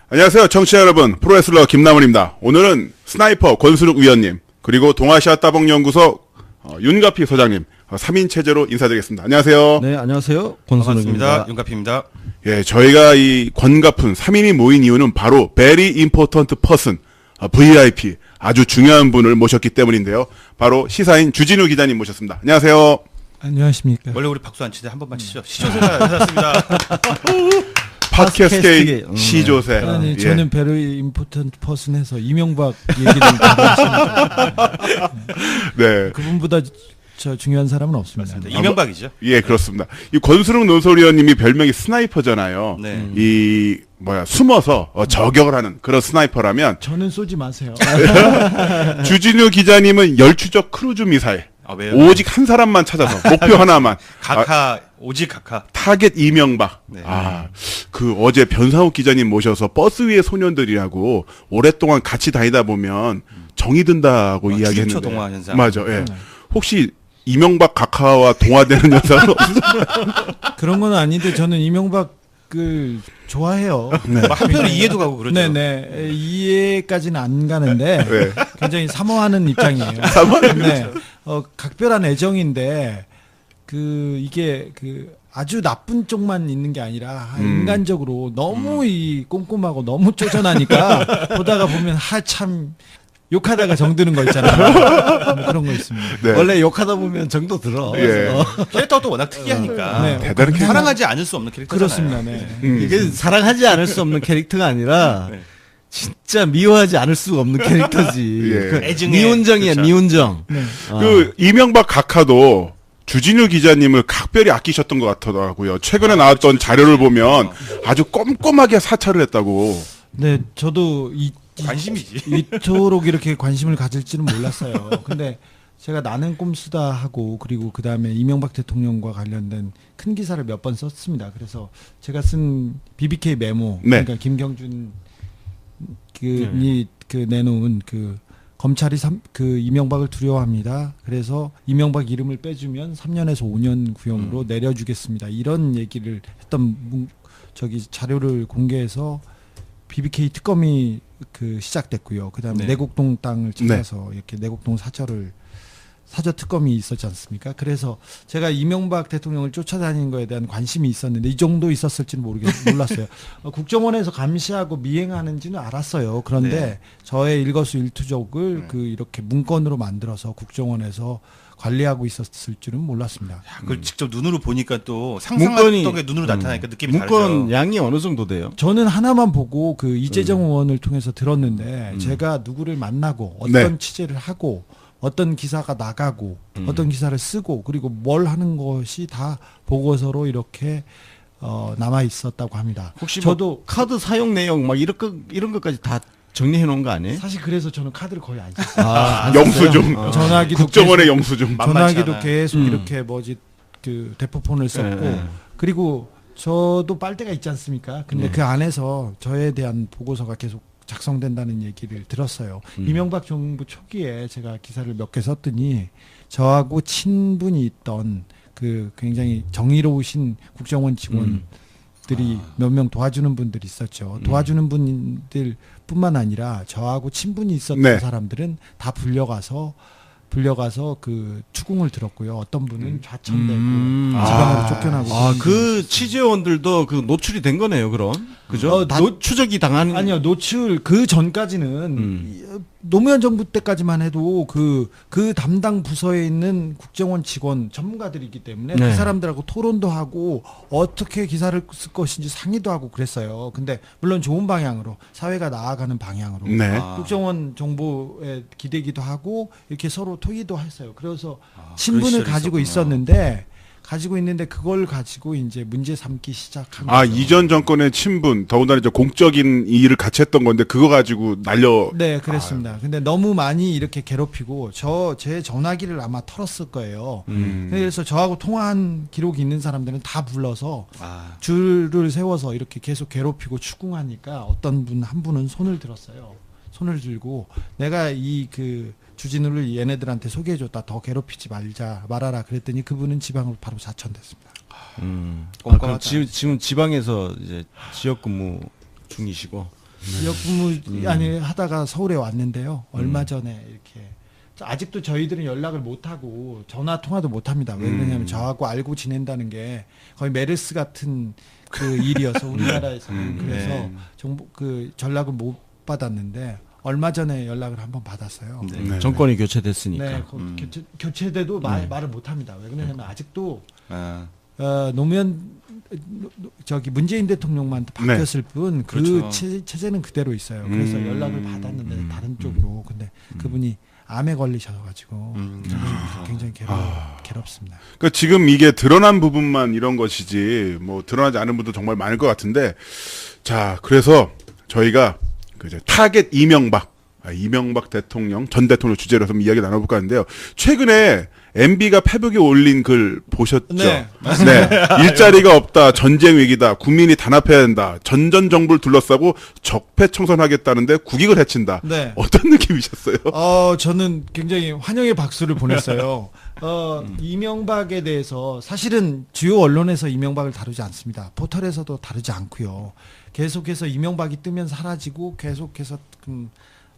안녕하세요, 청취자 여러분. 프로레슬러 김남훈입니다. 오늘은 스나이퍼 권순욱 위원님, 그리고 동아시아 따봉연구소 윤가피 소장님 3인 체제로 인사드리겠습니다. 안녕하세요. 네, 안녕하세요. 권순욱입니다. 윤가피입니다. 예, 저희가 이 권가픈 3인이 모인 이유는 바로 Very Important Person, VIP, 아주 중요한 분을 모셨기 때문인데요. 바로 시사인 주진우 기자님 모셨습니다. 안녕하세요. 안녕하십니까. 원래 우리 박수 안 치는데 한 번만 치죠. 시조세가 찾았습니다. 팟캐스트의 시조세. 아니, 예. 저는 베리 임포턴트 퍼슨에서 이명박 얘기를 받았습니다. 네. 그분보다 저 중요한 사람은 없습니다. 맞습니다. 이명박이죠. 예, 그렇습니다. 이 권순욱 논설위원님이 별명이 스나이퍼잖아요. 네. 이 숨어서 저격을 하는 그런 스나이퍼라면 저는 쏘지 마세요. 주진우 기자님은 열추적 크루즈 미사일. 아, 왜요? 오직 한 사람만 찾아서 목표 하나만. 각하 오직 각하. 타겟 이명박. 네. 그 어제 변상욱 기자님 모셔서 버스 위의 소년들이라고 오랫동안 같이 다니다 보면 정이 든다고 이야기했는데. 추초 동화 현상. 맞아. 예. 혹시 이명박 각하와 동화되는 현상은 없어요? 그런 건 아닌데 저는 이명박을 좋아해요. 네. 한편으로 이해도 가고 그러죠. 네네. 이해까지는 안 가는데 네. 굉장히 사모하는 입장이에요. 네. 각별한 애정인데 이게 아주 나쁜 쪽만 있는 게 아니라 인간적으로 너무 이 꼼꼼하고 너무 쪼잔하니까 보다가 보면 참 욕하다가 정드는 거 있잖아요. 그런 거 있습니다. 네. 원래 욕하다 보면 정도 들어. 예. 캐릭터가 또 워낙 특이하니까 네. 대단한 캐릭터. 사랑하지 않을 수 없는 캐릭터잖아요. 그렇습니다. 네. 이게 사랑하지 않을 수 없는 캐릭터가 아니라 네. 진짜 미워하지 않을 수가 없는 캐릭터지. 예. 그 애증의, 미운정이야, 그렇죠. 미운정. 네. 그 이명박 각하도 주진우 기자님을 각별히 아끼셨던 것 같더라고요. 최근에 나왔던 자료를 보면 아주 꼼꼼하게 사찰을 했다고. 네, 저도 관심이지. 이토록 이렇게 관심을 가질지는 몰랐어요. 근데 제가 나는 꼼수다 하고 그리고 그 다음에 이명박 대통령과 관련된 큰 기사를 몇 번 썼습니다. 그래서 제가 쓴 BBK 메모, 네. 그러니까 김경준 이 내놓은 검찰이 이명박을 두려워합니다. 그래서 이명박 이름을 빼주면 3년에서 5년 구형으로 내려주겠습니다. 이런 얘기를 했던 자료를 공개해서 BBK 특검이 시작됐고요. 그다음에 네. 내곡동 땅을 찾아서 이렇게 내곡동 사저 특검이 있었지 않습니까? 그래서 제가 이명박 대통령을 쫓아다니는 거에 대한 관심이 있었는데 이 정도 있었을지는 몰랐어요. 국정원에서 감시하고 미행하는지는 알았어요. 그런데 네. 저의 일거수일투족을 이렇게 문건으로 만들어서 국정원에서 관리하고 있었을 줄은 몰랐습니다. 그걸 직접 눈으로 보니까 또 상상했던 게 눈으로 나타나니까 느낌이 다르죠. 문건 양이 어느 정도 돼요? 저는 하나만 보고 이재정 의원을 통해서 들었는데 제가 누구를 만나고 어떤 네. 취재를 하고 어떤 기사가 나가고 어떤 기사를 쓰고 그리고 뭘 하는 것이 다 보고서로 이렇게 남아 있었다고 합니다. 혹시 저도 카드 사용 내용 막 이런 것까지 다 정리해 놓은 거 아니에요? 사실 그래서 저는 카드를 거의 안 썼어요. 영수증. 전화기도 국정원의 계속, 영수증. 전화기도 만만치 계속 이렇게 대포폰을 썼고 네. 그리고 저도 빨대가 있지 않습니까? 근데 그 안에서 저에 대한 보고서가 계속 작성된다는 얘기를 들었어요. 이명박 정부 초기에 제가 기사를 몇 개 썼더니 저하고 친분이 있던 굉장히 정의로우신 국정원 직원들이 몇 명 도와주는 분들이 있었죠. 도와주는 분들 뿐만 아니라 저하고 친분이 있었던 네. 사람들은 다 불려가서 추궁을 들었고요. 어떤 분은 좌천되고 지방으로 쫓겨나고. 그 취재원들도 노출이 된 거네요, 그럼. 그죠? 추적이 당하는. 아니요, 노출 전까지는 노무현 정부 때까지만 해도 그 담당 부서에 있는 국정원 직원 전문가들이기 때문에 네. 그 사람들하고 토론도 하고 어떻게 기사를 쓸 것인지 상의도 하고 그랬어요. 근데 물론 좋은 방향으로 사회가 나아가는 방향으로 네. 국정원 정보에 기대기도 하고 이렇게 서로 토의도 했어요. 그래서 그런 친분을 시절이 가지고 있었구나. 있었는데 그걸 가지고 이제 문제 삼기 시작한 거죠. 이전 정권의 친분, 더군다나 이제 공적인 일을 같이 했던 건데 그거 가지고 네, 그랬습니다. 근데 너무 많이 이렇게 괴롭히고 제 전화기를 아마 털었을 거예요. 그래서 저하고 통화한 기록이 있는 사람들은 다 불러서 줄을 세워서 이렇게 계속 괴롭히고 추궁하니까 어떤 한 분은 손을 들었어요. 손을 들고 내가 주진우를 얘네들한테 소개해줬다. 더 괴롭히지 말아라. 그랬더니 그분은 지방으로 바로 좌천됐습니다. 그럼 지금 지방에서 이제 지역 근무 중이시고 지역 근무 아니 하다가 서울에 왔는데요. 얼마 전에 이렇게 아직도 저희들은 연락을 못 하고 전화 통화도 못 합니다. 왜 그러냐면 저하고 알고 지낸다는 게 거의 메르스 같은 그 일이어서 우리나라에서 그래서 정보 그 전락을 못 받았는데 얼마 전에 연락을 한번 받았어요. 네. 정권이 교체됐으니까. 네, 교체돼도 말을 못 합니다. 왜 그러냐면 아직도 노무현 저기 문재인 대통령만 바뀌었을 뿐 그 그렇죠. 체제는 그대로 있어요. 그래서 연락을 받았는데 다른 쪽으로 근데 그분이 암에 걸리셔가지고 굉장히 괴롭습니다. 그러니까 지금 이게 드러난 부분만 이런 것이지 뭐 드러나지 않은 분도 정말 많을 것 같은데 자 그래서 저희가 그 이제 타겟 이명박 대통령 전 대통령 주제로 좀 이야기 나눠볼까 하는데요. 최근에 MB가 페북에 올린 글 보셨죠? 네, 네. 일자리가 없다, 전쟁 위기다, 국민이 단합해야 된다, 전전 정부를 둘러싸고 적폐 청산하겠다는데 국익을 해친다. 네. 어떤 느낌이셨어요? 저는 굉장히 환영의 박수를 보냈어요. 이명박에 대해서 사실은 주요 언론에서 이명박을 다루지 않습니다. 포털에서도 다루지 않고요. 계속해서 이명박이 뜨면 사라지고 계속해서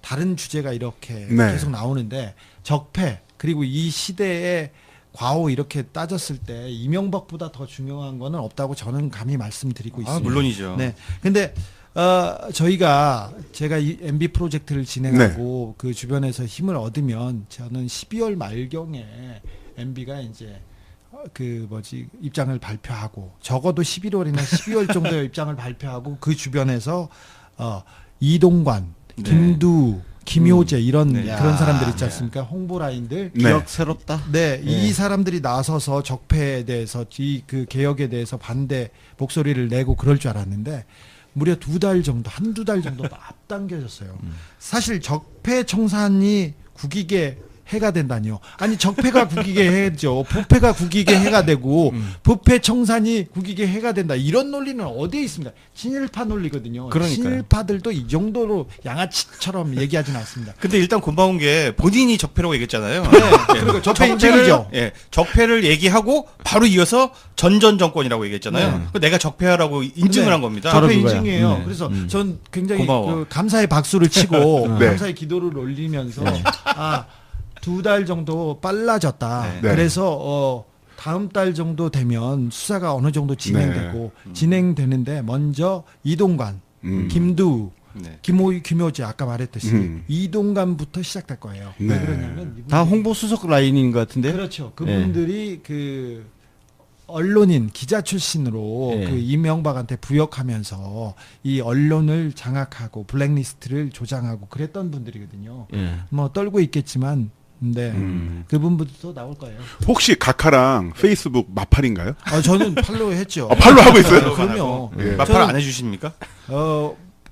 다른 주제가 이렇게 네. 계속 나오는데 적폐 그리고 이 시대의 과오 이렇게 따졌을 때 이명박보다 더 중요한 거는 없다고 저는 감히 말씀드리고 있습니다. 물론이죠. 네. 근데 제가 이 MB 프로젝트를 진행하고 그 주변에서 힘을 얻으면 저는 12월 말경에 MB가 이제 입장을 발표하고 적어도 11월이나 12월 정도에 입장을 발표하고 그 주변에서 이동관, 김두, 김효재 이런 그런 사람들 있지 않습니까? 홍보 라인들. 기억 새롭다. 네, 이 사람들이 나서서 적폐에 대해서 그 개혁에 대해서 반대 목소리를 내고 그럴 줄 알았는데 무려 한두 달 정도 앞당겨졌어요. 사실 적폐 청산이 국익에 해가 된다니요. 아니 적폐가 국익에 해죠. 부패가 국익에 해가 되고 부패 청산이 국익에 해가 된다. 이런 논리는 어디에 있습니까? 친일파 논리거든요. 그러니까요. 친일파들도 이 정도로 양아치처럼 얘기하지는 않습니다. 근데 일단 고마운 게 본인이 적폐라고 얘기했잖아요. 네. 그리고 적폐 인증이죠. 예, 적폐를 얘기하고 바로 이어서 전전 정권이라고 얘기했잖아요. 내가 적폐라고 인증을 한 겁니다. 적폐 저런 거야. 인증이에요. 그래서 전 굉장히 고마워. 감사의 박수를 치고 네. 감사의 기도를 올리면서 2달 정도 빨라졌다. 네. 그래서 다음 달 정도 되면 수사가 어느 정도 진행되고 진행되는데 먼저 이동관, 김두, 김효재 아까 말했듯이 이동관부터 시작될 거예요. 네. 왜 그러냐면 다 홍보 수석 라인인 것 같은데. 그렇죠. 그분들이 그 언론인 기자 출신으로 그 이명박한테 부역하면서 이 언론을 장악하고 블랙리스트를 조장하고 그랬던 분들이거든요. 뭐 떨고 있겠지만 네 그분부터 나올 거예요. 혹시 카카랑 페이스북 마팔인가요? 저는 팔로우 했죠. 팔로 하고 있어요? 그럼요. 마팔 안 해주십니까?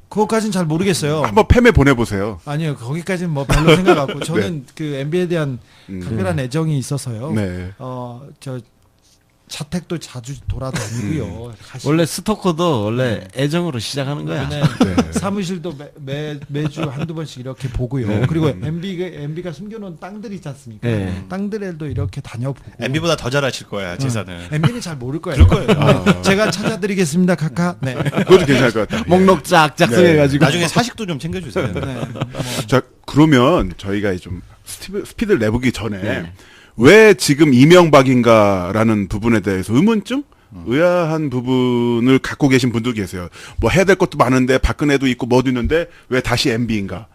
그것까지는 잘 모르겠어요. 한번 팸에 보내보세요. 아니요, 거기까지는 뭐 별로 생각 없고 저는 그 MB에 대한 특별한 애정이 있어서요. 네. 저 자택도 자주 돌아다니고요. 원래 스토커도 원래 애정으로 시작하는 거야. 네. 사무실도 매주 한두 번씩 이렇게 보고요. 그리고 MB가 숨겨놓은 땅들이 있지 않습니까? 땅들에도 이렇게 다녀보고. MB보다 더 잘하실 거야, 재산을. MB는 잘 모를 거예요. 그럴 거예요. 제가 찾아드리겠습니다, 카카. 네. 그것도 괜찮을 것 같다. 목록 쫙 작성해가지고. 나중에 사식도 좀 챙겨주세요. 자, 그러면 저희가 좀 스피드를 내보기 전에 왜 지금 이명박인가라는 부분에 대해서 의문증? 의아한 부분을 갖고 계신 분도 계세요. 뭐 해야 될 것도 많은데 박근혜도 있고 뭐도 있는데 왜 다시 MB인가?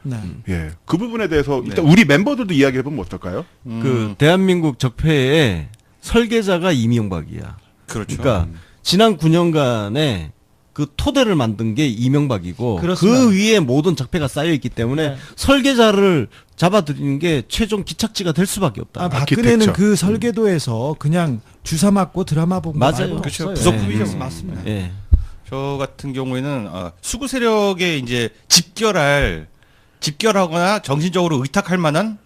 예, 그 부분에 대해서 일단 우리 멤버들도 이야기해 보면 어떨까요? 그 대한민국 적폐의 설계자가 이명박이야. 그렇죠. 그러니까 지난 9년간에 그 토대를 만든 게 이명박이고 그렇습니다. 그 위에 모든 적폐가 쌓여 있기 때문에 설계자를 잡아들이는 게 최종 기착지가 될 수밖에 없다. 박근혜는 아키텍처. 그 설계도에서 그냥 주사 맞고 드라마 본 거 맞아요. 말고는 그렇죠. 없어요. 부속품이죠. 맞습니다. 예. 저 같은 경우에는 수구 세력에 이제 집결하거나 정신적으로 의탁할 만한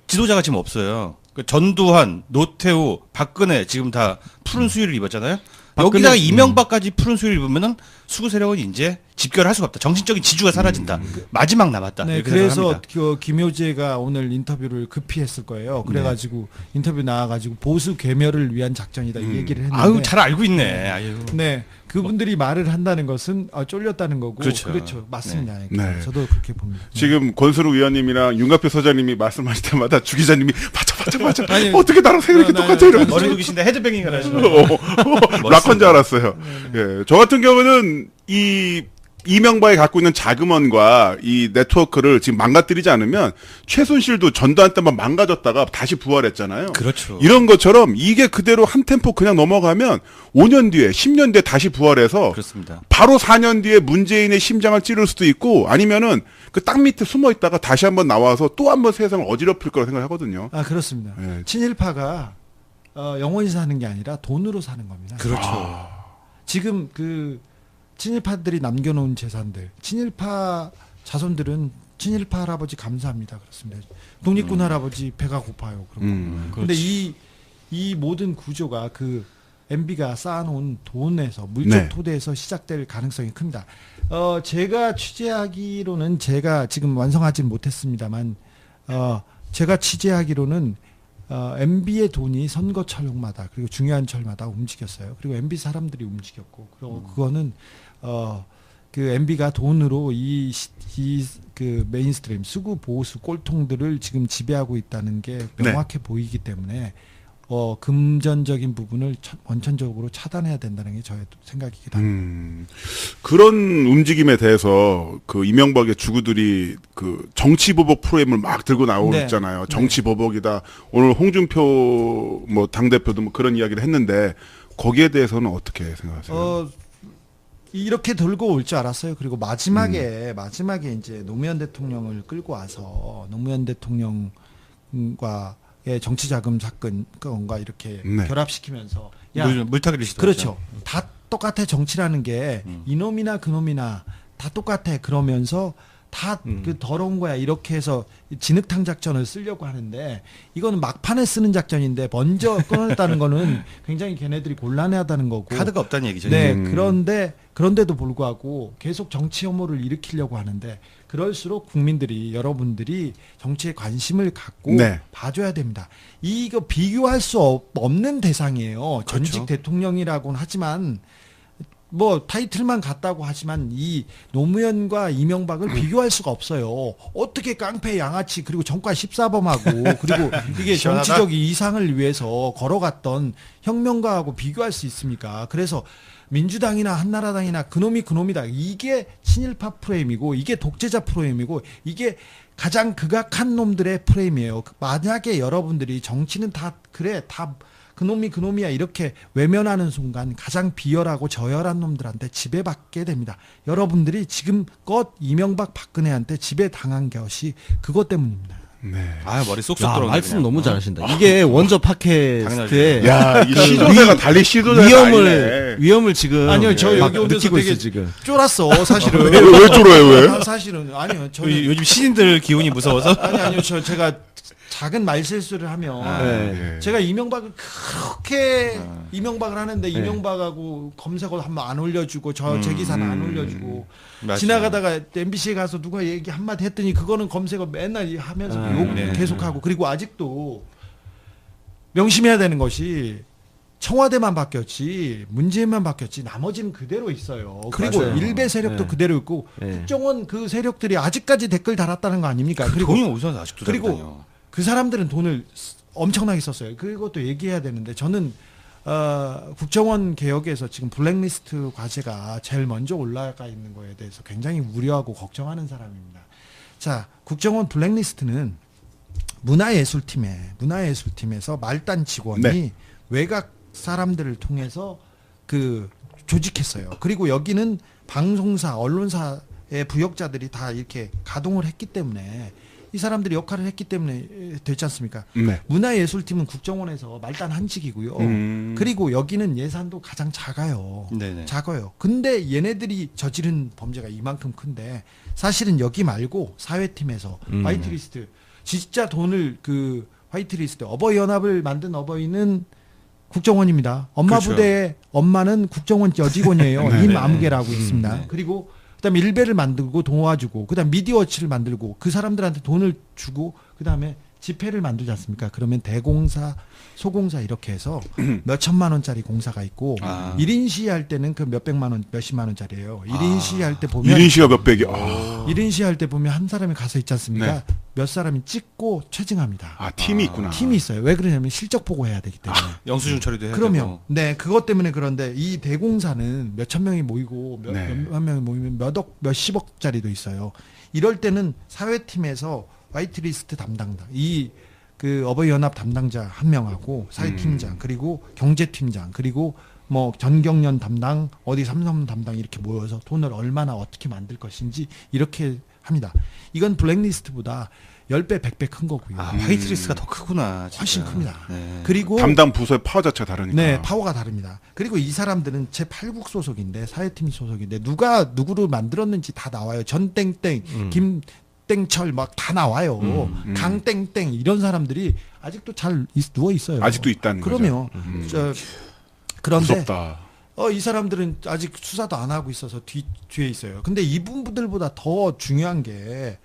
지도자가 지금 없어요. 그 전두환, 노태우, 박근혜 지금 다 푸른 수위를 입었잖아요. 여기다가 이명박까지 푸른 수위를 입으면은 수구 세력은 이제 집결할 수가 없다. 정신적인 지주가 사라진다. 마지막 남았다. 네, 이렇게 그래서 생각합니다. 그 김효재가 오늘 인터뷰를 급히 했을 거예요. 그래가지고 인터뷰 나와가지고 보수 괴멸을 위한 작전이다 이 얘기를 했는데. 아유 잘 알고 있네. 아유. 네, 그분들이 말을 한다는 것은 쫄렸다는 거고. 그렇죠. 맞습니다. 네. 저도 그렇게 봅니다. 지금 권수룩 의원님이랑 윤갑표 소장님이 말씀하실 때마다 주 기자님이 맞아. 아니, 어떻게 나랑 생각이 똑같아 이러면서 머리 숙이신데 헤드뱅잉을 하시고. 락한 줄 알았어요. 예, 저 같은 경우는 이 이명박이 갖고 있는 자금원과 이 네트워크를 지금 망가뜨리지 않으면 최순실도 전두환 때만 망가졌다가 다시 부활했잖아요. 그렇죠. 이런 것처럼 이게 그대로 한 템포 그냥 넘어가면 5년 뒤에 10년 뒤에 다시 부활해서 그렇습니다. 바로 4년 뒤에 문재인의 심장을 찌를 수도 있고 아니면은 그 땅 밑에 숨어 있다가 다시 한번 나와서 또 한번 세상을 어지럽힐 거라 생각하거든요. 그렇습니다. 네. 친일파가 영원히 사는 게 아니라 돈으로 사는 겁니다. 그렇죠. 지금 그 친일파들이 남겨놓은 재산들, 친일파 자손들은 친일파 할아버지 감사합니다. 그렇습니다. 독립군 할아버지 배가 고파요. 그런 거. 근데 이 모든 구조가 그 MB가 쌓아놓은 돈에서 물적 네. 토대에서 시작될 가능성이 큽니다. 제가 취재하기로는 제가 지금 완성하진 못했습니다만 제가 취재하기로는 MB의 돈이 선거철마다 그리고 중요한 철마다 움직였어요. 그리고 MB 사람들이 움직였고 그리고 그거는 그 MB가 돈으로 그 메인스트림 수구 보수 꼴통들을 지금 지배하고 있다는 게 명확해 보이기 때문에 금전적인 부분을 원천적으로 차단해야 된다는 게 저의 생각이기도 합니다. 그런 움직임에 대해서 그 이명박의 주구들이 그 정치보복 프로그램을 막 들고 나오잖아요. 네. 정치보복이다. 오늘 홍준표 뭐 당대표도 뭐 그런 이야기를 했는데 거기에 대해서는 어떻게 생각하세요? 이렇게 들고 올 줄 알았어요. 그리고 마지막에 이제 노무현 대통령을 끌고 와서 노무현 대통령과 정치 자금 사건과 이렇게 네. 결합시키면서 물타기를 시도하죠. 그렇죠. 다 똑같아 정치라는 게 이놈이나 그놈이나 다 똑같아 그러면서 다 그 더러운 거야 이렇게 해서 진흙탕 작전을 쓰려고 하는데 이거는 막판에 쓰는 작전인데 먼저 끊었다는 거는 굉장히 걔네들이 곤란하다는 거고 카드가 없다는 얘기죠. 네, 그런데도 불구하고 계속 정치 혐오를 일으키려고 하는데 그럴수록 국민들이 여러분들이 정치에 관심을 갖고 네. 봐줘야 됩니다. 이거 비교할 수 없는 대상이에요. 전직 대통령이라고는 하지만 뭐 타이틀만 같다고 하지만 이 노무현과 이명박을 비교할 수가 없어요. 어떻게 깡패 양아치 그리고 정과 14범하고 그리고 이게 시원하다. 정치적 이상을 위해서 걸어갔던 혁명가하고 비교할 수 있습니까? 그래서 민주당이나 한나라당이나 그놈이다. 이게 친일파 프레임이고 이게 독재자 프레임이고 이게 가장 극악한 놈들의 프레임이에요. 만약에 여러분들이 정치는 다 그래 다 그놈이야 이렇게 외면하는 순간 가장 비열하고 저열한 놈들한테 지배받게 됩니다. 여러분들이 지금껏 이명박 박근혜한테 지배당한 것이 그것 때문입니다. 네. 머리 쏙쏙 야, 들어오네. 말씀 그냥. 너무 잘하신다. 이게 원저 팟캐스트에 야, 이 시도자가 달리 시도자가 아니네. 위험을 지금 아니요, 저 막 여기 오면서 느끼고 되게 있어 지금. 쫄았어, 사실은. 왜 쫄아요, 왜? 사실은 아니요, 저는 요즘 신인들 기운이 무서워서. 아니요, 제가 작은 말실수를 하면 네. 제가 이명박을 그렇게 이명박을 하는데 이명박하고 검색어 한번 안 올려주고 제 기사는 안 올려주고 맞아요. 지나가다가 MBC에 가서 누가 얘기 한마디 했더니 그거는 검색어 맨날 하면서 욕 네. 계속하고 그리고 아직도 명심해야 되는 것이 청와대만 바뀌었지 문재인만 바뀌었지 나머지는 그대로 있어요. 그리고 맞아요. 일베 세력도 네. 그대로 있고 네. 국정원 그 세력들이 아직까지 댓글 달았다는 거 아닙니까? 그리고 돈이 어디서 아직도 그리고 달다녀. 그 사람들은 돈을 엄청나게 썼어요. 그것도 얘기해야 되는데 저는 국정원 개혁에서 지금 블랙리스트 과제가 제일 먼저 올라가 있는 거에 대해서 굉장히 우려하고 걱정하는 사람입니다. 자, 국정원 블랙리스트는 문화예술팀에서 말단 직원이 네. 외곽 사람들을 통해서 그 조직했어요. 그리고 여기는 방송사, 언론사의 부역자들이 다 이렇게 가동을 했기 때문에 이 사람들이 역할을 했기 때문에 됐지 않습니까? 네. 문화예술팀은 국정원에서 말단 한직이고요. 그리고 여기는 예산도 가장 작아요. 네네. 작아요. 근데 얘네들이 저지른 범죄가 이만큼 큰데 사실은 여기 말고 사회팀에서 화이트리스트 진짜 돈을 그 화이트리스트 어버이연합을 만든 어버이는 국정원입니다. 엄마 그렇죠. 부대의 엄마는 국정원 여직원이에요. 네, 임아무개라고 있습니다. 네. 그리고 그다음에 일베를 만들고 도와주고 그다음 미디어워치를 만들고 그 사람들한테 돈을 주고 그다음에 집회를 만들지 않습니까? 그러면 대공사, 소공사 이렇게 해서 몇 천만 원짜리 공사가 있고 1인 시위할 때는 그 몇백만 원, 몇십만 원짜리예요. 1인 시위할 때 보면 1인 시가 몇백이요. 1인 시위할 때 보면 한 사람이 가서 있지 않습니까? 네. 몇 사람이 찍고 채증합니다. 아, 팀이 있구나. 팀이 있어요. 왜 그러냐면 실적 보고해야 되기 때문에. 영수증 처리도 해야 그러면 되고. 네 그것 때문에 그런데 이 대공사는 몇천 명이 모이고 몇만 명이 모이면 몇억 몇십억짜리도 있어요. 이럴 때는 사회팀에서 화이트리스트 담당자 그 어버이연합 담당자 한 명하고 사회팀장 그리고 경제팀장 그리고 뭐 전경련 담당 어디 삼성 담당 이렇게 모여서 돈을 얼마나 어떻게 만들 것인지 이렇게 합니다. 이건 블랙리스트보다 10배 100배 큰 거고요. 화이트리스트가 더 크구나. 진짜. 훨씬 큽니다. 네. 그리고 담당 부서의 파워 자체가 다르니까. 네, 파워가 다릅니다. 그리고 이 사람들은 제8국 소속인데 사회팀 소속인데 누가 누구를 만들었는지 다 나와요. 전땡땡, 김땡철 막 다 나와요. 강땡땡 이런 사람들이 아직도 잘 누워 있어요. 아직도 있다는 그러면 거죠. 그런데 무섭다. 이 사람들은 아직 수사도 안 하고 있어서 뒤에 있어요. 근데 이분들보다 더 중요한 게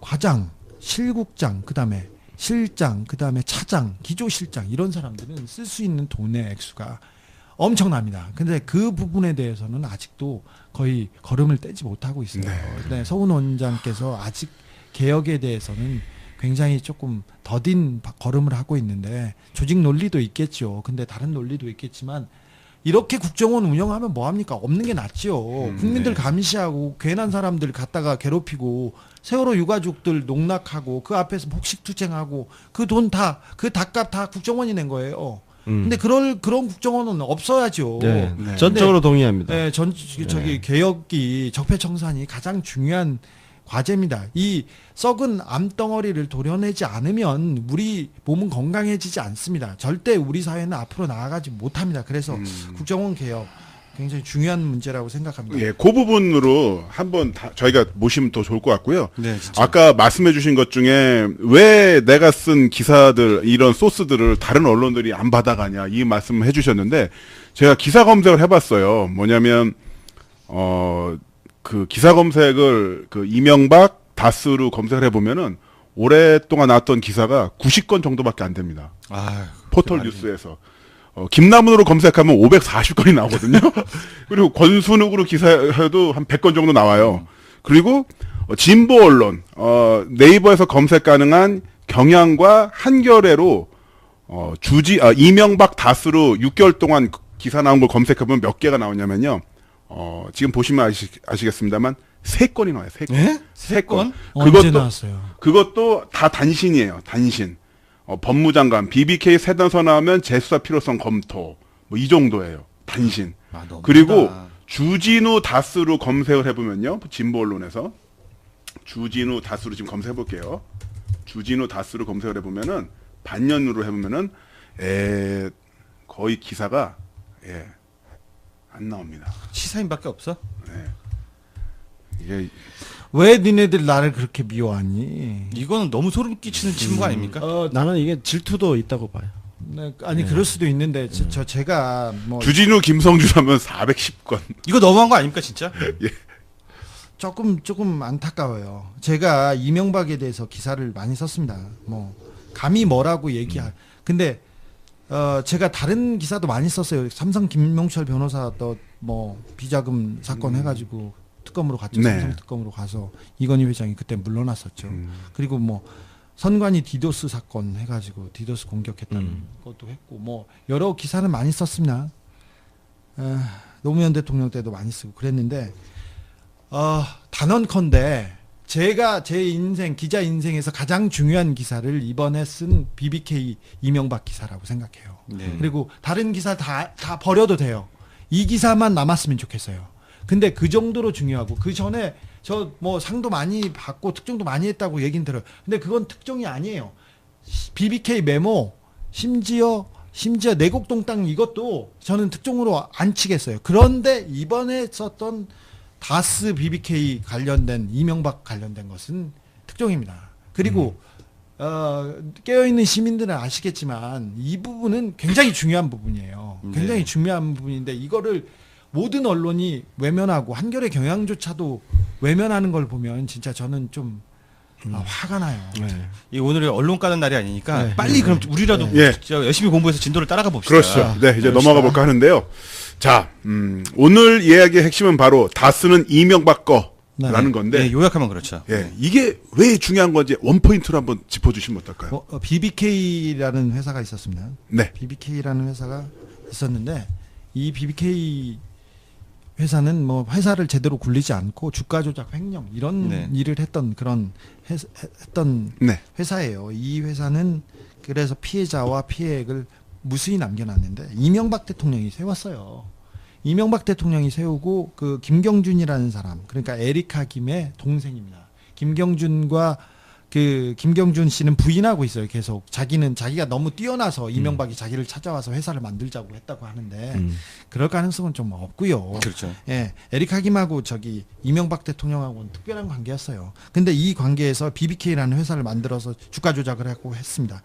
과장, 실국장, 그다음에 실장, 그다음에 차장, 기조실장 이런 사람들은 쓸 수 있는 돈의 액수가 엄청납니다. 근데 그 부분에 대해서는 아직도 거의 걸음을 떼지 못하고 있어요. 네, 서훈 원장께서 아직 개혁에 대해서는 굉장히 조금 더딘 걸음을 하고 있는데 조직 논리도 있겠죠. 근데 다른 논리도 있겠지만 이렇게 국정원 운영하면 뭐합니까? 없는 게 낫죠. 국민들 감시하고 괜한 사람들 갖다가 괴롭히고 세월호 유가족들 농락하고 그 앞에서 복식투쟁하고 그 돈 다 그 닭값 다 국정원이 낸 거예요. 근데 그런 국정원은 없어야죠. 네. 네. 전적으로 동의합니다. 네, 개혁이 적폐청산이 가장 중요한 과제입니다. 이 썩은 암덩어리를 도려내지 않으면 우리 몸은 건강해지지 않습니다. 절대 우리 사회는 앞으로 나아가지 못합니다. 그래서 국정원 개혁 굉장히 중요한 문제라고 생각합니다. 예, 그 부분으로 한번 저희가 모시면 더 좋을 것 같고요. 네, 진짜. 아까 말씀해주신 것 중에 왜 내가 쓴 기사들 이런 소스들을 다른 언론들이 안 받아가냐 이 말씀을 해주셨는데 제가 기사 검색을 해봤어요. 뭐냐면 그 기사 검색을 그 이명박 다스로 검색을 해보면은 오랫동안 나왔던 기사가 90건 정도밖에 안 됩니다. 포털 뉴스에서. 김남훈으로 검색하면 540건이 나오거든요. 그리고 권순욱으로 기사해도 한 100건 정도 나와요. 그리고 진보 언론, 네이버에서 검색 가능한 경향과 한겨레로 이명박 다스로 6개월 동안 기사 나온 걸 검색해보면 몇 개가 나오냐면요. 지금 보시면 아시겠습니다만 3건이 나와요. 3건. 네? 3건. 언제 나왔어요? 그것도 다 단신이에요. 단신. 법무장관, BBK 세단서 나오면 재수사 필요성 검토. 뭐 이 정도예요. 단신. 그리고 주진우 다스로 검색을 해보면요. 진보 언론에서. 주진우 다스로 지금 검색해볼게요. 주진우 다스로 검색을 해보면은, 반년으로 해보면은, 거의 기사가, 안 나옵니다. 시사인밖에 없어? 이게, 왜 니네들 나를 그렇게 미워하니? 이거는 너무 소름 끼치는 친구 아닙니까? 나는 이게 질투도 있다고 봐요. 네, 아니 그럴 수도 있는데 제가 뭐 주진우 김성주라면 410건. 이거 너무한 거 아닙니까 진짜? 조금 안타까워요. 제가 이명박에 대해서 기사를 많이 썼습니다. 뭐 감히 뭐라고 근데 제가 다른 기사도 많이 썼어요. 삼성 김명철 변호사도 뭐 비자금 사건 해가지고 특검으로 갔죠. 네. 삼성 특검으로 가서 이건희 회장이 그때 물러났었죠. 그리고 뭐 선관위 디도스 사건 해가지고 디도스 공격했다는 것도 했고 뭐 여러 기사는 많이 썼습니다. 노무현 대통령 때도 많이 쓰고 그랬는데 단언컨대 제가 제 인생 기자 인생에서 가장 중요한 기사를 이번에 쓴 BBK 이명박 기사라고 생각해요. 그리고 다른 기사 다 버려도 돼요. 이 기사만 남았으면 좋겠어요. 근데 그 정도로 중요하고 그 전에 저 뭐 상도 많이 받고 특종도 많이 했다고 얘긴 들어요. 근데 그건 특종이 아니에요. BBK 메모 심지어 내곡동 땅 이것도 저는 특종으로 안 치겠어요. 그런데 이번에 썼던 다스 BBK 관련된 이명박 관련된 것은 특종입니다. 그리고 깨어있는 시민들은 아시겠지만 이 부분은 굉장히 중요한 부분이에요. 굉장히 중요한 부분인데 이거를 모든 언론이 외면하고 한겨레 경향조차도 외면하는 걸 보면 진짜 저는 좀 화가 나요. 이 오늘이 언론 까는 날이 아니니까 네. 빨리 그럼 우리라도 예. 진짜 열심히 공부해서 진도를 따라가 봅시다. 그렇죠. 네, 이제 넘어가 볼까 하는데요. 자, 오늘 이야기의 핵심은 바로 다스는 이명박 거라는 건데, 네, 요약하면 그렇죠. 예, 이게 왜 중요한 건지 원포인트로 한번 짚어주시면 어떨까요? BBK라는 회사가 있었습니다. 네. BBK라는 회사가 있었는데 이 BBK 회사는 뭐 회사를 제대로 굴리지 않고 주가 조작 횡령 이런 네. 일을 했던 그런 했던 네. 회사예요. 이 회사는 그래서 피해자와 피해액을 무수히 남겨놨는데 이명박 대통령이 세웠어요. 이명박 대통령이 세우고 그 김경준이라는 사람, 그러니까 에리카 김의 동생입니다. 김경준 씨는 부인하고 있어요. 계속 자기가 너무 뛰어나서 이명박이 자기를 찾아와서 회사를 만들자고 했다고 하는데 그럴 가능성은 좀 없고요. 그렇죠. 예, 에리카 김하고 이명박 대통령하고는 특별한 관계였어요. 근데 이 관계에서 BBK라는 회사를 만들어서 주가 조작을 하고 했습니다.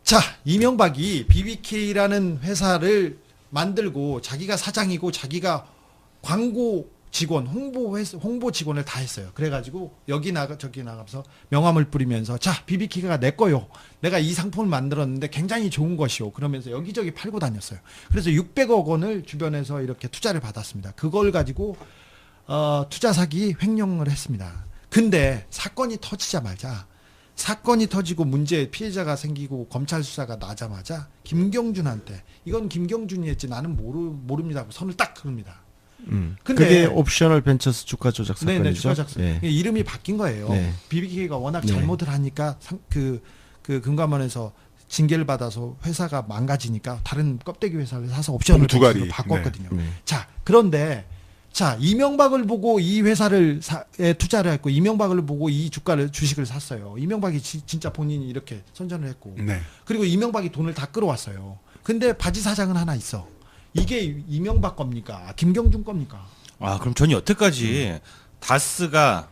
자, 이명박이 BBK라는 회사를 만들고 자기가 사장이고 자기가 광고 직원, 홍보 직원을 다 했어요. 그래가지고 저기 나가서 명함을 뿌리면서 자, BBK가 내 거요. 내가 이 상품을 만들었는데 굉장히 좋은 것이요. 그러면서 여기저기 팔고 다녔어요. 그래서 600억 원을 주변에서 이렇게 투자를 받았습니다. 그걸 가지고 투자 사기 횡령을 했습니다. 근데 사건이 터지고 피해자가 생기고 검찰 수사가 나자마자 김경준한테 이건 김경준이 했지 나는 모릅니다 하고 선을 딱 그릅니다. 근데 그게 옵셔널 벤처스 주가 조작 사건이죠. 네네, 주가 조작. 네. 이름이 바뀐 거예요. 네. BBK가 워낙 네. 잘못을 하니까 그 금감원에서 징계를 받아서 회사가 망가지니까 다른 껍데기 회사를 사서 옵셔널 두 벤처로 가지. 바꿨거든요. 네. 자, 그런데 이명박을 보고 이 회사를 투자를 했고 이명박을 보고 이 주식을 샀어요. 이명박이 진짜 본인이 이렇게 선전을 했고 네. 그리고 이명박이 돈을 다 끌어왔어요. 근데 바지 사장은 하나 있어. 이게 이명박 겁니까? 김경준 겁니까? 아, 그럼 전 여태까지 다스가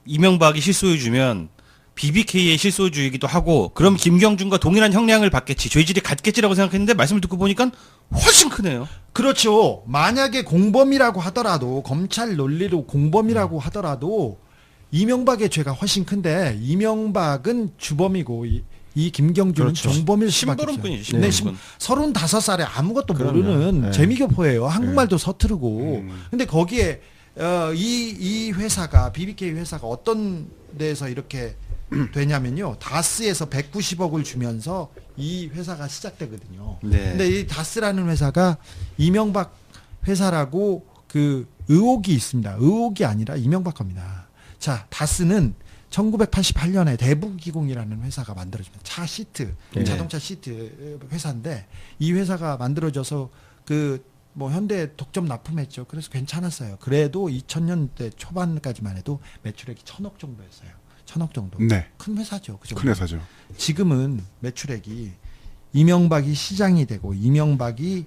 이명박이 실소유주면 BBK의 실소유주이기도 하고 그럼 김경준과 동일한 형량을 받겠지, 죄질이 같겠지라고 생각했는데 말씀을 듣고 보니까 훨씬 크네요. 그렇죠. 만약에 공범이라고 하더라도 검찰 논리로 공범이라고 하더라도 이명박의 죄가 훨씬 큰데 이명박은 주범이고 이 김경준은 그렇죠. 종범일 수밖에 없어요. 심부름꾼이죠. 네, 심부름꾼. 35살에 아무것도 그럼요. 모르는 네. 재미교포예요. 한국말도 서투르고. 근데 거기에 이 회사가 BBK 회사가 어떤 데서 이렇게 되냐면요. 다스에서 190억을 주면서 이 회사가 시작되거든요. 네. 근데 이 다스라는 회사가 이명박 회사라고 그 의혹이 있습니다. 의혹이 아니라 이명박 겁니다. 자, 다스는 1988년에 대부기공이라는 회사가 만들어집니다. 차 시트, 네. 자동차 시트 회사인데 이 회사가 만들어져서 현대에 독점 납품했죠. 그래서 괜찮았어요. 그래도 2000년대 초반까지만 해도 매출액이 1000억 정도였어요. 1000억 정도. 네. 큰 회사죠. 그 정도. 큰 회사죠. 지금은 매출액이 이명박이 시장이 되고 이명박이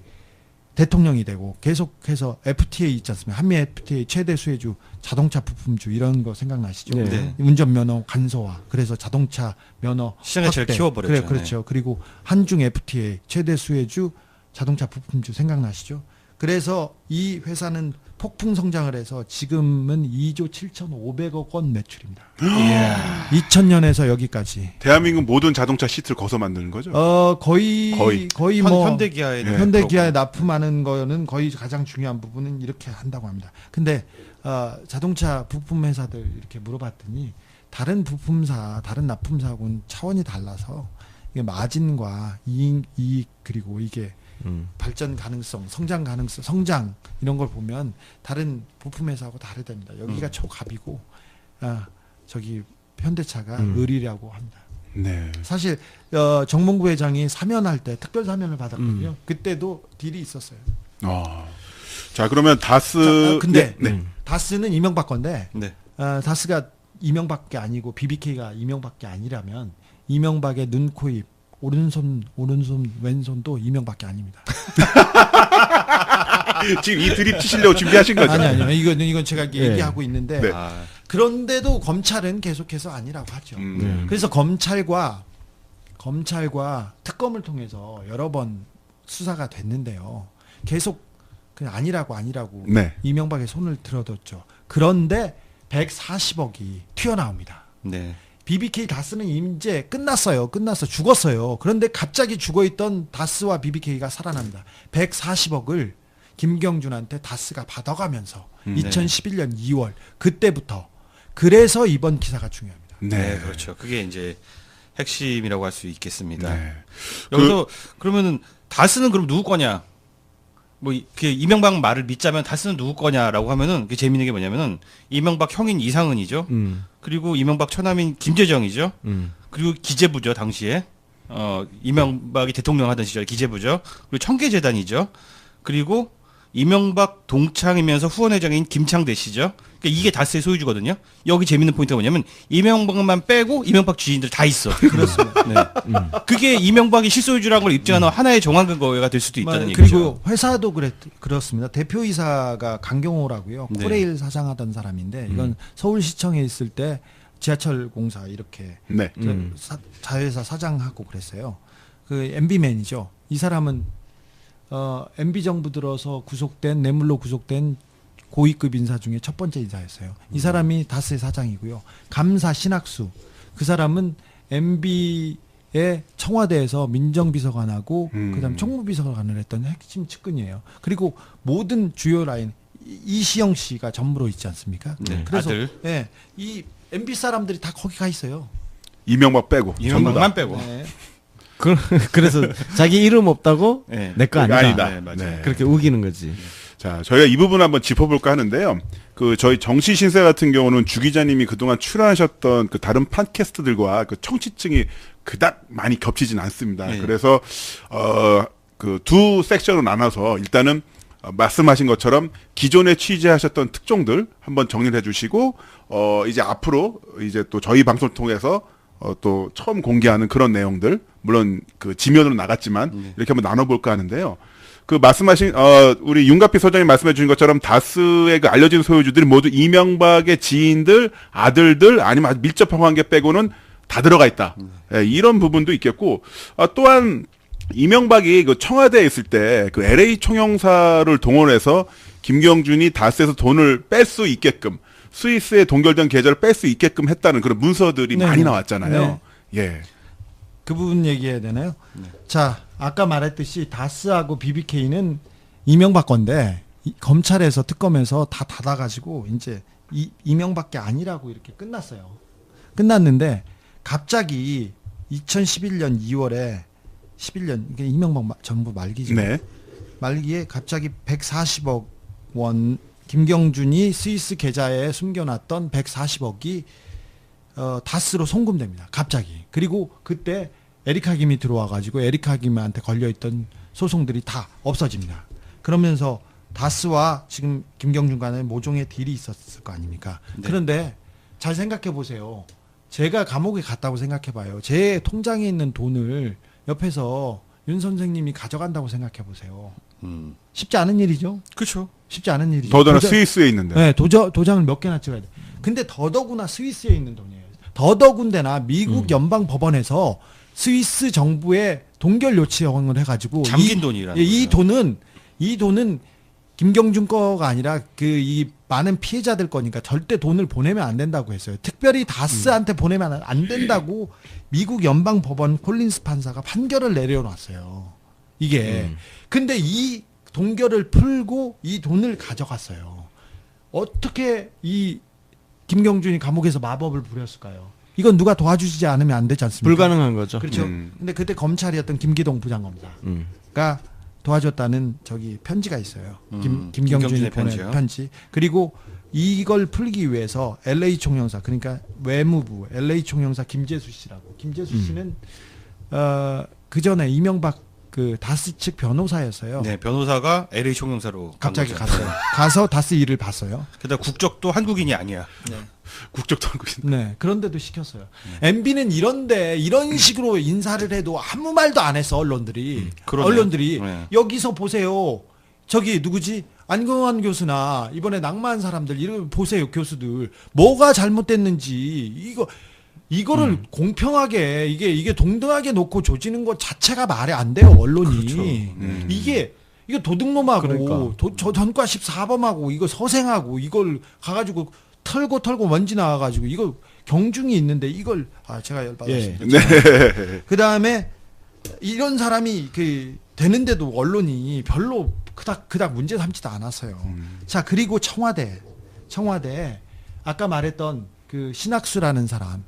대통령이 되고 계속해서 FTA 있지 않습니까? 한미 FTA 최대 수혜주, 자동차 부품주 이런 거 생각나시죠? 네. 운전면허 간소화, 그래서 자동차 면허 시장을 제일 키워버렸죠. 그래, 그렇죠. 그리고 한중 FTA 최대 수혜주, 자동차 부품주 생각나시죠? 그래서 이 회사는 폭풍 성장을 해서 지금은 2조 7,500억 원 매출입니다. 2000년에서 여기까지. 대한민국 모든 자동차 시트를 거서 만드는 거죠? 거의 현대기아에 네. 현대기아에 납품하는 거는 거의 가장 중요한 부분은 이렇게 한다고 합니다. 근데 자동차 부품 회사들 이렇게 물어봤더니 다른 납품사하고는 차원이 달라서 이게 마진과 이익 그리고 이게 발전 가능성, 성장 가능성, 성장 이런 걸 보면 다른 부품 회사하고 다르답니다. 여기가 초갑이고 현대차가 을이라고 합니다. 네. 사실 정몽구 회장이 사면할 때 특별 사면을 받았거든요. 그때도 딜이 있었어요. 자, 그러면 다스. 근데 네. 다스는 이명박 건데 네. 다스가 이명박이 아니고 BBK가 이명박이 아니라면 이명박의 눈, 코, 입 오른손, 왼손도 이명박이 아닙니다. 지금 이 드립 치시려고 준비하신 거죠? 아니요. 이건 제가 얘기하고 있는데 네. 그런데도 검찰은 계속해서 아니라고 하죠. 그래서 검찰과 특검을 통해서 여러 번 수사가 됐는데요. 계속 그냥 아니라고 네. 이명박의 손을 들어뒀죠. 그런데 140억이 튀어나옵니다. 네. BBK 다스는 이제 끝났어요. 죽었어요. 그런데 갑자기 죽어있던 다스와 BBK가 살아납니다. 140억을 김경준한테 다스가 받아가면서 2011년 2월 그때부터 그래서 이번 기사가 중요합니다. 네, 그렇죠. 그게 이제 핵심이라고 할 수 있겠습니다. 네. 여기서 그러면은 다스는 그럼 누구 거냐? 뭐 그 이명박 말을 믿자면 다스는 누구 거냐라고 하면은 그게 재밌는 게 뭐냐면은 이명박 형인 이상은이죠. 그리고 이명박 처남인 김재정이죠. 그리고 기재부죠 당시에 이명박이 대통령 하던 시절 기재부죠. 그리고 청계재단이죠. 그리고 이명박 동창이면서 후원회장인 김창대 씨죠. 그러니까 이게 다스의 소유주거든요. 여기 재밌는 포인트가 뭐냐면 이명박만 빼고 이명박 지인들 다 있어. 그렇습니다. 네. 그게 이명박이 실소유주라는 걸 입증하는 하나의 정황 근거가 될 수도 있다는 얘기죠. 그리고 회사도 그렇습니다. 대표이사가 강경호라고요. 네. 코레일 사장하던 사람인데 이건 서울시청에 있을 때 지하철 공사 이렇게 네. 자회사 사장하고 그랬어요. 그 MB맨이죠. 이 사람은 MB 정부 들어서 뇌물로 구속된 고위급 인사 중에 첫 번째 인사였어요. 이 사람이 다스의 사장이고요. 감사 신학수 그 사람은 MB의 청와대에서 민정비서관하고 그다음 총무비서관을 했던 핵심 측근이에요. 그리고 모든 주요 라인 이시영 씨가 전무로 있지 않습니까? 네, 그래서 아들. 네, 이 MB 사람들이 다 거기 가 있어요. 이명박 빼고. 이명박만 빼고. 네. 그래서 자기 이름 없다고 네. 내 거 아니다. 아니다. 네, 맞아요. 네. 그렇게 우기는 거지. 자, 저희가 이 부분 한번 짚어볼까 하는데요. 그 저희 정치 신세 같은 경우는 주 기자님이 그동안 출연하셨던 그 다른 팟캐스트들과 그 청취층이 그닥 많이 겹치진 않습니다. 네. 그래서 그 두 섹션으로 나눠서 일단은 말씀하신 것처럼 기존에 취재하셨던 특종들 한번 정리를 해주시고 이제 앞으로 이제 또 저희 방송을 통해서 또 처음 공개하는 그런 내용들 물론 그 지면으로 나갔지만 이렇게 한번 나눠볼까 하는데요. 그 말씀하신 우리 윤갑희 소장님 말씀해 주신 것처럼 다스의 그 알려진 소유주들이 모두 이명박의 지인들, 아들들 아니면 아주 밀접한 관계 빼고는 다 들어가 있다. 예, 이런 부분도 있겠고 또한 이명박이 그 청와대에 있을 때 그 LA 총영사를 동원해서 김경준이 다스에서 돈을 뺄 수 있게끔 스위스에 동결된 계좌를 뺄 수 있게끔 했다는 그런 문서들이 네. 많이 나왔잖아요. 네. 예. 그 부분 얘기해야 되나요? 자, 아까 말했듯이 다스하고 BBK는 이명박 건데 검찰에서 특검에서 다 닫아가지고 이제 이명박이 아니라고 이렇게 끝났어요. 끝났는데 갑자기 2011년 2월에 11년 이게 이명박 정부 말기죠. 네. 말기에 갑자기 140억 원 김경준이 스위스 계좌에 숨겨놨던 140억이 다스로 송금됩니다. 갑자기. 그리고 그때 에리카 김이 들어와가지고 에리카 김한테 걸려있던 소송들이 다 없어집니다. 그러면서 다스와 지금 김경준 간에 모종의 딜이 있었을 거 아닙니까? 네. 그런데 잘 생각해 보세요. 제가 감옥에 갔다고 생각해 봐요. 제 통장에 있는 돈을 옆에서 윤 선생님이 가져간다고 생각해 보세요. 쉽지 않은 일이죠. 그렇죠. 쉽지 않은 일이죠. 더더나 스위스에 있는데. 네, 도장을 몇 개나 찍어야 돼. 근데 더더구나 스위스에 있는 돈이에요. 더더군다나 미국 연방 법원에서 스위스 정부에 동결 요청을 해가지고 잠긴 돈이라는 이 거죠. 돈은 김경준 거가 아니라 이 많은 피해자들 거니까 절대 돈을 보내면 안 된다고 했어요. 특별히 다스한테 보내면 안 된다고 미국 연방 법원 콜린스 판사가 판결을 내려놨어요. 이게 근데 이 동결을 풀고 이 돈을 가져갔어요. 어떻게 이 김경준이 감옥에서 마법을 부렸을까요? 이건 누가 도와주지 않으면 안 되지 않습니까? 불가능한 거죠. 그렇죠. 근데 그때 검찰이었던 김기동 부장검사가 도와줬다는 저기 편지가 있어요. 김경준이 김경준의 보낸 편지요? 편지. 그리고 이걸 풀기 위해서 LA 총영사 그러니까 외무부 LA 총영사 김재수 씨라고. 김재수 씨는 그 전에 이명박 그 다스 측 변호사였어요. 네, 변호사가 LA 총영사로 갑자기 간 거죠. 갔어요. 가서 다스 일을 봤어요. 게다가 국적도 한국인이 아니야. 국적도 한국인. 네, 그런데도 시켰어요. MB는 이런 식으로 인사를 해도 아무 말도 안 했어 언론들이. 그러네요. 언론들이 네. 여기서 보세요. 저기 누구지? 안경환 교수나 이번에 낙마한 사람들 이런 보세요 교수들 뭐가 잘못됐는지 이거를 공평하게 이게 동등하게 놓고 조지는 것 자체가 말이 안 돼요 언론이. 그렇죠. 이게 이거 도둑놈하고 그러니까. 저 전과 14범하고 이거 서생하고 이걸 가가지고 털고 먼지 나와가지고 이거 경중이 있는데 이걸 제가 열받았습니다. 네. 그 다음에 이런 사람이 되는데도 언론이 별로 그닥 문제 삼지도 않았어요. 자, 그리고 청와대 아까 말했던 그 신학수라는 사람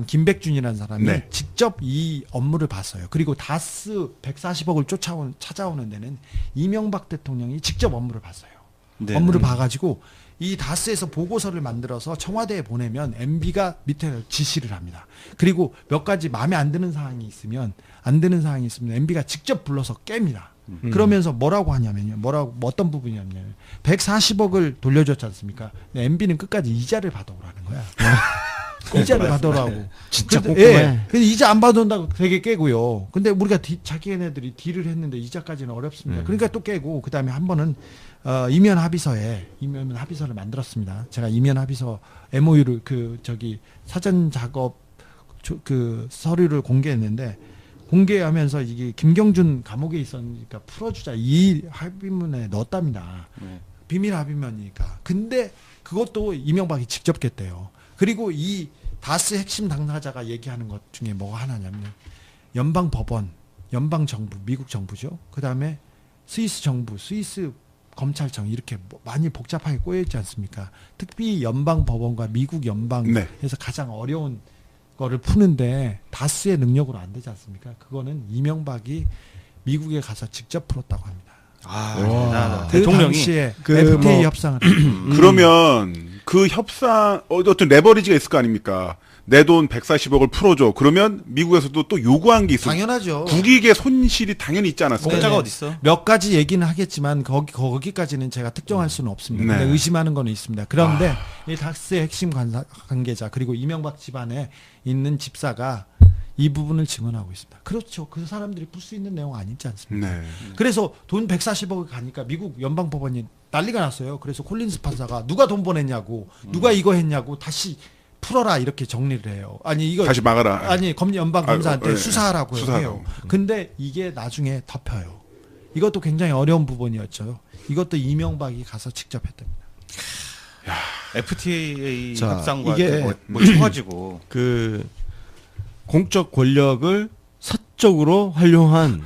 김백준이라는 사람이 네. 직접 이 업무를 봤어요. 그리고 다스 140억을 찾아오는 데는 이명박 대통령이 직접 업무를 봤어요. 네. 업무를 봐가지고 이 다스에서 보고서를 만들어서 청와대에 보내면 MB가 밑에 지시를 합니다. 그리고 몇 가지 마음에 안 드는 사항이 있으면 MB가 직접 불러서 깹니다. 그러면서 뭐라고 하냐면요. 어떤 부분이냐면 140억을 돌려줬지 않습니까? MB는 끝까지 이자를 받아오라는 거야. 이자를 받아오라고. 진짜 근데, 꼼꼼해. 근데 이자 안 받아온다고 되게 깨고요. 근데 우리가 자기네들이 딜을 했는데 이자까지는 어렵습니다. 그러니까 또 깨고 그다음에 한 번은 이면 합의서를 만들었습니다. 제가 이면 합의서 MOU를 사전 작업 서류를 공개했는데 공개하면서 이게 김경준 감옥에 있었으니까 풀어주자 이 합의문에 넣었답니다. 비밀 합의문이니까. 근데 그것도 이명박이 직접 깼대요. 그리고 이 다스 핵심 당사자가 얘기하는 것 중에 뭐가 하나냐면 연방 법원, 연방 정부, 미국 정부죠. 그 다음에 스위스 정부, 스위스 검찰청 이렇게 많이 복잡하게 꼬여 있지 않습니까? 특히 연방 법원과 미국 연방에서 네. 가장 어려운 거를 푸는데 다스의 능력으로 안 되지 않습니까? 그거는 이명박이 미국에 가서 직접 풀었다고 합니다. 대단하다. 그 대통령이 당시에 그 FTA 뭐- 협상을 그러면 그 협상 어떤 레버리지가 있을 거 아닙니까? 내 돈 140억을 풀어줘. 그러면 미국에서도 또 요구한 게 있어. 당연하죠. 국익의 손실이 당연히 있지 않았을까요? 공짜가 네. 어딨어? 몇 가지 얘기는 하겠지만 거기까지는 제가 특정할 수는 없습니다. 네. 근데 의심하는 거는 있습니다. 그런데 이 다스의 핵심 관계자 그리고 이명박 집안에 있는 집사가 이 부분을 증언하고 있습니다. 그렇죠. 그 사람들이 풀 수 있는 내용 아니지 않습니까? 네. 그래서 돈 140억을 가니까 미국 연방법원이 난리가 났어요. 그래서 콜린스 판사가 누가 돈 보냈냐고 누가 이거 했냐고 다시 풀어라 이렇게 정리를 해요. 아니 이거 다시 막아라. 아니 연방 검사한테 예, 수사하라고 수사하라고. 해요. 근데 이게 나중에 덮여요. 이것도 굉장히 어려운 부분이었죠. 이것도 이명박이 가서 직접 했답니다. FTA 자, 협상과 이게 뭐 쳐가지고 그 공적 권력을 사적으로 활용한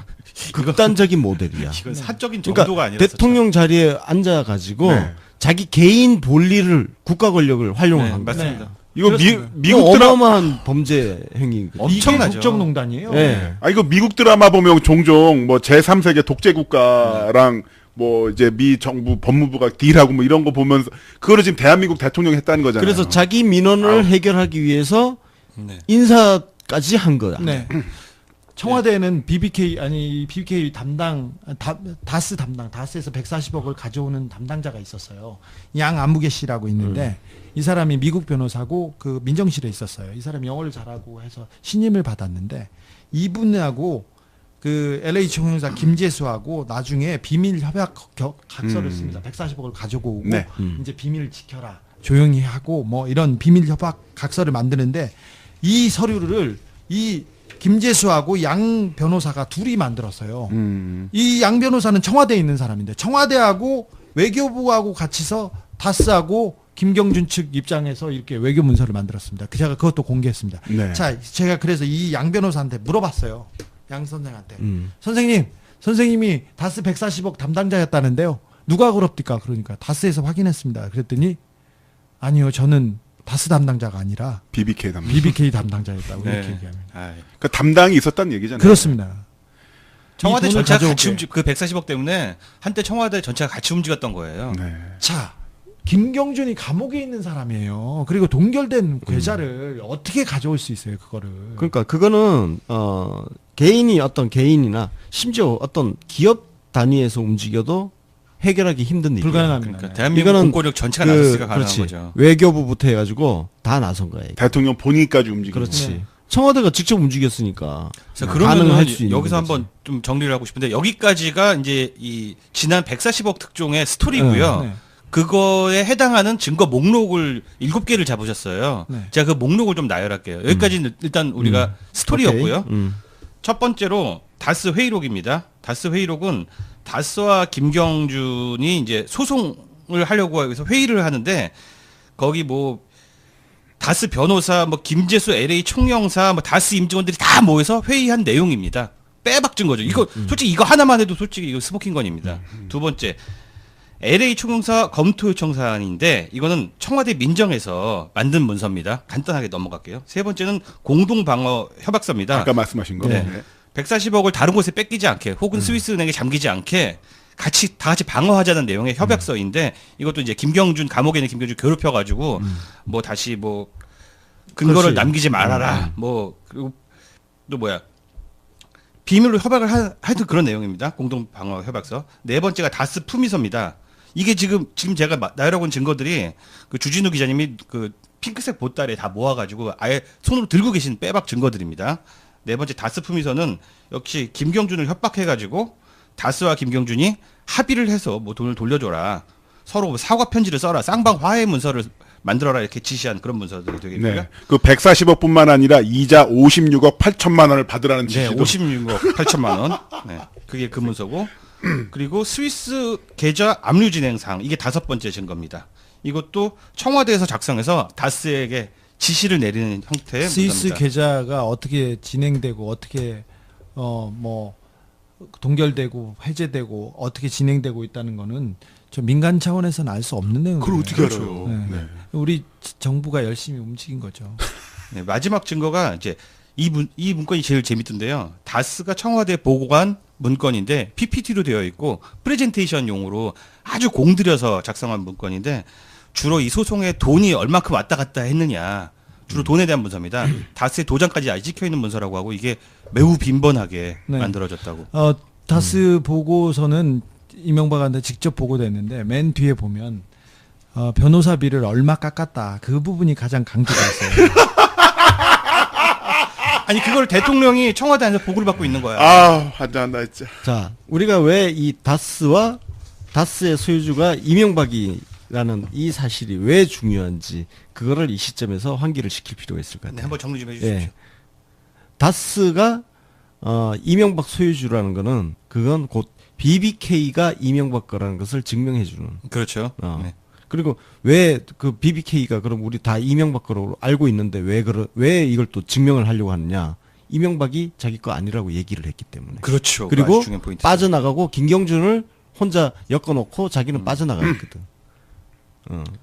극단적인 모델이야. 이건 사적인 정도가 그러니까 아니라 대통령 자리에 앉아가지고 네. 자기 개인 본리를 국가 권력을 활용한 네, 거야. 맞습니다. 이거 그렇습니다. 미국 드라마 어마어마한 범죄 행위거든. 엄청나죠. 이게 국정농단이에요. 네. 이거 미국 드라마 보면 종종 뭐 제3세계 독재 국가랑 뭐 이제 미 정부 법무부가 딜하고 뭐 이런 거 보면서 그거를 지금 대한민국 대통령이 했다는 거잖아요. 그래서 자기 민원을 해결하기 위해서 네. 인사까지 한 거야. 네. 청와대는 BBK 담당 다스에서 140억을 가져오는 담당자가 있었어요. 양 안무개 씨라고 있는데 이 사람이 미국 변호사고 그 민정실에 있었어요. 이 사람이 영어를 잘하고 해서 신임을 받았는데 이분하고 그 LH 총영사 김재수하고 나중에 비밀 협약 각서를 씁니다. 140억을 가지고 오고 네. 이제 비밀을 지켜라. 조용히 하고 뭐 이런 비밀 협약 각서를 만드는데 이 서류를 이 김재수하고 양 변호사가 둘이 만들었어요. 이 양 변호사는 청와대에 있는 사람인데 청와대하고 외교부하고 같이서 다스하고 김경준 측 입장에서 이렇게 외교 문서를 만들었습니다. 제가 그것도 공개했습니다. 네. 자, 제가 그래서 이 양 변호사한테 물어봤어요. 양 선생한테. 선생님이 다스 140억 담당자였다는데요. 누가 그럽니까? 그러니까 다스에서 확인했습니다. 그랬더니 아니요, 저는 다스 담당자가 아니라 BBK 담당. BBK 담당자였다고 네. 이렇게 얘기합니다. 그러니까 담당이 있었다는 얘기잖아요. 그렇습니다. 청와대 이 돈을 전체가 가져오게. 같이 그 140억 때문에 한때 청와대 전체가 같이 움직였던 거예요. 네. 자, 김경준이 감옥에 있는 사람이에요. 그리고 동결된 계좌를 어떻게 가져올 수 있어요, 그거를. 그러니까 그거는 개인이 어떤 개인이나 심지어 어떤 기업 단위에서 움직여도 해결하기 힘든 일이야. 불가능합니다. 그러니까 대한민국 이거는 공권력 전체가 나섰으니까 가능한 그렇지. 거죠. 외교부부터 해가지고 다 나선 거야. 이게. 대통령 본인까지 움직이고. 그렇지. 네. 청와대가 직접 움직였으니까 자, 가능할 그러면 수 있는 여기서 거지. 한번 좀 정리를 하고 싶은데 여기까지가 이제 이 지난 140억 특종의 스토리고요. 네. 그거에 해당하는 증거 목록을 7개를 잡으셨어요. 네. 제가 그 목록을 좀 나열할게요. 여기까지는 일단 우리가 스토리였고요. 오케이. 첫 번째로 다스 회의록입니다. 다스 회의록은 다스와 김경준이 이제 소송을 하려고 해서 회의를 하는데 거기 뭐 다스 변호사, 뭐 김재수 LA 총영사, 뭐 다스 임직원들이 다 모여서 회의한 내용입니다. 빼박 증거죠. 이거 솔직히 이거 하나만 해도 솔직히 이거 스모킹건입니다. 두 번째, LA 총영사 검토 요청 사안인데 이거는 청와대 민정에서 만든 문서입니다. 간단하게 넘어갈게요. 세 번째는 공동 방어 협약서입니다. 아까 말씀하신 거. 네. 네. 140억을 다른 곳에 뺏기지 않게 혹은 스위스 은행에 잠기지 않게 다 같이 방어하자는 내용의 협약서인데 이것도 이제 김경준 감옥에 있는 김경준 괴롭혀가지고 뭐 다시 뭐 근거를 그렇지. 남기지 말아라 뭐 그리고 또 뭐야 비밀로 협약을 하여튼 그런 내용입니다. 공동 방어 협약서. 네 번째가 다스 품위서입니다. 이게 지금 제가 나열하고 있는 증거들이 그 주진우 기자님이 그 핑크색 보따리에 다 모아가지고 아예 손으로 들고 계신 빼박 증거들입니다. 네 번째 다스 품위서는 역시 김경준을 협박해가지고 다스와 김경준이 합의를 해서 뭐 돈을 돌려줘라. 서로 뭐 사과 편지를 써라. 쌍방 화해 문서를 만들어라. 이렇게 지시한 그런 문서들이 되겠고요. 네. 그 140억뿐만 아니라 이자 56억 8천만 원을 받으라는 네, 지시도 56억 8천만 원. 네, 그게 그 문서고. 그리고 스위스 계좌 압류 진행 사항. 이게 다섯 번째 증거입니다. 이것도 청와대에서 작성해서 다스에게 지시를 내리는 형태의 스위스 문서입니다. 계좌가 어떻게 진행되고 어떻게 뭐 동결되고 해제되고 어떻게 진행되고 있다는 거는 저 민간 차원에서는 알 수 없는 내용이에요. 그걸 어떻게 알아요? 네. 네. 우리 정부가 열심히 움직인 거죠. 네, 마지막 증거가 이제 이 문건이 제일 재밌던데요. 다스가 청와대 보고한 문건인데 PPT로 되어 있고 프레젠테이션용으로 아주 공들여서 작성한 문건인데 주로 이 소송에 돈이 얼마큼 왔다 갔다 했느냐. 주로 돈에 대한 문서입니다. 다스의 도장까지 아직 찍혀 있는 문서라고 하고 이게 매우 빈번하게 네. 만들어졌다고. 다스 보고서는 이명박한테 직접 보고됐는데 맨 뒤에 보면 변호사비를 얼마 깎았다. 그 부분이 가장 강조가 있어요. 아니 그걸 대통령이 청와대 안에서 보고를 받고 있는 거야. 아, 환장한다 진짜. 자, 우리가 왜 이 다스와 다스의 소유주가 이명박이라는 이 사실이 왜 중요한지 그거를 이 시점에서 환기를 시킬 필요가 있을 것 네, 같아요. 한번 정리 좀 해주십시오. 예. 다스가 이명박 소유주라는 거는 그건 곧 BBK가 이명박 거라는 것을 증명해주는. 그렇죠. 네. 그리고 왜 그 BBK가 그럼 우리 다 이명박 거로 알고 있는데 왜 이걸 또 증명을 하려고 하느냐? 이명박이 자기 거 아니라고 얘기를 했기 때문에. 그렇죠. 그리고 아주 중요한 포인트. 빠져나가고 김경준을 혼자 엮어놓고 자기는 빠져나가 있거든.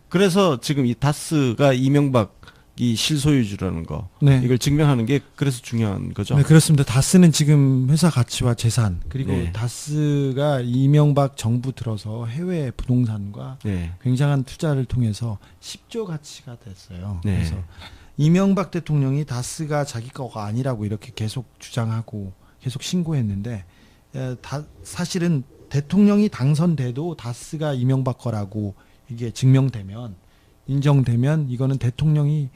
그래서 지금 이 다스가 이명박이 실소유주라는 거 네. 이걸 증명하는 게 그래서 중요한 거죠. 네, 그렇습니다. 다스는 지금 회사 가치와 재산 그리고 네. 다스가 이명박 정부 들어서 해외 부동산과 네. 굉장한 투자를 통해서 10조 가치가 됐어요. 네. 그래서 이명박 대통령이 다스가 자기 거가 아니라고 이렇게 계속 주장하고 계속 신고했는데 사실은 대통령이 당선돼도 다스가 이명박 거라고 이게 증명되면 인정되면 이거는 대통령이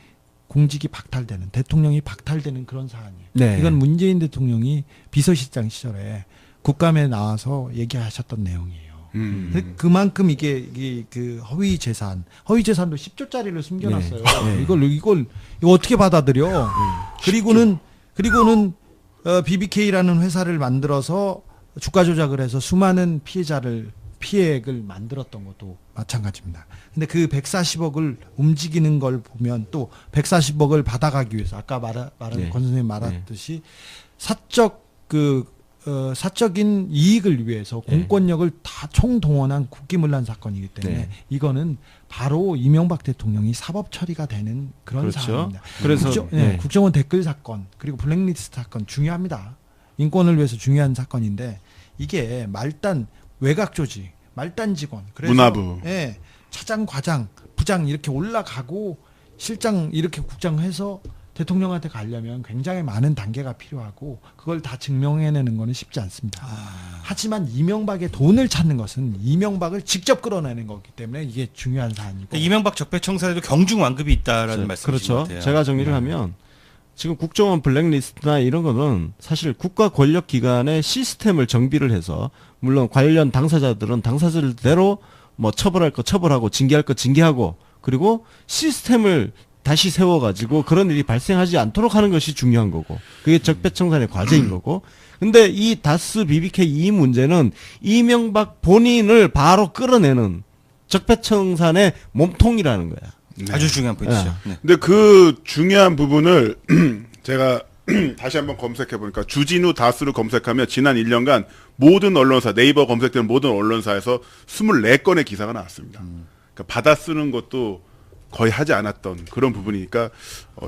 공직이 박탈되는 대통령이 박탈되는 그런 사안이에요. 네. 이건 문재인 대통령이 비서실장 시절에 국감에 나와서 얘기하셨던 내용이에요. 그만큼 이게 그 허위 재산도 10조짜리를 숨겨놨어요. 네. 이걸 어떻게 받아들여? 그리고는 BBK라는 회사를 만들어서 주가 조작을 해서 수많은 피해액을 만들었던 것도 마찬가지입니다. 근데 그 140억을 움직이는 걸 보면 또 140억을 받아가기 위해서 아까 말한 네. 권 선생님 말했듯이 사적인 이익을 위해서 공권력을 다 총동원한 국기문란 사건이기 때문에 네. 이거는 바로 이명박 대통령이 사법 처리가 되는 그런 그렇죠. 사안입니다. 그래서 국정원 댓글 사건 그리고 블랙리스트 사건 중요합니다. 인권을 위해서 중요한 사건인데 이게 말단 외곽 조직, 말단 직원, 그래서 문화부. 차장, 과장, 부장 이렇게 올라가고 실장 이렇게 국장해서 대통령한테 가려면 굉장히 많은 단계가 필요하고 그걸 다 증명해내는 것은 쉽지 않습니다. 하지만 이명박의 돈을 찾는 것은 이명박을 직접 끌어내는 거기 때문에 이게 중요한 사안이고. 그러니까 이명박 적폐청산에도 경중 완급이 있다라는 말씀이신 것 그렇죠. 같아요. 제가 정리를 하면 지금 국정원 블랙리스트나 이런 거는 사실 국가 권력 기관의 시스템을 정비를 해서 물론 관련 당사자들은 당사자들대로 뭐 처벌할 거 처벌하고 징계할 거 징계하고 그리고 시스템을 다시 세워가지고 그런 일이 발생하지 않도록 하는 것이 중요한 거고 그게 적폐청산의 과제인 거고 근데 이 다스 BBK 이 문제는 이명박 본인을 바로 끌어내는 적폐청산의 몸통이라는 거야. 아주 중요한 포인트죠. 네. 근데 그 중요한 부분을 제가 다시 한번 검색해 보니까 주진우 다스를 검색하면 지난 1년간 모든 언론사 네이버 검색되는 모든 언론사에서 24건의 기사가 나왔습니다. 그러니까 받아 쓰는 것도 거의 하지 않았던 그런 부분이니까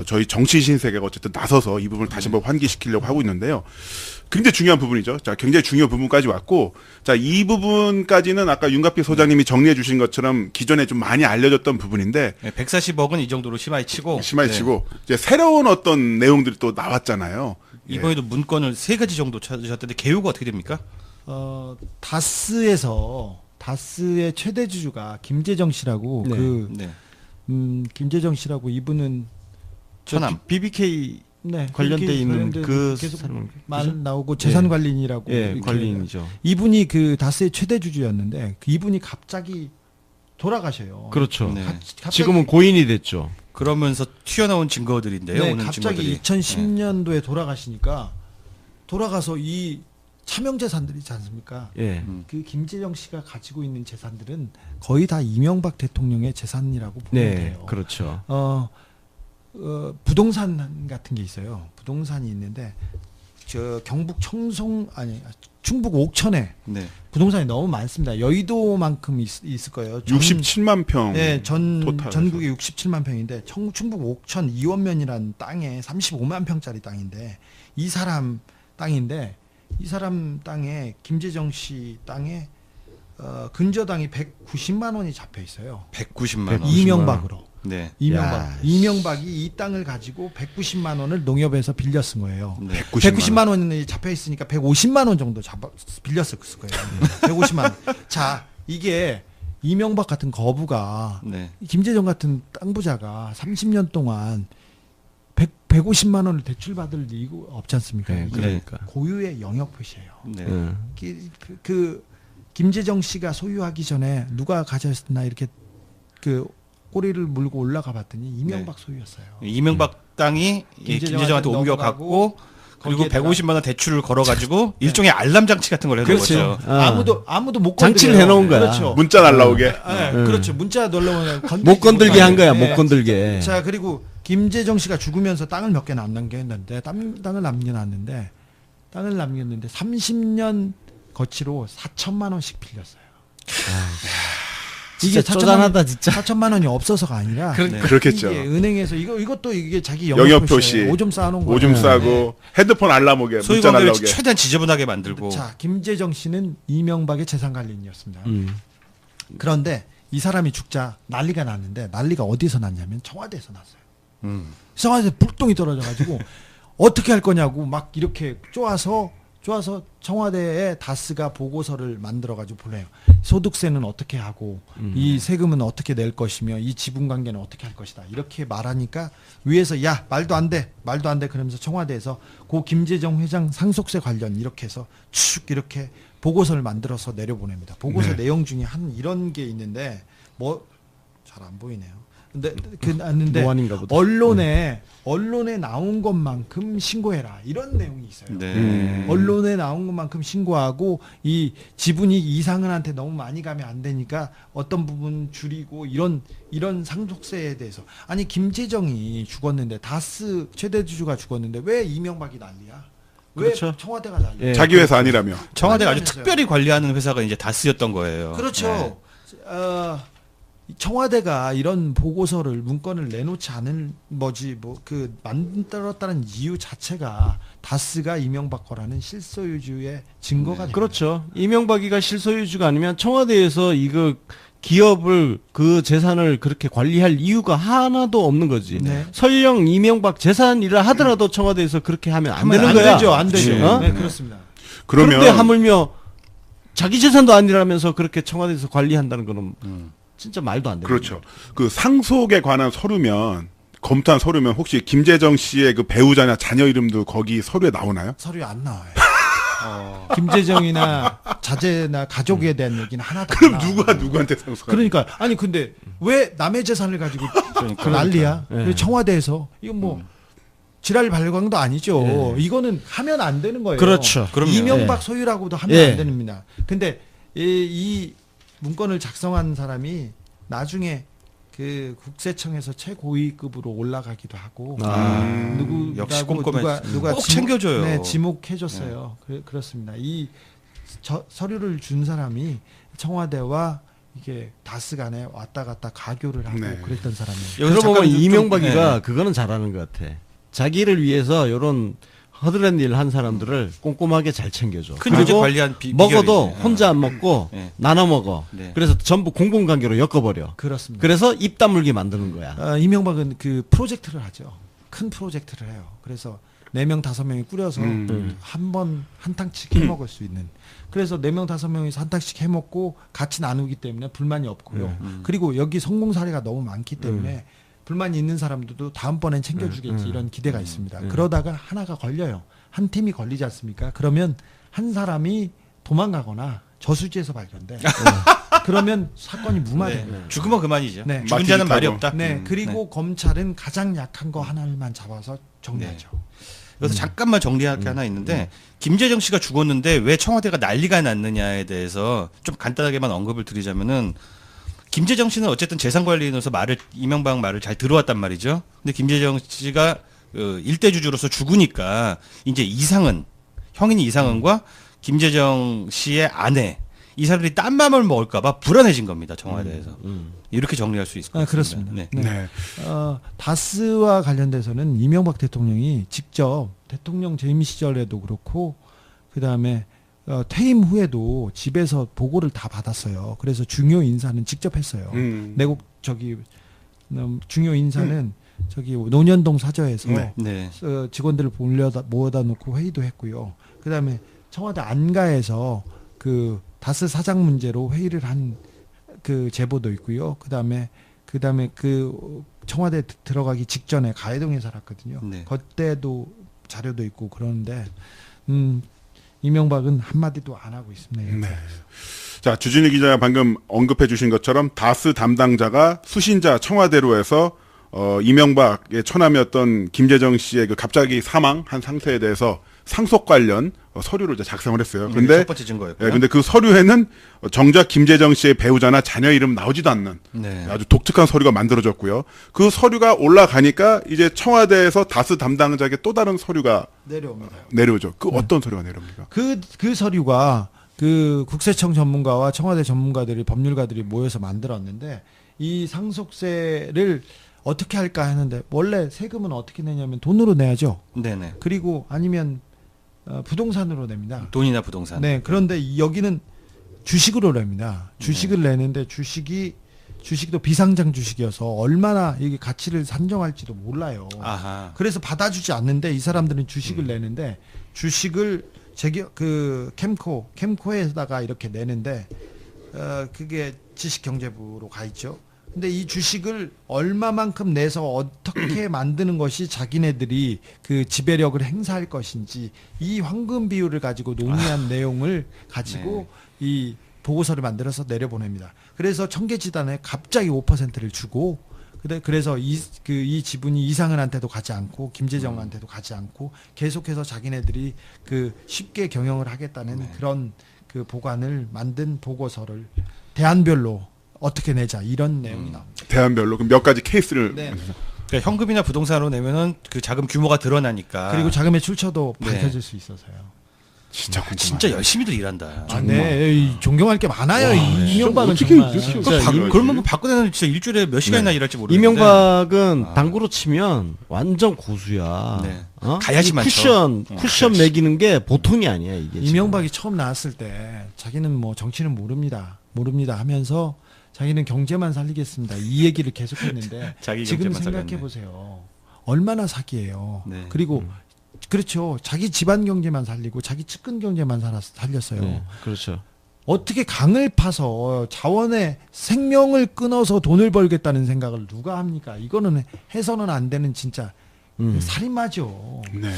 저희 정치 신세계가 어쨌든 나서서 이 부분을 다시 한번 환기시키려고 하고 있는데요. 굉장히 중요한 부분이죠. 자, 굉장히 중요한 부분까지 왔고, 자, 이 부분까지는 아까 윤갑희 소장님이 정리해 주신 것처럼 기존에 좀 많이 알려졌던 부분인데, 140억은 이 정도로 심하게 치고. 이제 새로운 어떤 내용들이 또 나왔잖아요. 이번에도 문건을 3가지 정도 찾으셨던데 개요가 어떻게 됩니까? 다스의 최대 주주가 김재정 씨라고 네. 김재정 씨라고 이분은 천암. BBK 네, 관련돼 그렇게 있는 관련된 그 계속 사람 말 나오고 재산 관리인이라고 예, 이렇게 관리인이죠. 이분이 그 다스의 최대 주주였는데 이분이 갑자기 돌아가셔요. 그렇죠. 네. 갑자기- 지금은 고인이 됐죠. 그러면서 튀어나온 증거들인데요. 네, 오늘 갑자기 증거들이. 2010년도에 돌아가시니까 돌아가서 이 차명 재산들이 있지 않습니까? 예. 그 김재정 씨가 가지고 있는 재산들은 거의 다 이명박 대통령의 재산이라고 보면 네, 돼요. 그렇죠. 부동산 같은 게 있어요. 부동산이 있는데 경북 충북 옥천에 네. 부동산이 너무 많습니다. 여의도만큼 있을 거예요. 67만 평. 네, 토탈에서. 전국에 67만 평인데 충북 옥천 이원면이라는 땅에 35만 평짜리 땅인데 이 사람 땅인데 이 사람 땅에 김재정 씨 땅에 근저당이 190만 원이 잡혀 있어요. 190만 원. 이명박으로. 네. 이명박이 이 땅을 가지고 190만 원을 농협에서 빌려 쓴 거예요. 네. 190만 원이 잡혀 있으니까 150만 원 정도 빌렸을 거예요. 150만 원. 자, 이게 이명박 같은 거부가 네. 김재정 같은 땅 부자가 30년 동안 150만 원을 대출받을 이유가 없지 않습니까? 네, 이게 그러니까. 고유의 영역 표시예요. 네. 그 김재정 씨가 소유하기 전에 누가 가졌나 이렇게 그 꼬리를 물고 올라가 봤더니 이명박 소유였어요. 이명박 땅이 김재정한테 옮겨갔고 그리고 거기에다가 150만 원 대출을 걸어가지고 일종의 알람 장치 같은 걸 해놓은 그렇죠. 거죠. 아무도 못 장치를 건드려요. 해놓은 거야. 그렇죠. 문자 날라오게. 네, 그렇죠. 문자 놀러오면 못 건들게 한 거야. 네. 못 건들게. 자, 그리고 김재정 씨가 죽으면서 땅을 몇 개 남겼는데 땅을 남겨놨는데 30년 거치로 4천만 원씩 빌렸어요. 진짜 쪼잔하다 진짜. 4천만 원이 없어서가 아니라 그렇겠죠. 이게 은행에서 이것도 이게 자기 영역 표시. 오줌 쌓아놓은 거예요. 오줌 싸고 핸드폰 알람 오게, 문자 소유관계를 날라오게. 최대한 지저분하게 만들고. 자, 김재정 씨는 이명박의 재산관리인이었습니다. 음. 그런데 이 사람이 죽자 난리가 났는데 난리가 어디서 났냐면 청와대에서 났어요. 청와대에서 불똥이 떨어져가지고 어떻게 할 거냐고 막 이렇게 쪼아서 청와대에 다스가 보고서를 만들어가지고 보내요. 소득세는 어떻게 하고 이 세금은 어떻게 낼 것이며 이 지분관계는 어떻게 할 것이다. 이렇게 말하니까 위에서 야 말도 안 돼 그러면서 청와대에서 고 김재정 회장 상속세 관련 이렇게 해서 쭉 이렇게 보고서를 만들어서 내려보냅니다. 보고서 내용 중에 한 이런 게 있는데 뭐 잘 안 보이네요. 근데 노안인가 보다. 언론에 나온 것만큼 신고해라 이런 내용이 있어요. 네. 언론에 나온 것만큼 신고하고 이 지분이 이상은한테 너무 많이 가면 안 되니까 어떤 부분 줄이고 이런 상속세에 대해서 아니 김재정이 죽었는데 다스 최대 주주가 죽었는데 왜 이명박이 난리야? 왜 그렇죠. 청와대가 난리야? 예. 자기 회사 아니라며. 청와대가 아주 아니라면서요. 특별히 관리하는 회사가 이제 다스였던 거예요. 그렇죠. 청와대가 이런 보고서를 문건을 내놓지 않은 그 만들었다는 이유 자체가 다스가 이명박 거라는 실소유주의 증거가 됩니다. 그렇죠. 이명박이가 실소유주가 아니면 청와대에서 이거 기업을 그 재산을 그렇게 관리할 이유가 하나도 없는 거지. 네. 설령 이명박 재산이라 하더라도 청와대에서 그렇게 하면 안 되는 안 거야. 되죠, 안 되죠. 어? 네, 그렇습니다. 그러면 그런데 하물며 자기 재산도 아니라면서 그렇게 청와대에서 관리한다는 거는 진짜 말도 안 되는 그렇죠. 그 상속에 관한 서류면 검토한 서류면 혹시 김재정 씨의 그 배우자나 자녀 이름도 거기 서류에 나오나요? 서류에 안 나와요. 김재정이나 자제나 가족에 대한 얘기는 하나도 안 그럼 나와요. 누가 누구한테 상속하는? 그러니까 아니 근데 왜 남의 재산을 가지고 그러니까. 난리야? 예. 그리고 청와대에서 이건 뭐 지랄 발광도 아니죠. 예. 이거는 하면 안 되는 거예요. 그렇죠. 그럼요. 이명박 예. 소유라고도 하면 예. 안 됩니다. 근데 이 문건을 작성한 사람이 나중에 그 국세청에서 최고위급으로 올라가기도 하고 누구 역시 꼼꼼해. 누가 꼭 챙겨줘요. 네, 지목해줬어요. 그렇습니다. 이 서류를 준 사람이 청와대와 이게 다스 간에 왔다 갔다 가교를 하고 네. 그랬던 사람이에요. 여기서 그러고 보면 잠깐 좀- 이명박이가 네. 그거는 잘하는 것 같아. 자기를 위해서 이런 허드렛 일 한 사람들을 꼼꼼하게 잘 챙겨줘. 큰 존재 그리고 관리한 먹어도 비결이지. 혼자 안 먹고 네. 나눠 먹어. 네. 그래서 전부 공공관계로 엮어버려. 그렇습니다. 그래서 입 다물게 만드는 거야. 이명박은 그 프로젝트를 하죠. 큰 프로젝트를 해요. 그래서 4명 5명이 꾸려서 한 번 한탕씩 해먹을 수 있는. 그래서 4명 5명이서 한탕씩 해먹고 같이 나누기 때문에 불만이 없고요. 그리고 여기 성공 사례가 너무 많기 때문에 불만이 있는 사람들도 다음번엔 챙겨주겠지 이런 기대가 있습니다. 그러다가 하나가 걸려요. 한 팀이 걸리지 않습니까? 그러면 한 사람이 도망가거나 저수지에서 발견돼. 그러면 사건이 무마돼요. 네. 죽으면 그만이죠. 네. 죽은 자는 말이 맞기도 없다. 네, 그리고 검찰은 가장 약한 거 하나만 잡아서 정리하죠. 그래서 잠깐만 정리할 게 하나 있는데 김재정 씨가 죽었는데 왜 청와대가 난리가 났느냐에 대해서 좀 간단하게만 언급을 드리자면은 김재정 씨는 어쨌든 재산관리인으로서 이명박 말을 잘 들어왔단 말이죠. 근데 김재정 씨가 일대주주로서 죽으니까 이제 형인 이상은과 김재정 씨의 아내 이 사람들이 딴 맘을 먹을까봐 불안해진 겁니다. 청와대에서. 이렇게 정리할 수 있을 것 같습니다. 그렇습니다. 네. 네. 다스와 관련돼서는 이명박 대통령이 직접 대통령 재임 시절에도 그렇고 그다음에 퇴임 후에도 집에서 보고를 다 받았어요. 그래서 중요 인사는 직접 했어요. 내국 중요 인사는 저기 논현동 사저에서 네. 네. 직원들을 모아다 놓고 회의도 했고요. 그다음에 청와대 안가에서 그 다스 사장 문제로 회의를 한 그 제보도 있고요. 그다음에 그 청와대 들어가기 직전에 가해동에 살았거든요. 네. 그때도 자료도 있고 그러는데 이명박은 한마디도 안 하고 있습니다. 네. 자, 주진우 기자가 방금 언급해 주신 것처럼 다스 담당자가 수신자 청와대로 해서 이명박의 처남이었던 김재정 씨의 그 갑자기 사망한 상태에 대해서 상속 관련 서류를 이제 작성을 했어요. 근데 첫 번째 증거였고요. 근데 그 서류에는 정작 김재정 씨의 배우자나 자녀 이름 나오지도 않는 네. 아주 독특한 서류가 만들어졌고요. 그 서류가 올라가니까 이제 청와대에서 다스 담당자에게 또 다른 서류가 내려옵니다. 내려오죠. 그 어떤 서류가 내려옵니까? 그 서류가 그 국세청 전문가와 청와대 전문가들이 법률가들이 모여서 만들었는데 이 상속세를 어떻게 할까 하는데 원래 세금은 어떻게 내냐면 돈으로 내야죠. 네네. 그리고 아니면 부동산으로 냅니다. 돈이나 부동산. 네, 그런데 여기는 주식으로 냅니다. 주식을 내는데 주식도 비상장 주식이어서 얼마나 이게 가치를 산정할지도 몰라요. 아하. 그래서 받아주지 않는데 이 사람들은 주식을 내는데 주식을 캠코에다가 이렇게 내는데 그게 지식경제부로 가 있죠. 근데 이 주식을 얼마만큼 내서 어떻게 만드는 것이 자기네들이 그 지배력을 행사할 것인지 이 황금 비율을 가지고 논의한 내용을 가지고 이 보고서를 만들어서 내려보냅니다. 그래서 청계지단에 갑자기 5%를 주고 그래서 이 지분이 이상은한테도 가지 않고 김재정한테도 가지 않고 계속해서 자기네들이 그 쉽게 경영을 하겠다는 그런 그 보관을 만든 보고서를 대안별로 어떻게 내자 이런 내용이 나옵니다. 대안별로 그럼 몇 가지 케이스를 네. 그러니까 현금이나 부동산으로 내면은 그 자금 규모가 드러나니까. 그리고 자금의 출처도 네. 밝혀질 수 있어서요. 진짜 궁금하네. 진짜 열심히들 일한다. 네, 존경할 게 많아요. 이명박은 어떻게 정말. 이렇게 그러면 뭐 박근혜는 진짜 일주일에 몇 시간이나 일할지 모르겠는데. 이명박은 당구로 치면 완전 고수야. 네. 어? 가야지만 이 쿠션 가야지. 매기는 게 보통이 아니야 이게. 지금. 이명박이 처음 나왔을 때 자기는 뭐 정치는 모릅니다 하면서 자기는 경제만 살리겠습니다. 이 얘기를 계속했는데 자기 지금 경제만 생각해 살렸네. 보세요. 얼마나 사기예요. 네. 그리고 그렇죠. 자기 집안 경제만 살리고 자기 측근 경제만 살렸어요. 네, 그렇죠. 어떻게 강을 파서 자원의 생명을 끊어서 돈을 벌겠다는 생각을 누가 합니까? 이거는 해서는 안 되는 진짜 살인마죠. 네.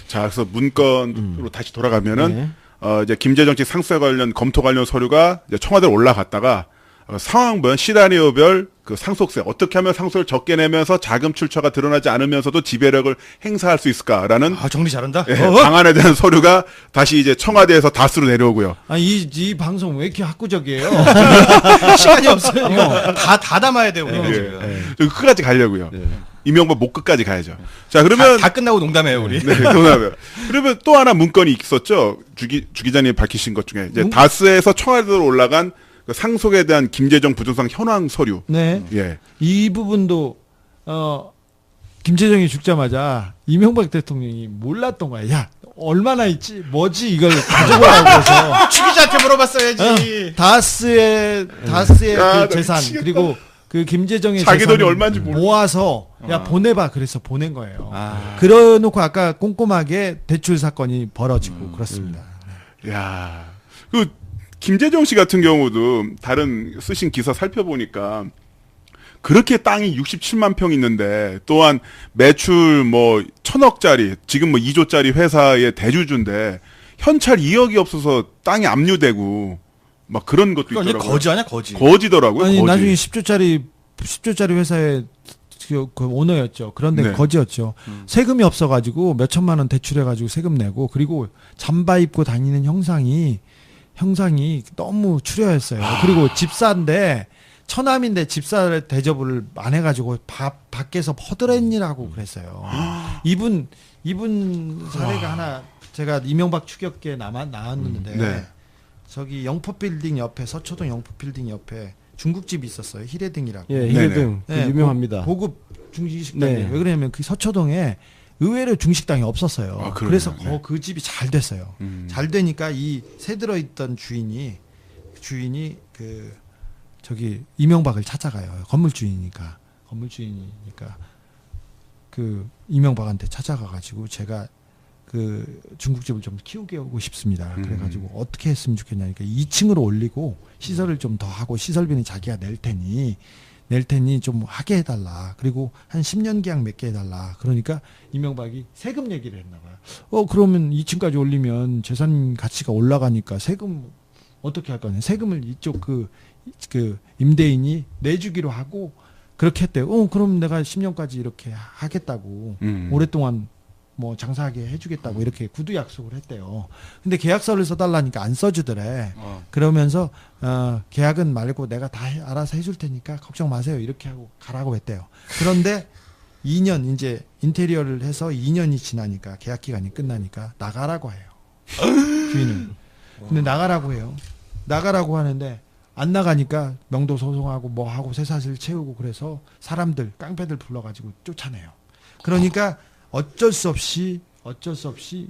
자, 그래서 문건으로 다시 돌아가면은 네. 이제 김재정 씨 상세 관련 검토 관련 서류가 이제 청와대로 올라갔다가 상황별, 시나리오별 그 상속세 어떻게 하면 상속을 적게 내면서 자금 출처가 드러나지 않으면서도 지배력을 행사할 수 있을까라는 아, 정리 잘한다. 예, 방안에 대한 서류가 다시 이제 청와대에서 다스로 내려오고요. 아, 이 방송 왜 이렇게 학구적이에요? 시간이 없어요. 다 담아야 돼요, 우리가 예, 지금. 좀 끝까지 가려고요. 이명박 목 끝까지 가야죠. 자, 그러면 다 끝나고 농담해요, 우리. 네, 그러면 또 하나 문건이 있었죠. 주 기자님이 밝히신 것 중에 이제 다스에서 청와대로 올라간 그 상속에 대한 김재정 부동산 현황 서류. 네. 예. 이 부분도 김재정이 죽자마자 이명박 대통령이 몰랐던 거야. 야, 얼마나 있지? 뭐지 이걸 가져오라고 해서 추 기자한테 물어봤어야지. 다스의 야, 그 나 재산 미치겠다. 그리고 그 김재정의 자기 재산을 돈이 얼마인지 몰라. 모아서 야 보내봐 그래서 보낸 거예요. 아. 그래놓고 아까 꼼꼼하게 대출 사건이 벌어지고 그렇습니다. 야, 그 김재정 씨 같은 경우도 다른 쓰신 기사 살펴보니까 그렇게 땅이 67만 평 있는데 또한 매출 뭐 1,000억짜리 지금 뭐 2조짜리 회사의 대주주인데 현찰 2억이 없어서 땅이 압류되고 막 그런 것도 그거 완전 있더라고요. 거지 아니야, 거지. 거지더라고요. 아니 거지. 나중에 10조짜리 회사의 그 오너였죠. 그런데 네. 거지였죠. 세금이 없어가지고 몇 천만 원 대출해가지고 세금 내고 그리고 잠바 입고 다니는 형상이 너무 추려했어요. 그리고 집사인데 처남인데 집사 대접을 안 해가지고 밖에서 퍼드렛일하고 그랬어요. 이분 사례가 하나 제가 이명박 추격기에 나왔는데 네. 저기 영포빌딩 옆에 서초동 영포빌딩 옆에 중국집이 있었어요. 히레등이라고. 예, 히레등 그 네, 유명합니다. 고급 중식당이에요. 네. 왜 그러냐면 그 서초동에 의외로 중식당이 없었어요. 아, 그러네요. 그래서 네. 그 집이 잘 됐어요. 잘 되니까 이 새 들어있던 주인이 그 저기 이명박을 찾아가요. 건물주인이니까 그 이명박한테 찾아가가지고 제가 그 중국집을 좀 키우게 하고 싶습니다. 그래가지고 어떻게 했으면 좋겠냐니까 2층으로 올리고 시설을 좀 더 하고 시설비는 자기가 낼 테니 좀 하게 해달라. 그리고 한 10년 계약 맺게 해달라. 그러니까 이명박이 세금 얘기를 했나 봐요. 그러면 2층까지 올리면 재산 가치가 올라가니까 세금 어떻게 할 거냐. 세금을 이쪽 그 임대인이 내주기로 하고 그렇게 했대요. 그럼 내가 10년까지 이렇게 하겠다고 오랫동안 뭐 장사하게 해주겠다고 이렇게 구두 약속을 했대요. 근데 계약서를 써달라니까 안 써주더래. 그러면서 계약은 말고 내가 다 알아서 해줄 테니까 걱정 마세요. 이렇게 하고 가라고 했대요. 그런데 2년 이제 인테리어를 해서 2년이 지나니까 계약 기간이 끝나니까 나가라고 해요. 주인은. 근데 나가라고 해요. 나가라고 하는데 안 나가니까 명도 소송하고 뭐 하고 쇠사슬 채우고 그래서 사람들 깡패들 불러가지고 쫓아내요. 그러니까 어쩔 수 없이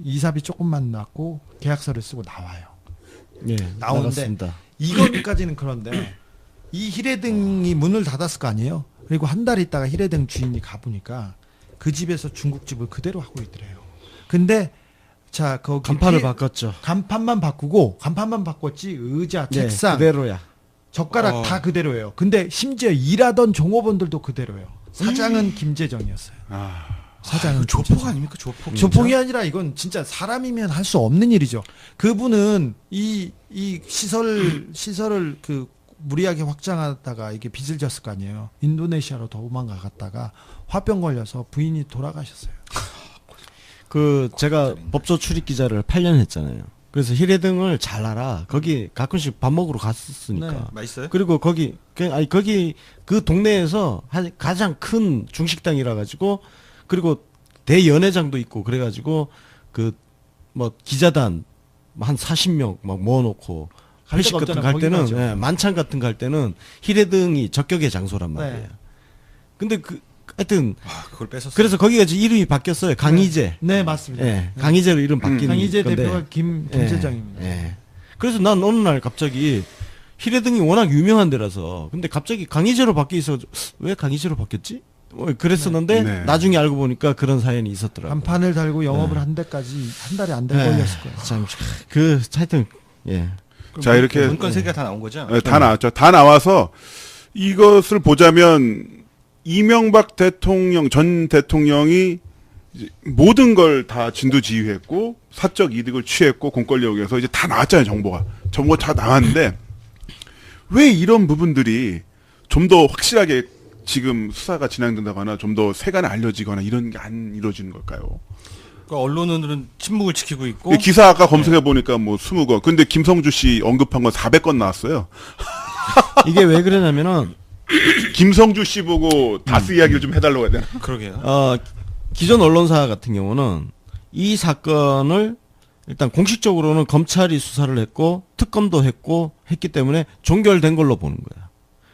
이사비 조금만 났고 계약서를 쓰고 나와요. 예, 나오는데 나갔습니다. 이거까지는 그런데 이 히레등이 문을 닫았을 거 아니에요. 그리고 한 달 있다가 히레등 주인이 가보니까 그 집에서 중국집을 그대로 하고 있더래요. 근데 자 거기 간판을 바꿨죠. 간판만 바꿨지 의자, 예, 책상, 그대로야. 젓가락 다 그대로예요. 근데 심지어 일하던 종업원들도 그대로예요. 사장은 김재정이었어요. 사장은 조폭 아닙니까, 조폭? 조폭이 아니라 이건 진짜 사람이면 할 수 없는 일이죠. 그분은 이 시설을 그 무리하게 확장하다가 이게 빚을 졌을 거 아니에요. 인도네시아로 도망가갔다가 화병 걸려서 부인이 돌아가셨어요. 그 제가 법조 출입 기자를 8년 했잖아요. 그래서 히레등을 잘 알아. 거기 가끔씩 밥 먹으러 갔었으니까. 네. 맛있어요? 그리고 거기 그 동네에서 가장 큰 중식당이라 가지고 그리고 대연회장도 있고 그래가지고 그 뭐 기자단 한 40명 막 모아놓고 갈 회식 데가 같은 거 없잖아요. 갈 때는 거기 가죠. 만찬 같은 거 할 때는 히레등이 적격의 장소란 말이에요. 네. 근데 하여튼 그걸 뺏었어요. 그래서 거기가 이제 이름이 바뀌었어요. 강희제. 네, 맞습니다. 예, 강희제로 이름 바뀌는 강희제 건데. 대표가 김재정입니다. 예. 그래서 난 어느 날 갑자기 히레등이 워낙 유명한 데라서 근데 갑자기 강희제로 바뀌어서 왜 강희제로 바뀌었지? 그랬었는데 네. 나중에 알고 보니까 그런 사연이 있었더라고요. 간판을 달고 영업을 한 데까지 한 달에 안 될 예. 걸렸을 거예요. 참, 하여튼 예. 자, 이렇게 문건 세 개가 다 나온 거죠? 다 나왔죠. 다 나와서 이것을 보자면 이명박 대통령 전 대통령이 이제 모든 걸 다 진두지휘했고 사적 이득을 취했고 공권력에서 이제 다 나왔잖아요. 정보가 다 나왔는데 왜 이런 부분들이 좀 더 확실하게 지금 수사가 진행된다거나 좀 더 세간에 알려지거나 이런 게 안 이루어지는 걸까요? 그러니까 언론은 침묵을 지키고 있고 이 기사 아까 검색해 보니까 뭐 20건. 근데 김성주 씨 언급한 건 400건 나왔어요. 이게 왜 그러냐면은 김성주 씨 보고 다스 이야기를 좀 해달라고 해야 되나? 그러게요. 기존 언론사 같은 경우는 이 사건을 일단 공식적으로는 검찰이 수사를 했고 특검도 했기 때문에 종결된 걸로 보는 거야.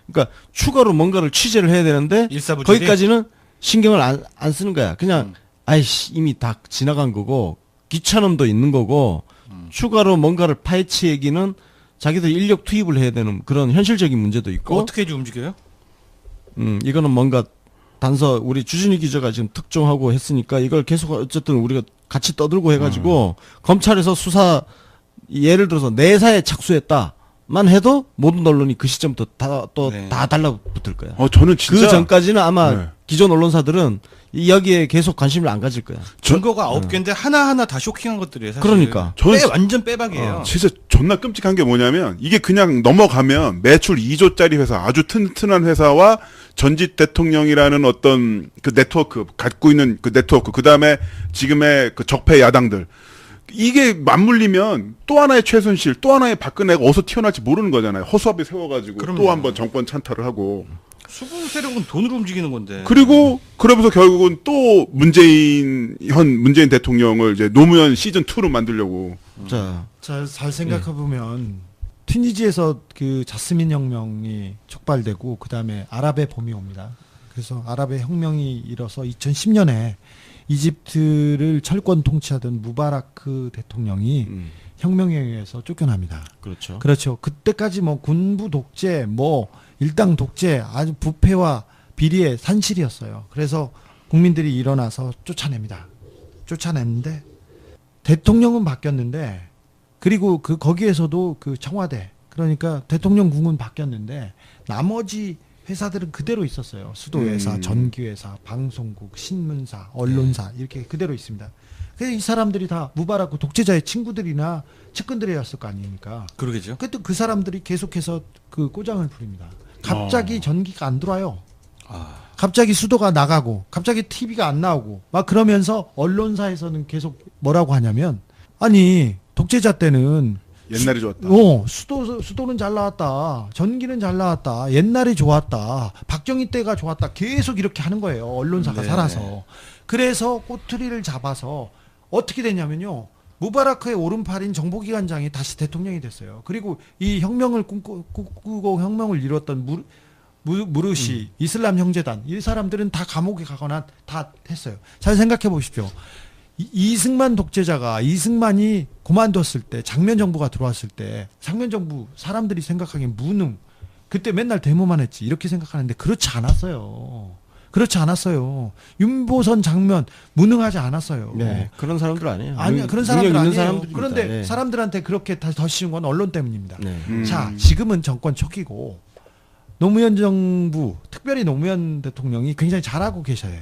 그러니까 추가로 뭔가를 취재를 해야 되는데 일사부질이? 거기까지는 신경을 안 쓰는 거야. 그냥 아이씨 이미 다 지나간 거고 귀찮음도 있는 거고 추가로 뭔가를 파헤치기는 자기들 인력 투입을 해야 되는 그런 현실적인 문제도 있고 어떻게 움직여요? 이거는 뭔가 단서 우리 주진희 기자가 지금 특종하고 했으니까 이걸 계속 어쨌든 우리가 같이 떠들고 해가지고 검찰에서 수사 예를 들어서 내사에 착수했다만 해도 모든 언론이 그 시점부터 다 달라붙을 거야. 저는 진짜 그 전까지는 아마 네. 기존 언론사들은 여기에 계속 관심을 안 가질 거야. 증거가 9개인데 하나하나 다 쇼킹한 것들이에요. 사실. 그러니까. 완전 빼박이에요. 진짜 존나 끔찍한 게 뭐냐면 이게 그냥 넘어가면 매출 2조짜리 회사 아주 튼튼한 회사와 전직 대통령이라는 어떤 그 네트워크 갖고 있는 그 네트워크 그다음에 지금의 그 적폐 야당들 이게 맞물리면 또 하나의 최순실 또 하나의 박근혜가 어디서 튀어나올지 모르는 거잖아요. 허수아비 세워가지고 그럼요. 또 한번 정권 찬탈을 하고 수군 세력은 돈으로 움직이는 건데. 그리고 그러면서 결국은 또 문재인 대통령을 이제 노무현 시즌 2로 만들려고. 자, 잘 생각해 보면 튀니지에서 그 자스민 혁명이 촉발되고 그 다음에 아랍의 봄이 옵니다. 그래서 아랍의 혁명이 일어서 2010년에 이집트를 철권 통치하던 무바라크 대통령이 혁명에 의해서 쫓겨납니다. 그렇죠. 그렇죠. 그때까지 뭐 군부 독재, 뭐 일당 독재, 아주 부패와 비리의 산실이었어요. 그래서 국민들이 일어나서 쫓아냅니다. 쫓아냈는데 대통령은 바뀌었는데 그리고 거기에서도 그 청와대 그러니까 대통령궁은 바뀌었는데 나머지 회사들은 그대로 있었어요. 수도회사, 전기회사, 방송국, 신문사, 언론사 이렇게 그대로 있습니다. 그래서 이 사람들이 다 무바라크 독재자의 친구들이나 측근들이었을 거 아닙니까? 그러겠죠. 그때 그 사람들이 계속해서 그 꼬장을 부립니다. 갑자기 전기가 안 들어와요. 갑자기 수도가 나가고 갑자기 TV가 안 나오고 막 그러면서 언론사에서는 계속 뭐라고 하냐면 아니 독재자 때는 옛날이 좋았다. 수도는 잘 나왔다. 전기는 잘 나왔다. 옛날이 좋았다. 박정희 때가 좋았다. 계속 이렇게 하는 거예요. 언론사가 네. 살아서. 그래서 꼬투리를 잡아서 어떻게 됐냐면요. 무바라크의 오른팔인 정보기관장이 다시 대통령이 됐어요. 그리고 이 혁명을 꿈꾸고 혁명을 이뤘던 무르시, 이슬람 형제단 이 사람들은 다 감옥에 가거나 다 했어요. 잘 생각해 보십시오. 이승만 독재자가 이승만이 그만뒀을 때 장면 정부가 들어왔을 때 장면 정부 사람들이 생각하기엔 무능 그때 맨날 데모만 했지 이렇게 생각하는데 그렇지 않았어요. 그렇지 않았어요. 윤보선 장면 무능하지 않았어요. 네, 그런 사람들 아니에요. 아니요, 그런 사람들 능력 있는 아니에요. 사람들입니다. 그런데 네. 사람들한테 그렇게 더 씌운 건 언론 때문입니다. 네. 자, 지금은 정권 초기고 노무현 정부, 특별히 노무현 대통령이 굉장히 잘하고 계세요.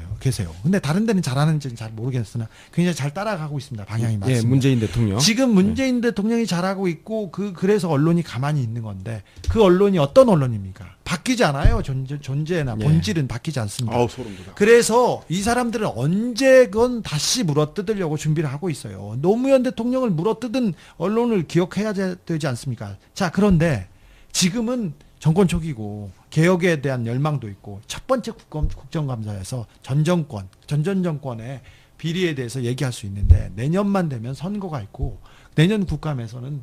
근데 다른 데는 잘하는지는 잘 모르겠으나 굉장히 잘 따라가고 있습니다. 방향이 맞습니다. 예, 문재인 대통령. 지금 문재인 대통령이 잘하고 있고 그래서 언론이 가만히 있는 건데 그 언론이 어떤 언론입니까? 바뀌지 않아요. 존재나 본질은 바뀌지 않습니다. 아우 소름 돋아. 그래서 이 사람들은 언제건 다시 물어뜯으려고 준비를 하고 있어요. 노무현 대통령을 물어뜯은 언론을 기억해야 되지 않습니까? 자, 그런데 지금은 정권 초기고 개혁에 대한 열망도 있고 첫 번째 국정감사에서 전 정권의 비리에 대해서 얘기할 수 있는데 내년만 되면 선거가 있고 내년 국감에서는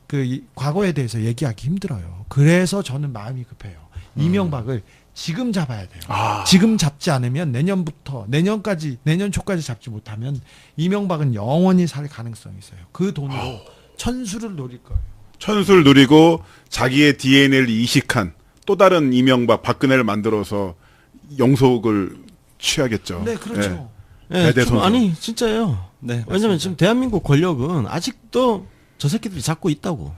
그 과거에 대해서 얘기하기 힘들어요. 그래서 저는 마음이 급해요. 이명박을 지금 잡아야 돼요. 지금 잡지 않으면 내년 초까지 잡지 못하면 이명박은 영원히 살 가능성이 있어요. 그 돈으로 천수를 노릴 거예요. 천수를 누리고 자기의 DNA를 이식한 또 다른 이명박 박근혜를 만들어서 영속을 취하겠죠. 네, 그렇죠. 예, 대대손손. 아니 진짜요. 네, 왜냐면 지금 대한민국 권력은 아직도 저 새끼들이 잡고 있다고.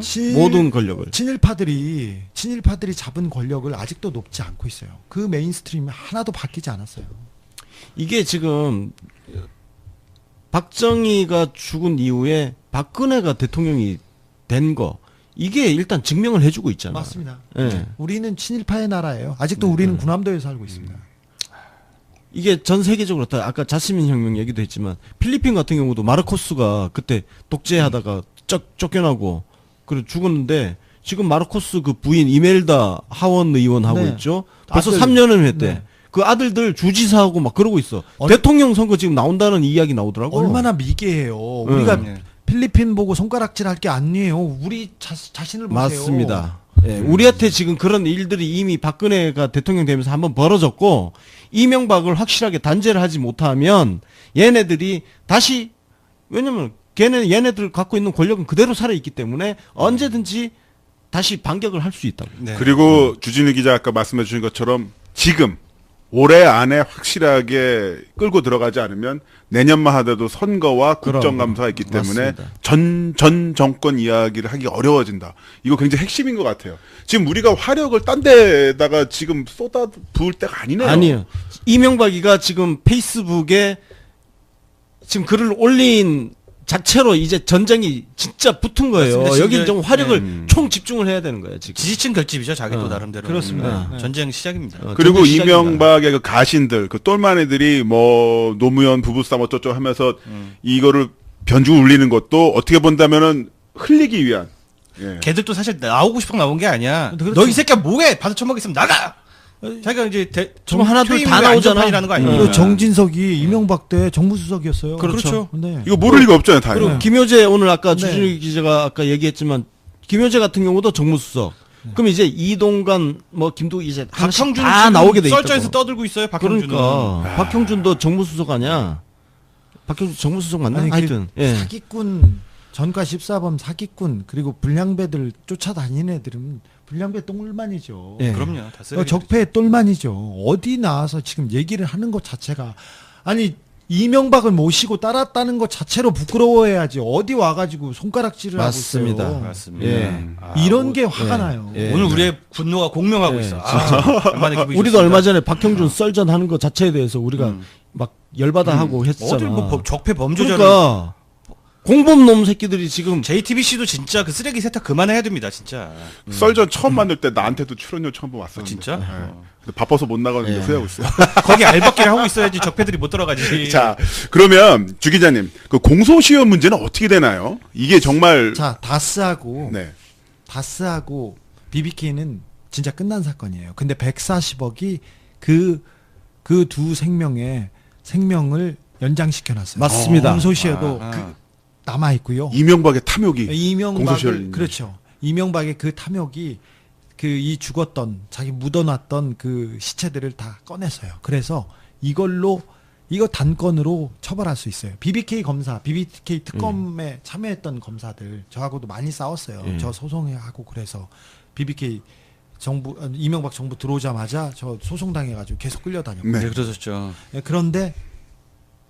친- 모든 권력을. 친일파들이 잡은 권력을 아직도 높지 않고 있어요. 그 메인스트림이 하나도 바뀌지 않았어요. 이게 지금 박정희가 죽은 이후에 박근혜가 대통령이 된 거 이게 일단 증명을 해주고 있잖아요. 맞습니다. 예. 우리는 친일파의 나라예요. 아직도 우리는 군함도에 살고 있습니다. 이게 전 세계적으로 다 아까 자스민 혁명 얘기도 했지만 필리핀 같은 경우도 마르코스가 그때 독재하다가 쫓겨나고 그리고 죽었는데 지금 마르코스 그 부인 이멜다 하원 의원하고 네. 있죠. 벌써 아들. 3년을 했대. 네. 그 아들들 주지사하고 막 그러고 있어. 얼- 대통령 선거 지금 나온다는 이야기 나오더라고. 얼마나 미개해요. 우리가 네. 필리핀 보고 손가락질 할 게 아니에요. 우리 자신을 보세요. 맞습니다. 예, 우리한테 지금 그런 일들이 이미 박근혜가 대통령 되면서 한번 벌어졌고 이명박을 확실하게 단죄를 하지 못하면 얘네들이 다시 왜냐면 얘네들 갖고 있는 권력은 그대로 살아 있기 때문에 언제든지 다시 반격을 할 수 있다고. 네. 그리고 주진우 기자 아까 말씀해 주신 것처럼 지금 올해 안에 확실하게 끌고 들어가지 않으면 내년만 하더라도 선거와 국정감사가 있기 때문에 맞습니다. 전 정권 이야기를 하기 어려워진다. 이거 굉장히 핵심인 것 같아요. 지금 우리가 화력을 딴 데다가 지금 쏟아 부을 때가 아니네요. 아니요. 이명박이가 지금 페이스북에 지금 글을 올린 자체로 이제 전쟁이 진짜 붙은 거예요. 맞습니다. 여기 지금 좀 화력을 총 집중을 해야 되는 거예요, 지금. 지지층 결집이죠. 자기도 나름대로. 그렇습니다. 네. 전쟁 시작입니다. 그리고 전쟁 시작이다. 이명박의 그 가신들, 그 똘마니들이 뭐 노무현 부부싸움 어쩌고 하면서 이거를 변주 울리는 것도 어떻게 본다면은 흘리기 위한. 예. 걔들도 사실 나오고 싶어 나온 게 아니야. 그렇죠. 너 이 새끼야 뭐해? 받아 처먹겠으면 나가. 자기가 이제 좀 하나둘 퇴임 다 후에 나오잖아. 안전판이라는 거 아닙니까? 그 정진석이 이명박 때 정무수석이었어요. 그렇죠. 네. 이거 모를 리가 없잖아요, 다. 그리고 이거. 김효재 오늘 아까 네. 주진우 기자가 아까 얘기했지만 김효재 같은 경우도 정무수석. 그럼 이제 이동관 뭐 김도 이제 하나씩 박형준 다 지금 나오게 돼 있다고. 썰전에서 떠들고 있어요. 박형준은. 그러니까 박형준도 정무수석 아니야? 박형준 정무수석 맞나? 아니, 하여튼 예. 사기꾼 전과 14범 사기꾼 그리고 불량배들 쫓아다니는 애들은 불량배 똥물만이죠. 예. 그럼요. 다 쓰레기. 적폐의 똘만이죠. 어디 나와서 지금 얘기를 하는 것 자체가 아니 이명박을 모시고 따랐다는 것 자체로 부끄러워해야지 어디 와가지고 손가락질을 맞습니다. 하고 있어요. 맞습니다. 예. 이런 게 화가 나요. 예. 오늘 우리의 분노가 공명하고 예, 있어. 얼마나 기분이 우리도 좋습니다. 얼마 전에 박형준 썰전 하는 것 자체에 대해서 우리가 막 열받아 하고 했었잖아. 어딜 뭐 적폐 범죄자를 그러니까 공범놈 새끼들이 지금 JTBC도 진짜 그 쓰레기 세탁 그만해야 됩니다, 진짜. 썰전 처음 만들 때 나한테도 출연료 처음 왔었는데. 진짜? 예. 근데 바빠서 못 나가는데 예. 후회하고 있어요. 거기 알바끼를 하고 있어야지 적폐들이 못 들어가지. 자, 그러면 주 기자님, 그 공소시효 문제는 어떻게 되나요? 이게 정말 자 다스하고 네. 다스하고 BBK는 진짜 끝난 사건이에요. 근데 140억이 그 두 생명을 연장시켜놨어요. 맞습니다. 공소시효도 남아 있고요. 이명박의 탐욕이 이명박을 공소시효를 그렇죠. 이명박의 그 탐욕이 그 이 죽었던 자기 묻어놨던 그 시체들을 다 꺼냈어요. 그래서 이걸로 이거 단건으로 처벌할 수 있어요. BBK 검사, BBK 특검에 참여했던 검사들 저하고도 많이 싸웠어요. 저 소송에 하고 그래서 BBK 정부 이명박 정부 들어오자마자 저 소송 당해가지고 계속 끌려다녔고. 네. 네, 그러셨죠. 그런데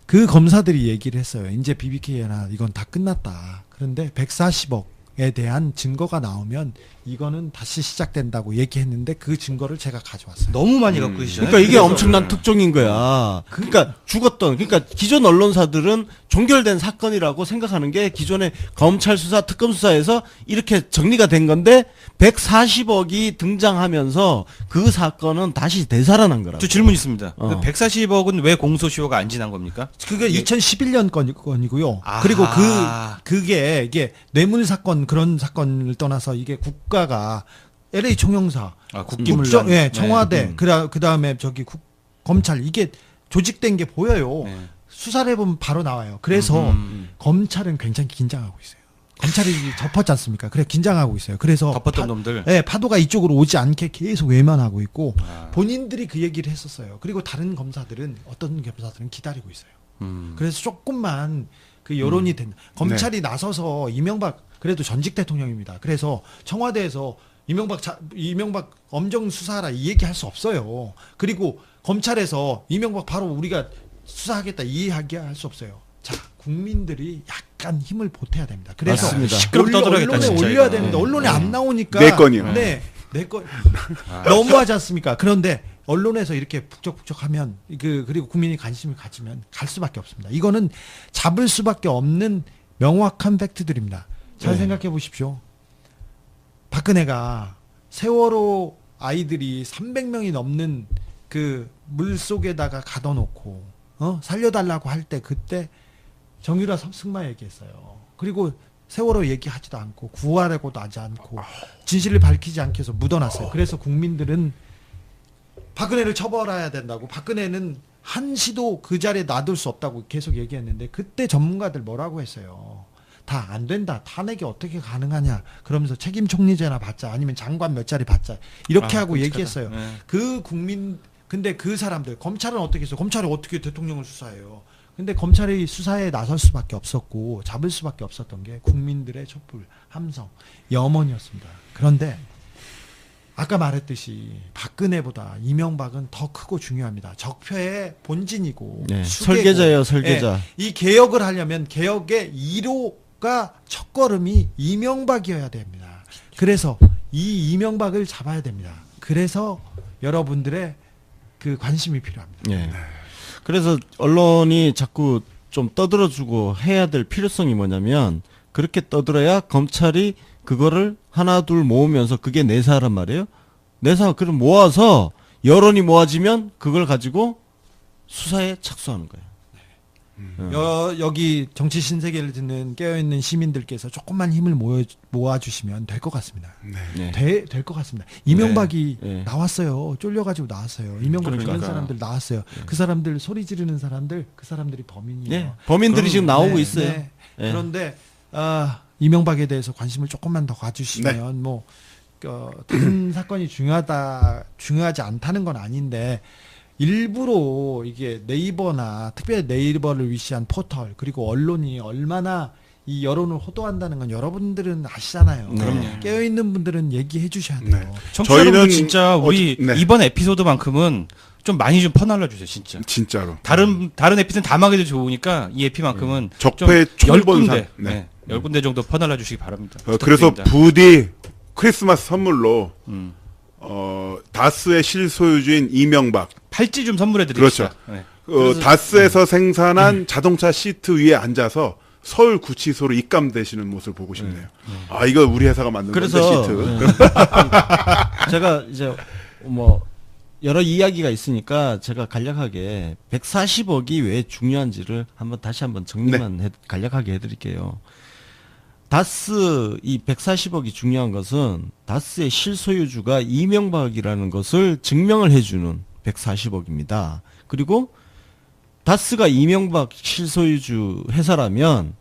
그 검사들이 얘기를 했어요. 이제 BBK나 이건 다 끝났다. 그런데 140억에 대한 증거가 나오면 이거는 다시 시작된다고 얘기했는데 그 증거를 제가 가져왔어요. 너무 많이 갖고 계시잖아요. 그러니까 이게 그래서 엄청난 특종인 거야. 그러니까 죽었던 그러니까 기존 언론사들은 종결된 사건이라고 생각하는 게 기존의 검찰 수사, 특검 수사에서 이렇게 정리가 된 건데 140억이 등장하면서 그 사건은 다시 되살아난 거라고. 저 질문 있습니다. 어. 140억은 왜 공소시효가 안 지난 겁니까? 그게 2011년 건이고요. 아하. 그리고 그게 이게 뇌물 사건 그런 사건을 떠나서 이게 국가가 LA 총영사, 국기문란. 예, 청와대, 네. 그다음에 저기 검찰 이게 조직된 게 보여요. 네. 수사를 해보면 바로 나와요. 그래서 검찰은 굉장히 긴장하고 있어요. 검찰이 접었지 않습니까? 그래 긴장하고 있어요. 그래서 덮었던 놈들. 예, 파도가 이쪽으로 오지 않게 계속 외면하고 있고 본인들이 그 얘기를 했었어요. 그리고 다른 검사들은 어떤 검사들은 기다리고 있어요. 그래서 조금만 그 여론이 된 검찰이 나서서 이명박 그래도 전직 대통령입니다. 그래서 청와대에서 이명박 엄정 수사하라 이 얘기 할 수 없어요. 그리고 검찰에서 이명박 바로 우리가 수사하겠다 이해하게 할 수 없어요. 자, 국민들이 약간 힘을 보태야 됩니다. 그래서 맞습니다. 시끄럽게 떠들어야겠다, 언론에 진짜 올려야 이거. 되는데 언론에 안 나오니까 내 건이요. 네, 내 건. 너무하지 않습니까? 그런데 언론에서 이렇게 북적북적하면 그리고 국민이 관심을 가지면 갈 수밖에 없습니다. 이거는 잡을 수밖에 없는 명확한 팩트들입니다. 잘 네. 생각해 보십시오. 박근혜가 세월호 아이들이 300명이 넘는 그 물속에다가 가둬놓고 살려달라고 할 때 그때 정유라 승마 얘기했어요. 그리고 세월호 얘기하지도 않고 구하려고도 하지 않고 진실을 밝히지 않게 해서 묻어놨어요. 그래서 국민들은 박근혜를 처벌해야 된다고, 박근혜는 한시도 그 자리에 놔둘 수 없다고 계속 얘기했는데, 그때 전문가들 뭐라고 했어요. 다 안 된다. 탄핵이 어떻게 가능하냐. 그러면서 책임 총리제나 받자. 아니면 장관 몇 자리 받자. 이렇게 하고 끔찍하다. 얘기했어요. 네. 근데 그 사람들, 검찰은 어떻게 했어요? 검찰이 어떻게 대통령을 수사해요? 근데 검찰이 수사에 나설 수밖에 없었고 잡을 수밖에 없었던 게 국민들의 촛불, 함성, 염원이었습니다. 그런데 아까 말했듯이 박근혜보다 이명박은 더 크고 중요합니다. 적폐의 본진이고 네, 수개고. 설계자예요, 설계자. 예, 이 개혁을 하려면 개혁의 1호가 첫걸음이 이명박이어야 됩니다. 그래서 이 이명박을 잡아야 됩니다. 그래서 여러분들의 그 관심이 필요합니다. 예. 그래서 언론이 자꾸 좀 떠들어주고 해야 될 필요성이 뭐냐면, 그렇게 떠들어야 검찰이 그거를 하나 둘 모으면서 그게 내사란 말이에요. 내사 그걸 모아서 여론이 모아지면 그걸 가지고 수사에 착수하는 거예요. 여기 정치 신세계를 듣는 깨어있는 시민들께서 조금만 힘을 모아주시면 될 것 같습니다. 네. 될 것 같습니다. 이명박이 네. 나왔어요. 쫄려가지고 나왔어요. 이명박 그러니까. 주변 사람들 나왔어요. 그 사람들 소리 지르는 사람들, 그 사람들이 범인이에요. 네. 범인들이 지금 나오고 네, 있어요. 네. 네. 그런데 이명박에 대해서 관심을 조금만 더 가주시면 뭐 다른 사건이 중요하지 않다는 건 아닌데, 일부러 이게 네이버나 특별히 네이버를 위시한 포털, 그리고 언론이 얼마나 이 여론을 호도한다는 건 여러분들은 아시잖아요. 그럼요. 깨어있는 분들은 얘기해 주셔야 돼요. 네. 청취자 여러분 저희는 진짜 우리 네. 이번 에피소드만큼은 좀 많이 좀 퍼날려 주세요, 진짜. 진짜로. 다른 에피소드 다 막해도 좋으니까 이 에피만큼은 적폐의 좀 10군데, 총본산. 네. 10군데 정도 퍼날려 주시기 바랍니다. 그래서 부탁드립니다. 부디 크리스마스 선물로 음. 다스의 실소유주인 이명박, 팔찌 좀 선물해 드립시다. 그렇죠. 네. 다스에서 생산한 자동차 시트 위에 앉아서 서울 구치소로 입감되시는 모습을 보고 싶네요. 아, 이거 우리 회사가 만든 그래서 건데, 시트. 제가 이제 뭐 여러 이야기가 있으니까 제가 간략하게 140억이 왜 중요한지를 다시 한번 정리만 간략하게 해드릴게요. 다스 이 140억이 중요한 것은 다스의 실소유주가 이명박이라는 것을 증명을 해주는 140억입니다. 그리고 다스가 이명박 실소유주 회사라면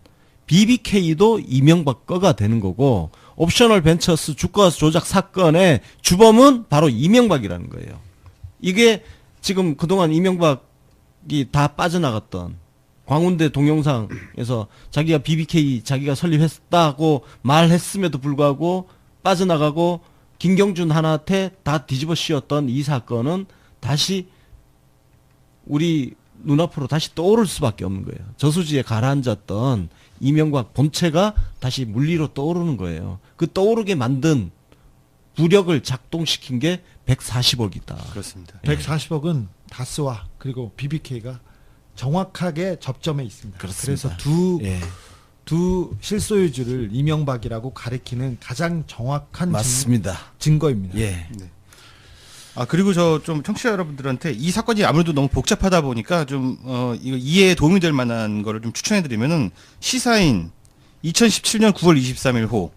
BBK도 이명박 거가 되는 거고, 옵셔널 벤처스 주가 조작 사건의 주범은 바로 이명박이라는 거예요. 이게 지금 그동안 이명박이 다 빠져나갔던 광운대 동영상에서 자기가 BBK 자기가 설립했다고 말했음에도 불구하고 빠져나가고 김경준 하나한테 다 뒤집어 씌웠던 이 사건은 다시 우리 눈앞으로 다시 떠오를 수밖에 없는 거예요. 저수지에 가라앉았던 이명박 본체가 다시 물리로 떠오르는 거예요. 그 떠오르게 만든 부력을 작동시킨 게 140억이다. 그렇습니다. 140억은 다스와 그리고 BBK가 정확하게 접점에 있습니다. 그렇습니다. 그래서 예. 두 실소유주를 이명박이라고 가리키는 가장 정확한 맞습니다. 증거입니다. 예. 그리고 저 좀 청취자 여러분들한테 이 사건이 아무래도 너무 복잡하다 보니까 좀 이거 이해에 도움이 될 만한 거를 좀 추천해 드리면은 시사인 2017년 9월 23일 호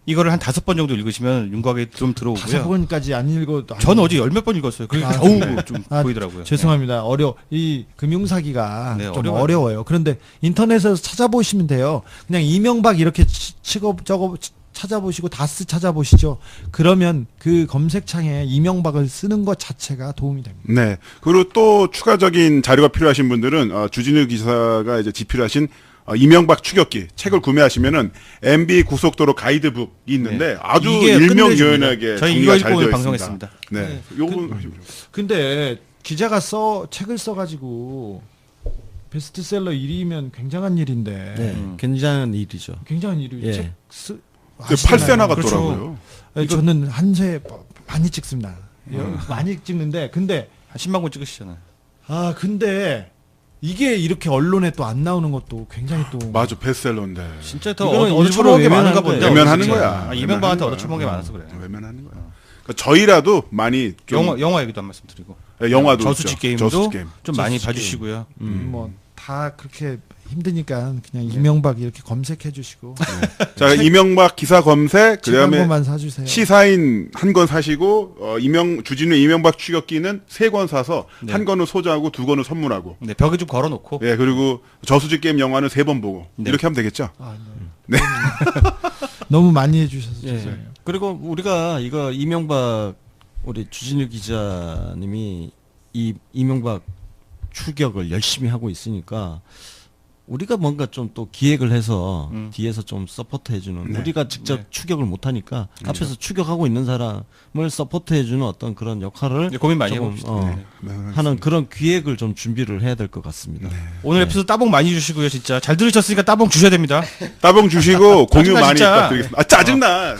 이거를 한 5번 정도 읽으시면 윤곽에 좀 들어오고요. 5번까지 안 읽어도 저는 어제 10몇 번 읽었어요. 그러니까 아, 겨우 네. 좀 아, 보이더라고요. 죄송합니다. 이 금융사기가 네, 좀 어려워요. 어려워요. 그런데 인터넷에서 찾아보시면 돼요. 그냥 이명박 이렇게 치고 저거 찾아보시고 다스 찾아보시죠. 그러면 그 검색창에 이명박을 쓰는 것 자체가 도움이 됩니다. 네. 그리고 또 추가적인 자료가 필요하신 분들은 주진우 기사가 이제 집필하신 이명박 추격기 책을 구매하시면은 MB 고속도로 가이드북이 있는데 네. 아주 이게 일명요연하게 끝내줍니다. 저희 정리가 이거 잘 읽고 되어 오늘 있습니다. 방송했습니다. 네. 요건 근데 기자가 책을 써가지고 베스트셀러 1위면 굉장한 일인데 네. 굉장한 일이죠. 굉장한 일이죠. 예. 그 8세 나갔더라고요. 그렇죠. 저는 한 세 많이 찍습니다. 많이 찍는데 근데 한 10만 권 찍으시잖아요. 근데 이게 이렇게 언론에 또 안 나오는 것도 굉장히 또 맞아, 베스트셀러인데. 진짜 더 이거는 얻어 일부러 처먹은 게 많은가 외면하는 본데. 거예요. 외면하는 진짜. 거야. 이명박한테 외면하는 얻어 처먹은 게 거야. 많아서 그래. 외면하는 거야. 그러니까 저희라도 많이 좀 영화 얘기도 한 말씀 드리고. 영화도 저수지 있죠. 게임도 저수지 게임. 좀 많이 저수지 봐주시고요. 뭐 다 그렇게 힘드니까 그냥 이명박 이렇게 검색해 주시고 자, 이명박 기사 검색, 책 한 그다음에 권만 사주세요. 시사인 한 권 사시고 주진우 이명박 추격기는 3권 사서 네. 한 권은 소장하고 2권은 선물하고. 네, 벽에 좀 걸어놓고. 예, 그리고 저수지 게임 영화는 3번 보고. 네. 이렇게 하면 되겠죠? 아, 네. 너무 많이 해주셔서 예. 죄송해요. 그리고 우리가 이거 이명박 우리 주진우 기자님이 이 이명박 추격을 열심히 하고 있으니까 우리가 뭔가 좀 또 기획을 해서 뒤에서 좀 서포트 해주는 네. 우리가 직접 네. 추격을 못하니까 앞에서 추격하고 있는 사람을 서포트 해주는 어떤 그런 역할을 네, 고민 많이 조금, 해봅시다. 네. 하는 그런 기획을 좀 준비를 해야 될 것 같습니다. 오늘 에피소드 따봉 많이 주시고요, 진짜. 잘 들으셨으니까 따봉 주셔야 됩니다. 따봉 주시고 공유 짜증나, 많이 진짜. 부탁드리겠습니다. 아, 짜증나!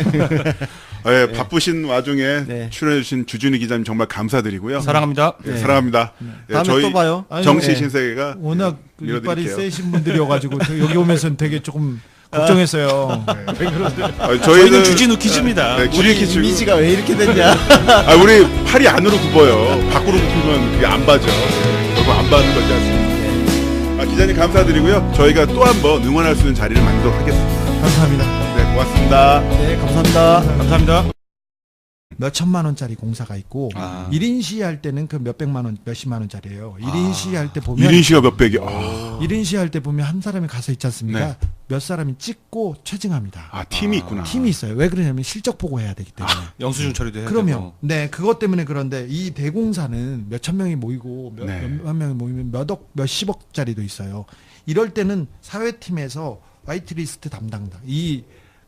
예, 바쁘신 와중에 네. 출연해주신 주진우 기자님 정말 감사드리고요. 사랑합니다. 예, 사랑합니다. 예, 다음에 저희 또 봐요. 아니, 정치 네. 신세계가 워낙 그 이빨이 밀어드릴게요. 세신 분들이어가지고 여기 오면서는 되게 조금 걱정했어요. 저희는 저희는 주진우 퀴즈입니다. 네, 주진우 퀴즈. 이미지가 왜 이렇게 됐냐? 아, 우리 팔이 안으로 굽어요. 밖으로 굽히면 그게 안 봐져. 결국 안 받는 거지 않습니까? 아, 기자님 감사드리고요. 저희가 또 한 번 응원할 수 있는 자리를 만들도록 하겠습니다. 감사합니다. 네, 고맙습니다. 네, 감사합니다. 감사합니다. 몇 천만 원짜리 공사가 있고 아. 1인 시위할 때는 그 몇백만 원, 몇십만 원짜리예요. 1인 시위할 때 보면 1인 시가 몇백이. 아, 1인 시위할 때 보면 한 사람이 가서 있지 않습니까? 네. 몇 사람이 찍고 채증합니다. 아, 팀이 있구나. 팀이 있어요. 왜 그러냐면 실적 보고해야 되기 때문에. 영수증 처리도 해야 그러면 되고. 네 그것 때문에 그런데 이 대공사는 몇천 명이 모이고 네. 몇만 명이 모이면 몇억 몇십억짜리도 있어요. 이럴 때는 사회팀에서 화이트리스트 담당자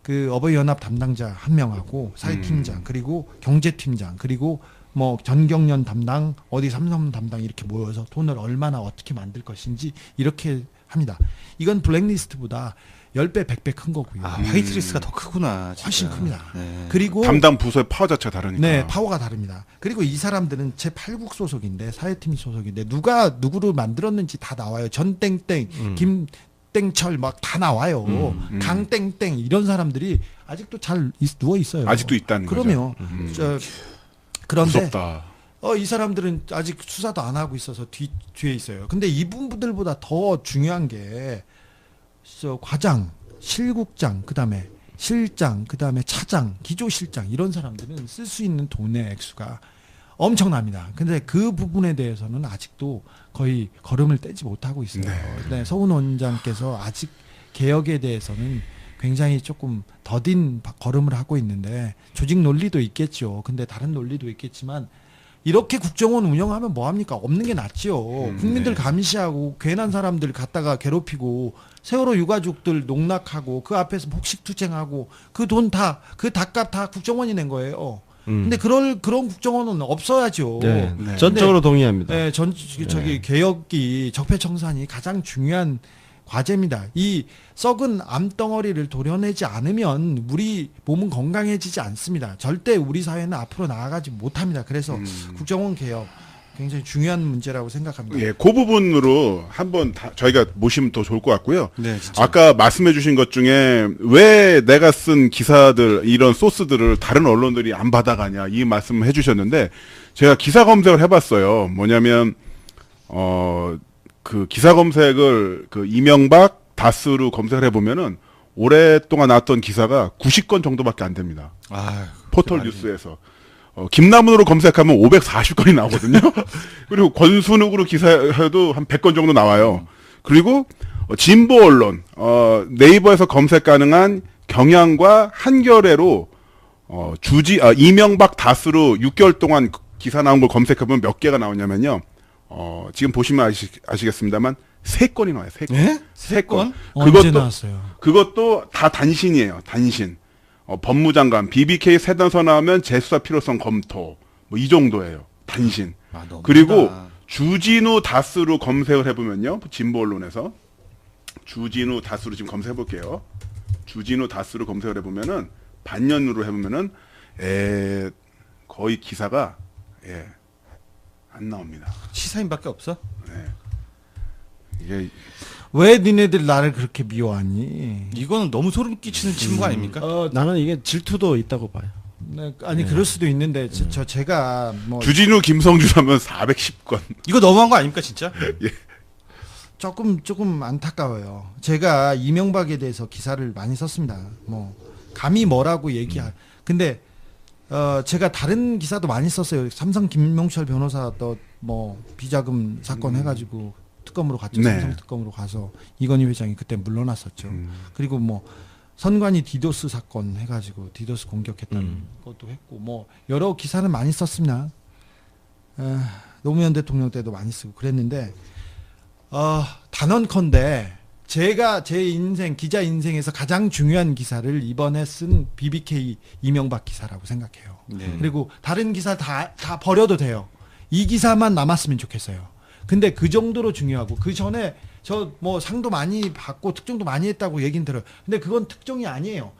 그 어버이연합 담당자 한 명하고 사회팀장 그리고 경제팀장 그리고 뭐 전경련 담당 어디 삼성 담당 이렇게 모여서 돈을 얼마나 어떻게 만들 것인지 이렇게 합니다. 이건 블랙리스트보다 10배 100배 큰 거고요. 아, 화이트리스트가 더 크구나. 진짜. 훨씬 큽니다. 네. 그리고 담당 부서의 파워 자체가 다르니까. 네, 파워가 다릅니다. 그리고 이 사람들은 제 8국 소속인데 사회팀 소속인데 누가 누구를 만들었는지 다 나와요. 전땡땡, 김땡철 막 다 나와요. 강땡땡 이런 사람들이 아직도 잘 누워 있어요. 아직도 있다는 그러면 그런데 무섭다. 이 사람들은 아직 수사도 안 하고 있어서 뒤에 있어요. 근데 이분들보다 더 중요한 게 과장, 실국장, 그다음에 실장, 그다음에 차장, 기조실장 이런 사람들은 쓸 수 있는 돈의 액수가 엄청납니다. 근데 그 부분에 대해서는 아직도 거의 걸음을 떼지 못하고 있어요. 네, 서훈 원장께서 아직 개혁에 대해서는 굉장히 조금 더딘 걸음을 하고 있는데 조직 논리도 있겠죠. 근데 다른 논리도 있겠지만 이렇게 국정원 운영하면 뭐합니까? 없는 게 낫지요. 국민들 감시하고 괜한 사람들 갖다가 괴롭히고 세월호 유가족들 농락하고 그 앞에서 복식투쟁하고 그 돈 다 그 닭값 다 국정원이 낸 거예요. 근데 그런 국정원은 없어야죠. 네, 네. 전적으로 동의합니다. 네, 저기 개혁이 적폐청산이 가장 중요한 과제입니다. 이 썩은 암덩어리를 도려내지 않으면 우리 몸은 건강해지지 않습니다. 절대 우리 사회는 앞으로 나아가지 못합니다. 그래서 국정원 개혁 굉장히 중요한 문제라고 생각합니다. 예, 그 부분으로 한번 저희가 모시면 더 좋을 것 같고요. 네, 진짜. 아까 말씀해주신 것 중에 왜 내가 쓴 기사들 이런 소스들을 다른 언론들이 안 받아가냐 이 말씀을 해주셨는데 제가 기사 검색을 해봤어요. 뭐냐면 그 기사 검색을 그 이명박 다스로 검색을 해보면은 오랫동안 나왔던 기사가 90건 정도밖에 안 됩니다. 아, 포털 뉴스에서. 김남훈으로 검색하면 540건이 나오거든요. 그리고 권순욱으로 기사해도 한 100건 정도 나와요. 그리고 진보 언론, 네이버에서 검색 가능한 경향과 한겨레로 이명박 다스로 6개월 동안 기사 나온 걸 검색해보면 몇 개가 나오냐면요. 지금 보시면 아시겠습니다만 3건이 나와요. 3건. 네? 3건. 언제 나왔어요? 그것도 다 단신이에요. 단신. 법무장관, BBK 세단서 나오면 재수사 필요성 검토. 뭐 이 정도예요. 단신. 아, 너무 그리고 크다. 주진우 다스로 검색을 해보면요. 진보 언론에서. 주진우 다스로 지금 검색해볼게요. 주진우 다스로 검색을 해보면은, 반년으로 해보면은, 거의 기사가, 안 나옵니다. 시사인밖에 없어? 예. 왜 니네들 나를 그렇게 미워하니? 이거는 너무 소름 끼치는 친구 아닙니까? 나는 이게 질투도 있다고 봐요. 네, 아니 그럴 수도 있는데 제가 뭐 주진우 김성주라면 410건. 이거 너무한 거 아닙니까 진짜? 조금 안타까워요. 제가 이명박에 대해서 기사를 많이 썼습니다. 뭐 감히 뭐라고 근데 제가 다른 기사도 많이 썼어요. 삼성 김명철 변호사 또 뭐 비자금 사건 해가지고 특검으로 갔죠. 네. 삼성 특검으로 가서 이건희 회장이 그때 물러났었죠. 그리고 뭐 선관위 디도스 사건 해가지고 디도스 공격했다는 것도 했고 뭐 여러 기사는 많이 썼습니다. 노무현 대통령 때도 많이 쓰고 그랬는데 단언컨대 제가 제 인생 기자 인생에서 가장 중요한 기사를 이번에 쓴 BBK 이명박 기사라고 생각해요. 네. 그리고 다른 기사 다 버려도 돼요. 이 기사만 남았으면 좋겠어요. 근데 그 정도로 중요하고 그 전에 저 뭐 상도 많이 받고 특종도 많이 했다고 얘긴 들어요. 근데 그건 특종이 아니에요.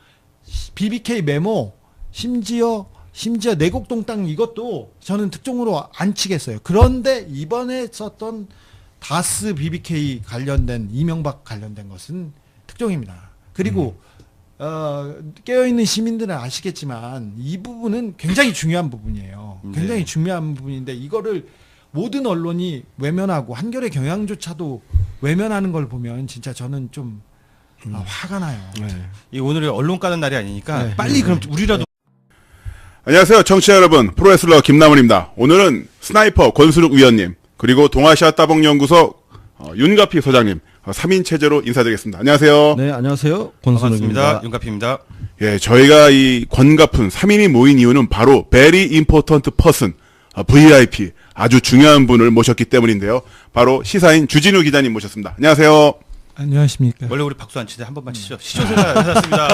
BBK 메모 심지어 내곡동 땅 이것도 저는 특종으로 안 치겠어요. 그런데 이번에 썼던 다스 BBK 관련된 이명박 관련된 것은 특종입니다. 그리고 깨어있는 시민들은 아시겠지만 이 부분은 굉장히 중요한 부분이에요. 굉장히 네. 중요한 부분인데 이거를 모든 언론이 외면하고 한겨레 경향조차도 외면하는 걸 보면 진짜 저는 좀 화가 나요. 이 오늘이 언론 까는 날이 아니니까 네. 빨리 그럼 우리라도 안녕하세요, 청취자 여러분. 프로레슬러 김남훈입니다. 오늘은 스나이퍼 권수룩 위원님, 그리고 동아시아 따봉연구소 윤가피 소장님 3인 체제로 인사드리겠습니다. 안녕하세요. 네, 안녕하세요. 반갑습니다. 권순욱입니다. 윤가피입니다. 예, 저희가 이 권가픈 3인이 모인 이유는 바로 Very Important Person, VIP, 아주 중요한 분을 모셨기 때문인데요. 바로 시사인 주진우 기자님 모셨습니다. 안녕하세요. 안녕하십니까. 원래 우리 박수 안 치는데 한 번만 치죠. 시조세가 찾았습니다.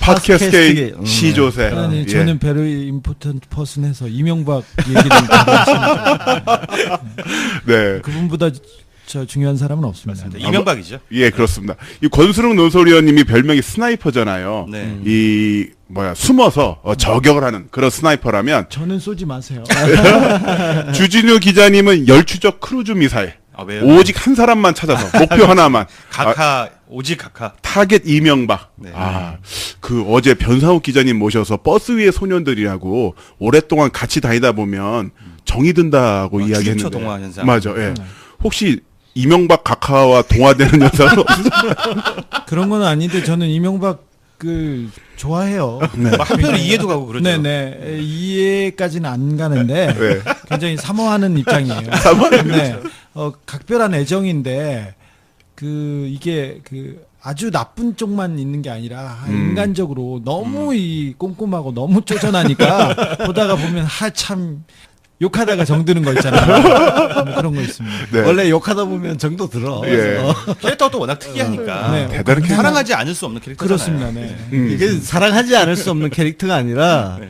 팟캐스트의 시조세. 아니 예. 저는 베리 임포턴트 퍼슨에서 이명박 얘기를 하시니까 네. 그분보다 저 중요한 사람은 없습니다. 맞습니다. 이명박이죠. 예, 그렇습니다. 이 권수릉 논설위원님이 별명이 스나이퍼잖아요. 네. 이 숨어서 저격을 하는 그런 스나이퍼라면 저는 쏘지 마세요. 주진우 기자님은 열추적 크루즈 미사일. 아, 왜요? 오직 한 사람만 찾아서 목표 하나만. 각하 오직 각하. 타겟 이명박. 네. 그 어제 변상욱 기자님 모셔서 버스 위의 소년들이라고 오랫동안 같이 다니다 보면 정이 든다고 이야기했는데. 추리처 동화 현상. 맞아. 예. 혹시 이명박 각하와 동화되는 현상은 없으세요? 그런 건 아닌데 저는 이명박을 좋아해요. 네. 뭐 한편으로 이해도 가고 그러죠. 네네 이해까지는 안 가는데 네. 굉장히 사모하는 입장이에요. 네. 각별한 애정인데 이게 아주 나쁜 쪽만 있는 게 아니라 인간적으로 너무 이 꼼꼼하고 너무 쪼잔하니까 보다가 보면 참 욕하다가 정드는 거 있잖아요. 뭐 그런 거 있습니다. 네. 원래 욕하다 보면 정도 들어. 예. 캐릭터가 또 워낙 특이하니까 네. 대단한 사랑하지 않을 수 없는 캐릭터잖아요. 그렇습니다. 네. 이게 사랑하지 않을 수 없는 캐릭터가 아니라 네.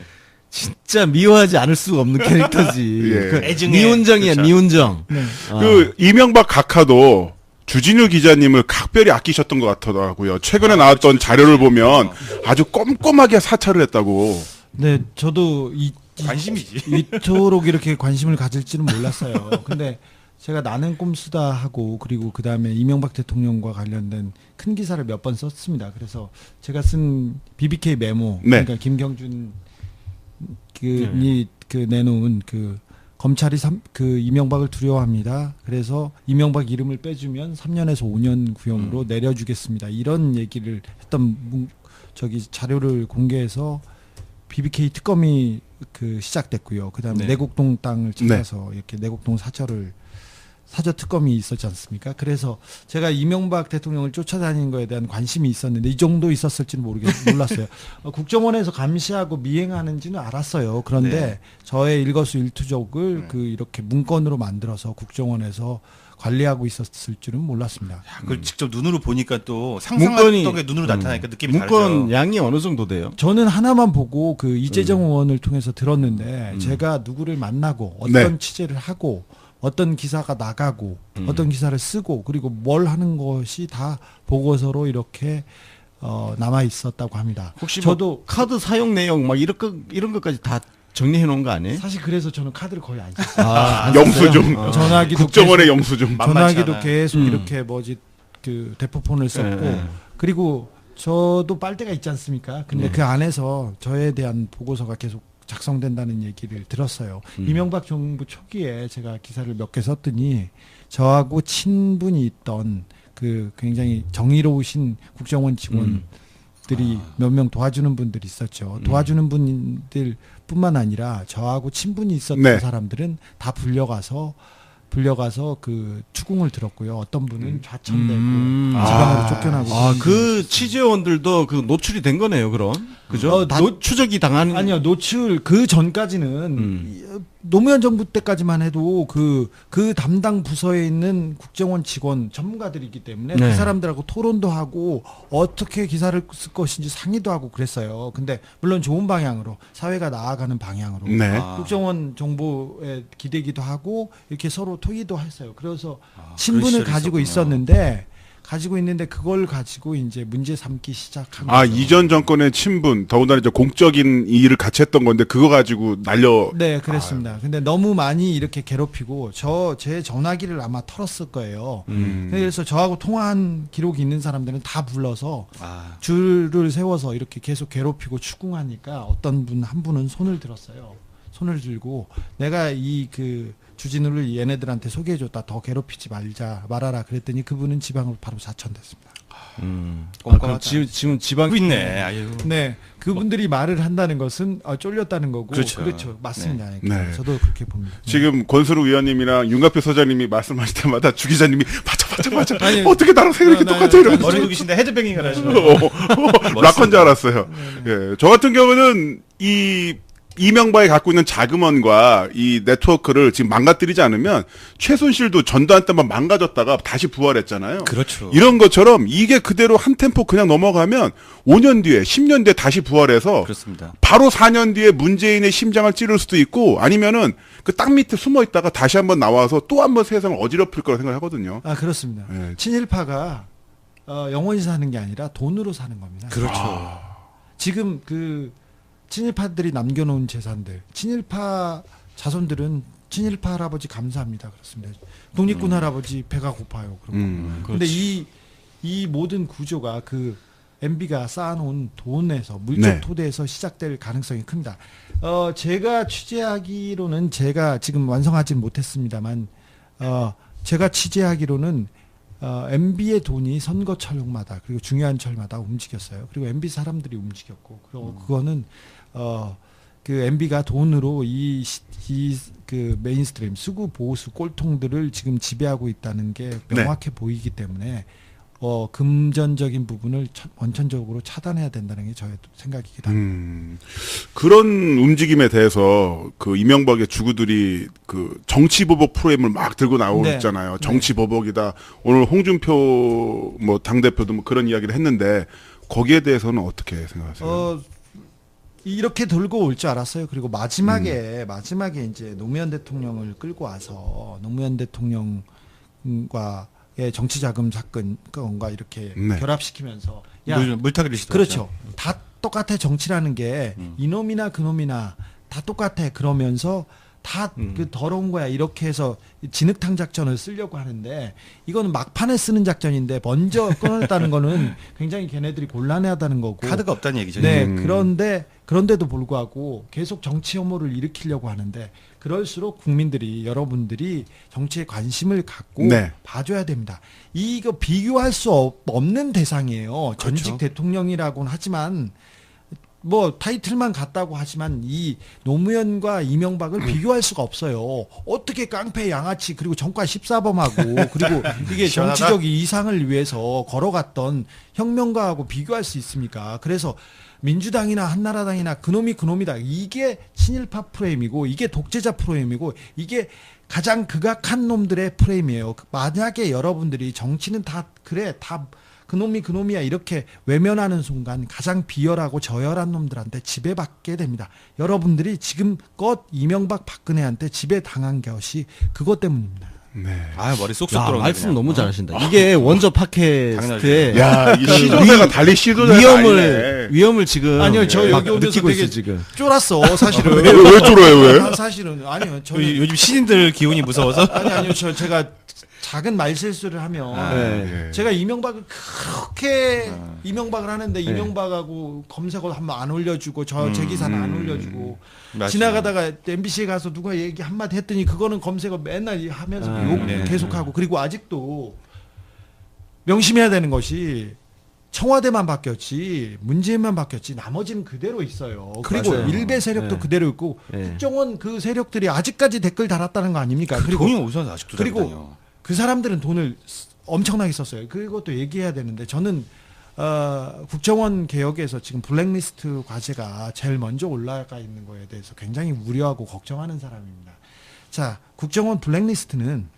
진짜 미워하지 않을 수가 없는 캐릭터지. 예. 그 애증의 미운정이야, 그렇죠. 미운정. 네. 그 이명박 각하도 주진우 기자님을 각별히 아끼셨던 것 같더라고요. 최근에 나왔던 자료를 보면 아주 꼼꼼하게 사찰을 했다고. 네, 저도 관심이지. 이토록 이렇게 관심을 가질지는 몰랐어요. 근데 제가 나는 꼼수다 하고 그리고 그 다음에 이명박 대통령과 관련된 큰 기사를 몇 번 썼습니다. 그래서 제가 쓴 BBK 메모, 네. 그러니까 김경준 이 내놓은 검찰이 이명박을 두려워합니다. 그래서 이명박 이름을 빼주면 3년에서 5년 구형으로 내려주겠습니다. 이런 얘기를 했던 자료를 공개해서 BBK 특검이 시작됐고요. 그다음에 네. 내곡동 땅을 찾아서 이렇게 내곡동 사저 특검이 있었지 않습니까? 그래서 제가 이명박 대통령을 쫓아다니는 거에 대한 관심이 있었는데 이 정도 있었을지는 몰랐어요. 국정원에서 감시하고 미행하는지는 알았어요. 그런데 네. 저의 일거수일투족을 이렇게 문건으로 만들어서 국정원에서 관리하고 있었을 줄은 몰랐습니다. 그걸 직접 눈으로 보니까 또 문건이- 상상했던 게 눈으로 나타나니까 느낌이 문건 다르죠. 양이 어느 정도 돼요? 저는 하나만 보고 이재정 의원을 통해서 들었는데 제가 누구를 만나고 어떤 네. 취재를 하고 어떤 기사가 나가고 어떤 기사를 쓰고 그리고 뭘 하는 것이 다 보고서로 이렇게 남아 있었다고 합니다. 혹시 저도 뭐 카드 사용 내용 막 이런 것까지 다 정리해 놓은 거 아니에요? 사실 그래서 저는 카드를 거의 안 썼어요. 안 영수증. 썼어요? 전화기도 국정원의 영수증. 만만치 전화기도 않아요. 계속 이렇게 그 대포폰을 썼고 네. 그리고 저도 빨대가 있지 않습니까? 근데 그 안에서 저에 대한 보고서가 계속 작성된다는 얘기를 들었어요. 이명박 정부 초기에 제가 기사를 몇 개 썼더니 저하고 친분이 있던 그 굉장히 정의로우신 국정원 직원들이 몇 명 도와주는 분들이 있었죠. 도와주는 분들뿐만 아니라 저하고 친분이 있었던 네. 사람들은 다 불려가서 그 추궁을 들었고요. 어떤 분은 좌천되고 지방으로 쫓겨나고. 그 취재원들도 그 노출이 된 거네요, 그럼. 그죠? 다 추적이 당한. 아니요, 노출 그 전까지는 노무현 정부 때까지만 해도 그 담당 부서에 있는 국정원 직원 전문가들이기 때문에 네. 그 사람들하고 토론도 하고 어떻게 기사를 쓸 것인지 상의도 하고 그랬어요. 근데 물론 좋은 방향으로 사회가 나아가는 방향으로 네. 국정원 정보에 기대기도 하고 이렇게 서로 토의도 했어요. 그래서 그런 친분을 시절이 가지고 있었군요. 있었는데 그걸 가지고 이제 문제 삼기 시작한 아, 거죠. 이전 정권의 친분, 더군다나 이제 공적인 일을 같이 했던 건데 그거 가지고 네, 그랬습니다. 근데 너무 많이 이렇게 괴롭히고 제 전화기를 아마 털었을 거예요. 그래서 저하고 통화한 기록이 있는 사람들은 다 불러서 줄을 세워서 이렇게 계속 괴롭히고 추궁하니까 어떤 분 한 분은 손을 들었어요. 손을 들고 내가 그 주진우를 얘네들한테 소개해줬다. 더 괴롭히지 말아라. 그랬더니 그분은 지방으로 바로 자천됐습니다. 그럼 지금 지방 하고 있네. 아유. 네, 그분들이 말을 한다는 것은 쫄렸다는 거고. 그렇죠. 맞습니다. 네. 저도 그렇게 봅니다. 지금 권수루 위원님이랑 윤갑표 소장님이 말씀하실 때마다 주 기자님이 맞아. 아니, 어떻게 나랑 생각이 똑같아 이러면서 머리 숙이신데 헤드뱅잉을 하시는 락한 줄 알았어요. 예, 저 같은 경우는 이 이명박이 갖고 있는 자금원과 이 네트워크를 지금 망가뜨리지 않으면 최순실도 전두환 때만 망가졌다가 다시 부활했잖아요. 그렇죠. 이런 것처럼 이게 그대로 한 템포 그냥 넘어가면 5년 뒤에 10년 뒤에 다시 부활해서 그렇습니다. 바로 4년 뒤에 문재인의 심장을 찌를 수도 있고 아니면은 그 땅 밑에 숨어 있다가 다시 한번 나와서 또 한번 세상을 어지럽힐 거라 생각하거든요. 그렇습니다. 네. 친일파가 영원히 사는 게 아니라 돈으로 사는 겁니다. 그렇죠. 지금 그 친일파들이 남겨놓은 재산들, 친일파 자손들은 친일파 할아버지 감사합니다. 그렇습니다. 독립군 할아버지 배가 고파요. 그런데 이 모든 구조가 그 MB가 쌓아놓은 돈에서 물적 네. 토대에서 시작될 가능성이 큽니다. 제가 취재하기로는 제가 지금 완성하진 못했습니다만 제가 취재하기로는 MB의 돈이 선거철마다 그리고 중요한 철마다 움직였어요. 그리고 MB 사람들이 움직였고 그거는 그 MB가 돈으로 그 메인스트림 수구 보수 꼴통들을 지금 지배하고 있다는 게 명확해 보이기 때문에 금전적인 부분을 원천적으로 차단해야 된다는 게 저의 생각이긴 합니다. 그런 움직임에 대해서 그 이명박의 주구들이 그 정치보복 프로그램을 막 들고 나오잖아요. 네. 정치보복이다. 오늘 홍준표 뭐 당대표도 뭐 그런 이야기를 했는데 거기에 대해서는 어떻게 생각하세요? 이렇게 들고 올 줄 알았어요. 그리고 마지막에 이제 노무현 대통령을 끌고 와서 노무현 대통령과의 정치자금 사건과 이렇게 네. 결합시키면서 물타기를 시도하죠. 그렇죠. 다 똑같아 정치라는 게 이놈이나 그놈이나 다 똑같아 그러면서 다 그 더러운 거야 이렇게 해서 진흙탕 작전을 쓰려고 하는데 이거는 막판에 쓰는 작전인데 먼저 끊었다는 거는 굉장히 걔네들이 곤란해하다는 거고 카드가 없다는 얘기죠. 네 그런데도 불구하고 계속 정치 혐오를 일으키려고 하는데 그럴수록 국민들이 여러분들이 정치에 관심을 갖고 네. 봐줘야 됩니다. 이거 비교할 수 없는 대상이에요. 전직 대통령이라고는 하지만 뭐 타이틀만 같다고 하지만 이 노무현과 이명박을 비교할 수가 없어요. 어떻게 깡패 양아치 그리고 정과 14범하고 그리고 이게 시원하다? 정치적 이상을 위해서 걸어갔던 혁명가하고 비교할 수 있습니까? 그래서 민주당이나 한나라당이나 그놈이다. 이게 친일파 프레임이고 이게 독재자 프레임이고 이게 가장 극악한 놈들의 프레임이에요. 만약에 여러분들이 정치는 다 그래 다 그놈이야 이렇게 외면하는 순간 가장 비열하고 저열한 놈들한테 지배받게 됩니다. 여러분들이 지금껏 이명박 박근혜한테 지배당한 것이 그것 때문입니다. 네. 아 머리 쏙쏙 야, 들어오네. 말씀 그냥. 너무 잘하시다. 이게 원저 팟캐스트의 야, 이 시조새가 달리 시조새가 아니네. 위험을 지금 아니요, 저 막 여기 오면서 느끼고 되게 있어 지금. 쫄았어, 사실은. 왜 쫄아요, 왜? 사실은 아니요, 저는 요즘 신인들 기운이 무서워서. 아니요, 제가 작은 말실수를 하면 네. 제가 이명박을 그렇게 이명박을 하는데 이명박하고 검색어 한번 안 올려주고 제 기사는 안 올려주고 맞아요. 지나가다가 MBC에 가서 누가 얘기 한마디 했더니 그거는 검색어 맨날 하면서 욕 네. 계속하고 그리고 아직도 명심해야 되는 것이 청와대만 바뀌었지 문재인만 바뀌었지 나머지는 그대로 있어요. 그리고 맞아요. 일베 세력도 네. 그대로 있고 네. 국정원 그 세력들이 아직까지 댓글 달았다는 거 아닙니까? 그리고 돈이 어디서 아직도 그리고 달다녀. 그 사람들은 돈을 엄청나게 썼어요. 그것도 얘기해야 되는데 저는 국정원 개혁에서 지금 블랙리스트 과제가 제일 먼저 올라가 있는 거에 대해서 굉장히 우려하고 걱정하는 사람입니다. 자, 국정원 블랙리스트는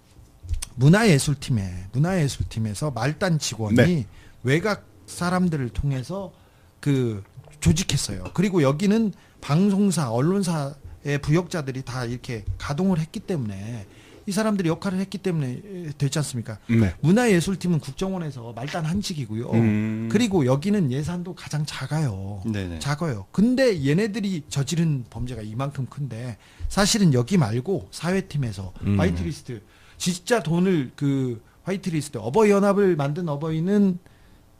문화예술팀에서 말단 직원이 네. 외곽 사람들을 통해서 그 조직했어요. 그리고 여기는 방송사, 언론사의 부역자들이 다 이렇게 가동을 했기 때문에 이 사람들이 역할을 했기 때문에 됐지 않습니까? 네. 문화예술팀은 국정원에서 말단 한직이고요. 그리고 여기는 예산도 가장 작아요. 네네. 작아요. 근데 얘네들이 저지른 범죄가 이만큼 큰데 사실은 여기 말고 사회팀에서 화이트리스트 진짜 돈을 그 화이트리스트 어버이연합을 만든 어버이는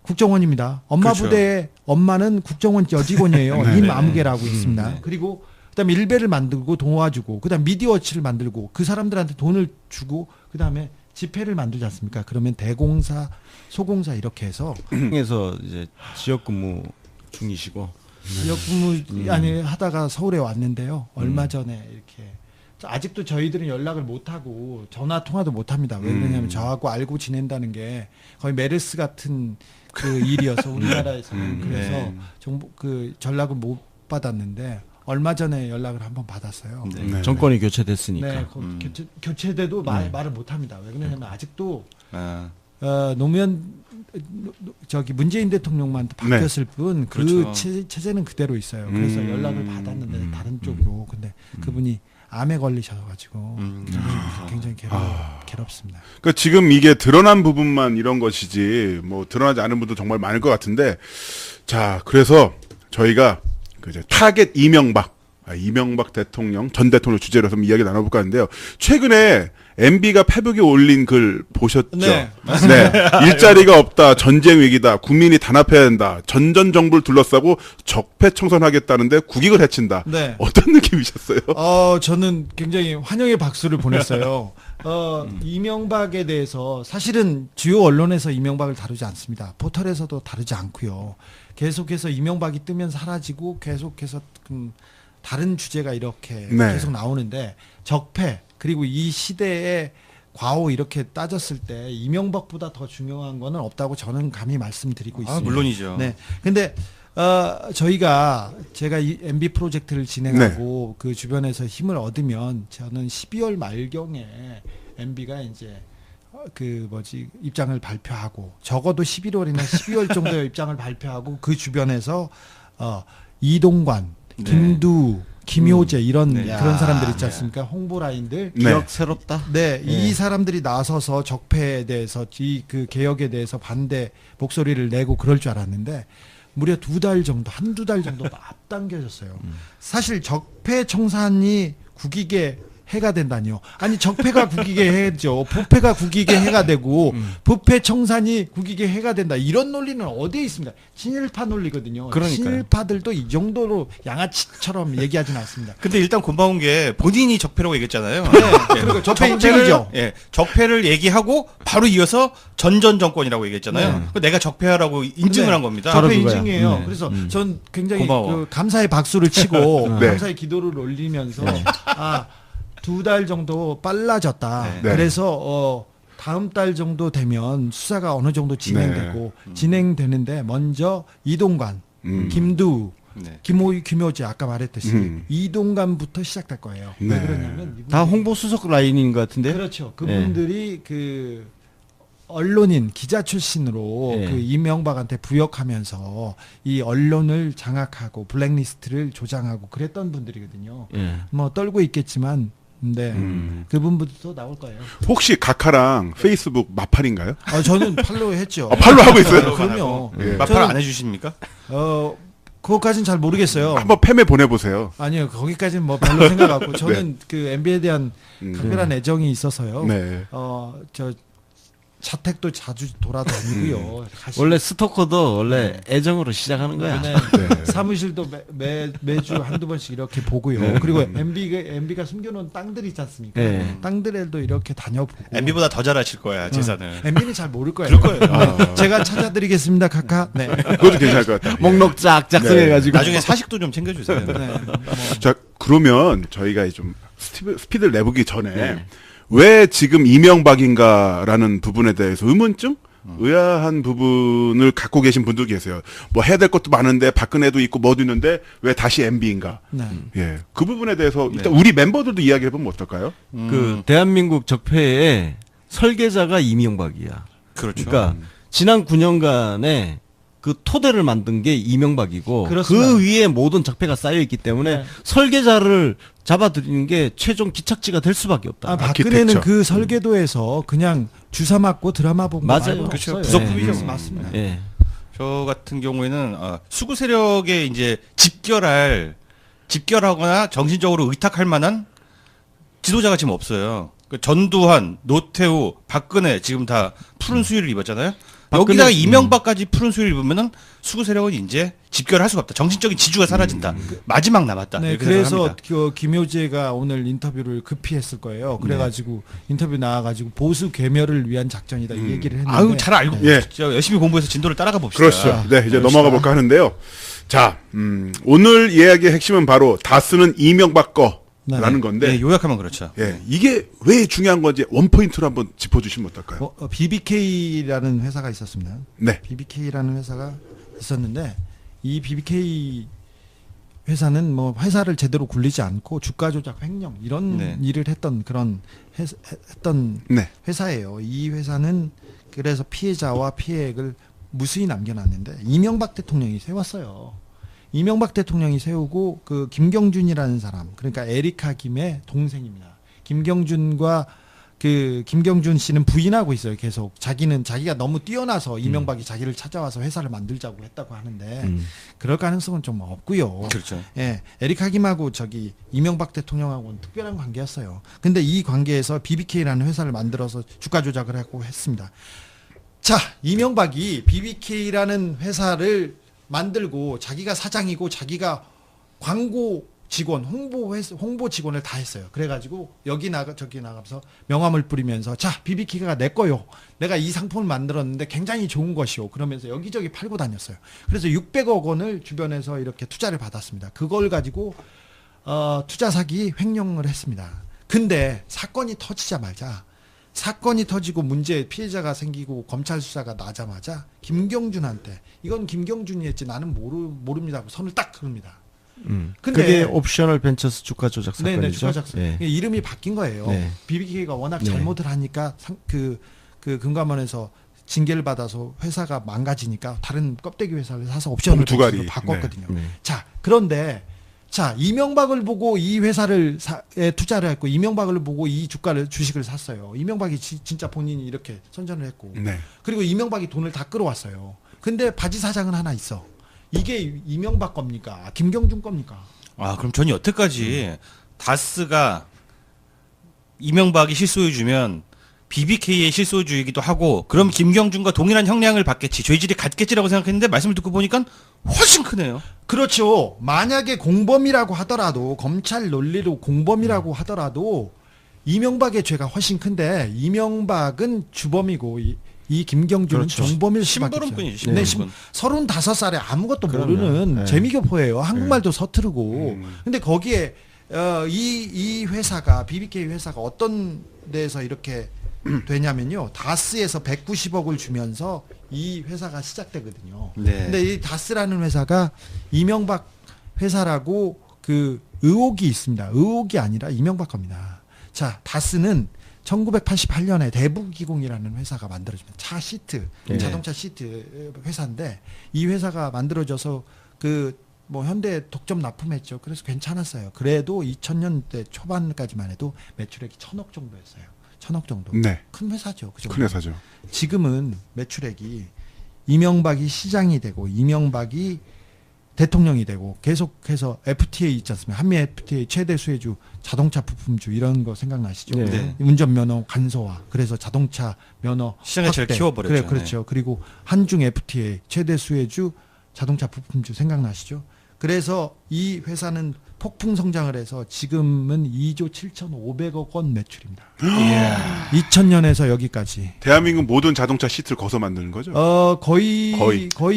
국정원입니다. 엄마 그렇죠. 부대의 엄마는 국정원 여직원이에요. 네, 임아무개라고 있습니다. 네. 그리고 그다음에 일베를 만들고 도와주고 그다음 미디어워치를 만들고 그 사람들한테 돈을 주고 그다음에 집회를 만들지 않습니까? 그러면 대공사, 소공사 이렇게 해서 에서 이제 지역 근무 중이시고 지역 근무 아니 하다가 서울에 왔는데요. 얼마 전에 이렇게 아직도 저희들은 연락을 못 하고 전화 통화도 못 합니다. 왜 그러냐면 저하고 알고 지낸다는 게 거의 메르스 같은 그 일이어서 우리나라에서는 그래서 네. 정보 그 전락을 못 받았는데 얼마 전에 연락을 한번 받았어요. 네. 정권이 교체됐으니까. 네, 교체돼도 말을 못 합니다. 왜 그러냐면 아직도 아, 노무현 저기 문재인 대통령만 바뀌었을 뿐 그 그렇죠. 체제는 그대로 있어요. 그래서 연락을 받았는데 다른 쪽으로 근데 그분이 암에 걸리셔가지고 굉장히 괴롭습니다. 그러니까 지금 이게 드러난 부분만 이런 것이지 뭐 드러나지 않은 분도 정말 많을 것 같은데 자 그래서 저희가 그 이제 타겟 이명박 대통령 전 대통령 주제로 좀 이야기 나눠볼까 하는데요. 최근에 MB가 페북에 올린 글 보셨죠? 네, 네. 일자리가 없다, 전쟁 위기다, 국민이 단합해야 된다, 전전 정부를 둘러싸고 적폐 청산하겠다는데 국익을 해친다. 네. 어떤 느낌이셨어요? 저는 굉장히 환영의 박수를 보냈어요. 이명박에 대해서 사실은 주요 언론에서 이명박을 다루지 않습니다. 포털에서도 다루지 않고요. 계속해서 이명박이 뜨면 사라지고 계속해서 다른 주제가 이렇게 네. 계속 나오는데 적폐 그리고 이 시대의 과오 이렇게 따졌을 때 이명박보다 더 중요한 거는 없다고 저는 감히 말씀드리고 있습니다. 물론이죠. 네. 근데 제가 이 MB 프로젝트를 진행하고 그 주변에서 힘을 얻으면 저는 12월 말경에 MB가 이제 입장을 발표하고 적어도 11월이나 12월 정도에 입장을 발표하고 그 주변에서 이동관, 네. 김두, 김효재 이런 네. 그런 사람들 있지 네. 않습니까? 홍보 라인들. 네. 기억 새롭다. 네, 이 사람들이 나서서 적폐에 대해서 그 개혁에 대해서 반대 목소리를 내고 그럴 줄 알았는데 무려 한두 달 정도 앞당겨졌어요. 사실 적폐 청산이 국익에 해가 된다니요. 아니 적폐가 국익에 해죠. 부패가 국익에 해가 되고 부패 청산이 국익에 해가 된다. 이런 논리는 어디에 있습니다. 친일파 논리거든요. 그러니까요. 친일파들도 이 정도로 양아치처럼 얘기하진 않습니다. 근데 일단 고마운 게 본인이 적폐라고 얘기했잖아요. 네, 그러니까 적폐 인정이죠. 예, 적폐를 얘기하고 바로 이어서 전전 정권이라고 얘기했잖아요. 그 내가 적폐라고 인증을 네. 한 겁니다. 바로 적폐 그거야. 인증이에요. 네. 그래서 전 굉장히 고마워. 감사의 박수를 치고 네. 감사의 기도를 올리면서 2달 정도 빨라졌다. 네. 그래서 다음 달 정도 되면 수사가 어느 정도 진행되고 진행되는데 먼저 이동관, 김두, 네. 김효재 아까 말했듯이 이동관부터 시작될 거예요. 왜 네. 그러냐면 이분들이 다 홍보 수석 라인인 것 같은데. 그렇죠. 그분들이 그 언론인 기자 출신으로 네. 그 이명박한테 부역하면서 이 언론을 장악하고 블랙리스트를 조장하고 그랬던 분들이거든요. 예. 뭐 떨고 있겠지만 네. 그분부터 나올 거예요. 혹시 카카랑 페이스북 마팔인가요? 저는 팔로우 했죠. 팔로 하고 있어요? 그럼요. 예. 마팔 안 해주십니까? 그것까지는 잘 모르겠어요. 한번 팸에 보내보세요. 아니요, 거기까지는 뭐 별로 생각 없고 저는 그 MB에 대한 각별한 애정이 있어서요. 네. 저 자택도 자주 돌아다니고요. 원래 스토커도 원래 애정으로 시작하는 거야. 네. 사무실도 매주 한두 번씩 이렇게 보고요. 그리고 MB가 숨겨놓은 땅들 있지 않습니까? 네. 땅들에도 이렇게 다녀보고. MB보다 더 잘하실 거야 재산을. MB는 잘 모를 거예요. 그럴 거예요. 제가 찾아드리겠습니다, 카카. 네. 그것도 괜찮을 것 같아요. 목록 쫙 작성해가지고. 나중에 사식도 좀 챙겨주세요. 네. 자, 그러면 저희가 좀 스피드를 내보기 전에 왜 지금 이명박인가라는 부분에 대해서 의문점? 의아한 부분을 갖고 계신 분도 계세요. 뭐 해야 될 것도 많은데 박근혜도 있고 뭐도 있는데 왜 다시 MB인가? 네. 예. 그 부분에 대해서 일단 우리 멤버들도 이야기해 보면 어떨까요? 그 대한민국 적폐의 설계자가 이명박이야. 그렇죠. 그러니까 지난 9년간에 그 토대를 만든 게 이명박이고 그렇습니다. 그 위에 모든 적폐가 쌓여 있기 때문에 설계자를 잡아들이는 게 최종 기착지가 될 수밖에 없다. 박근혜는 아키텍처. 그 설계도에서 그냥 주사 맞고 드라마 본 거 맞아요. 말고는 그렇죠. 없어요. 부속품이죠. 맞습니다. 예. 저 같은 경우에는 수구 세력에 이제 집결하거나 정신적으로 의탁할 만한 지도자가 지금 없어요. 그 전두환, 노태우, 박근혜 지금 다 푸른 수위를 입었잖아요. 여기다가 이명박까지 푸른 수위를 입으면은 수구 세력은 이제 집결할 수가 없다. 정신적인 지주가 사라진다. 마지막 남았다. 네, 이렇게 그래서 생각합니다. 그 김효재가 오늘 인터뷰를 급히 했을 거예요. 그래가지고 인터뷰 나와가지고 보수 괴멸을 위한 작전이다 이 얘기를 했는데. 아유 잘 알고 예. 진짜 열심히 공부해서 진도를 따라가 봅시다. 그렇죠. 네, 이제 넘어가 볼까 하는데요. 자, 오늘 이야기의 핵심은 바로 다스는 이명박 거라는 건데, 네, 요약하면 그렇죠. 예, 이게 왜 중요한 건지 원포인트로 한번 짚어주시면 어떨까요? BBK라는 회사가 있었습니다. 네. BBK라는 회사가 있었는데 이 BBK 회사는 뭐 회사를 제대로 굴리지 않고 주가 조작 횡령 이런 네. 일을 했던 그런 했던 네. 회사예요. 이 회사는 그래서 피해자와 피해액을 무수히 남겨놨는데 이명박 대통령이 세웠어요. 이명박 대통령이 세우고 그 김경준이라는 사람, 그러니까 에리카 김의 동생입니다. 김경준과 그 김경준 씨는 부인하고 있어요. 계속 자기가 너무 뛰어나서 이명박이 자기를 찾아와서 회사를 만들자고 했다고 하는데 그럴 가능성은 좀 없고요. 그렇죠. 예, 에리카 김하고 저기 이명박 대통령하고는 특별한 관계였어요. 근데 이 관계에서 BBK라는 회사를 만들어서 주가 조작을 하고 했습니다. 자, 이명박이 BBK라는 회사를 만들고 자기가 사장이고 자기가 광고 직원, 홍보 직원을 다 했어요. 그래가지고 저기 나가면서 명함을 뿌리면서 자, BBK가 내 거요. 내가 이 상품을 만들었는데 굉장히 좋은 것이요. 그러면서 여기저기 팔고 다녔어요. 그래서 600억 원을 주변에서 이렇게 투자를 받았습니다. 그걸 가지고 투자 사기 횡령을 했습니다. 근데 사건이 터지고 피해자가 생기고 검찰 수사가 나자마자 김경준한테 이건 김경준이 했지 나는 모릅니다 하고 선을 딱 그릅니다. 근데 그게 옵셔널 벤처스 주가 조작 사건이죠. 네네, 주가 조작. 예. 이름이 바뀐 거예요. 네. BBK가 워낙 네. 잘못을 하니까 그 금감원에서 징계를 받아서 회사가 망가지니까 다른 껍데기 회사를 사서 옵셔널 봉투가리. 벤처스로 바꿨거든요. 네. 자, 그런데 이명박을 보고 이 회사에 투자를 했고 이명박을 보고 이 주식을 샀어요. 이명박이 진짜 본인이 이렇게 선전을 했고 네. 그리고 이명박이 돈을 다 끌어왔어요. 근데 바지 사장은 하나 있어. 이게 이명박 겁니까? 김경준 겁니까? 그럼 전 여태까지 다스가 이명박이 실소유주면 BBK의 실소유주이기도 하고 그럼 김경준과 동일한 형량을 받겠지, 죄질이 같겠지라고 생각했는데 말씀을 듣고 보니까 훨씬 크네요. 그렇죠. 만약에 공범이라고 하더라도 검찰 논리로 공범이라고 하더라도 이명박의 죄가 훨씬 큰데 이명박은 주범이고 이 김경준은 그렇죠. 종범일 수밖에 없어요. 심부름꾼이죠. 네, 심부름꾼. 35살에 아무것도 그럼요. 모르는 네. 재미교포예요. 한국말도 서투르고. 근데 거기에 이 회사가 BBK 회사가 어떤 데서 이렇게 되냐면요. 다스에서 190억을 주면서 이 회사가 시작되거든요. 네. 근데 이 다스라는 회사가 이명박 회사라고 그 의혹이 있습니다. 의혹이 아니라 이명박 겁니다. 자, 다스는 1988년에 대부기공이라는 회사가 만들어집니다. 차 시트, 네. 자동차 시트 회사인데 이 회사가 만들어져서 그 뭐 현대 독점 납품했죠. 그래서 괜찮았어요. 그래도 2000년대 초반까지만 해도 매출액이 1000억 정도였어요. 1000억 정도. 네. 큰 회사죠. 그 정도. 큰 회사죠. 지금은 매출액이 이명박이 시장이 되고 이명박이 대통령이 되고 계속해서 FTA 있지 않습니까? 한미 FTA 최대 수혜주 자동차 부품주 이런 거 생각나시죠? 네. 운전면허 간소화 그래서 자동차 면허 시장을 제일 확대. 키워버렸죠. 그래, 그렇죠. 그리고 한중 FTA 최대 수혜주 자동차 부품주 생각나시죠? 그래서 이 회사는 폭풍 성장을 해서 지금은 2조 7,500억 원 매출입니다. 2000년에서 여기까지. 대한민국 모든 자동차 시트를 거서 만드는 거죠? 거의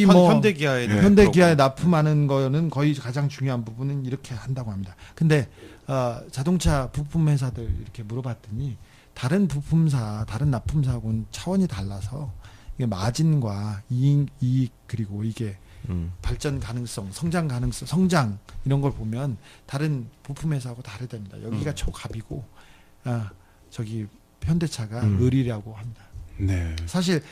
뭐 현대기아에 네. 현대기아에 납품하는 거는 거의 가장 중요한 부분은 이렇게 한다고 합니다. 근데 자동차 부품 회사들 이렇게 물어봤더니 다른 부품사, 다른 납품사하고는 차원이 달라서 이게 마진과 이익 그리고 이게 발전 가능성, 성장 가능성, 성장 이런 걸 보면 다른 부품 회사하고 다르답니다. 여기가 초갑이고 저기 현대차가 을이라고 합니다. 네. 사실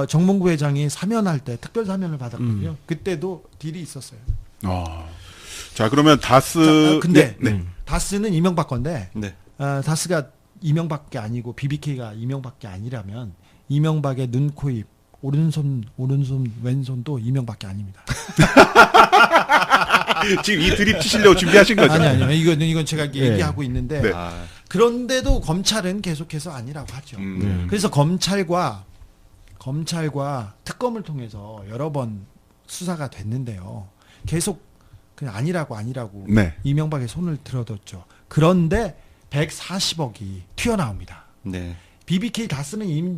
정몽구 회장이 사면할 때 특별 사면을 받았거든요. 그때도 딜이 있었어요. 자, 그러면 다스. 근데 네. 다스는 이명박 건데 네. 다스가 이명박이 아니고 BBK가 이명박이 아니라면 이명박의 눈, 코, 입 오른손, 왼손도 이명박이 아닙니다. 지금 이 드립 치시려고 준비하신 거죠? 아니요. 이건 제가 얘기하고 있는데 네. 그런데도 검찰은 계속해서 아니라고 하죠. 그래서 검찰과 특검을 통해서 여러 번 수사가 됐는데요. 계속 그냥 아니라고 네. 이명박의 손을 들어뒀죠. 그런데 140억이 튀어나옵니다. 네. BBK 다스는 이제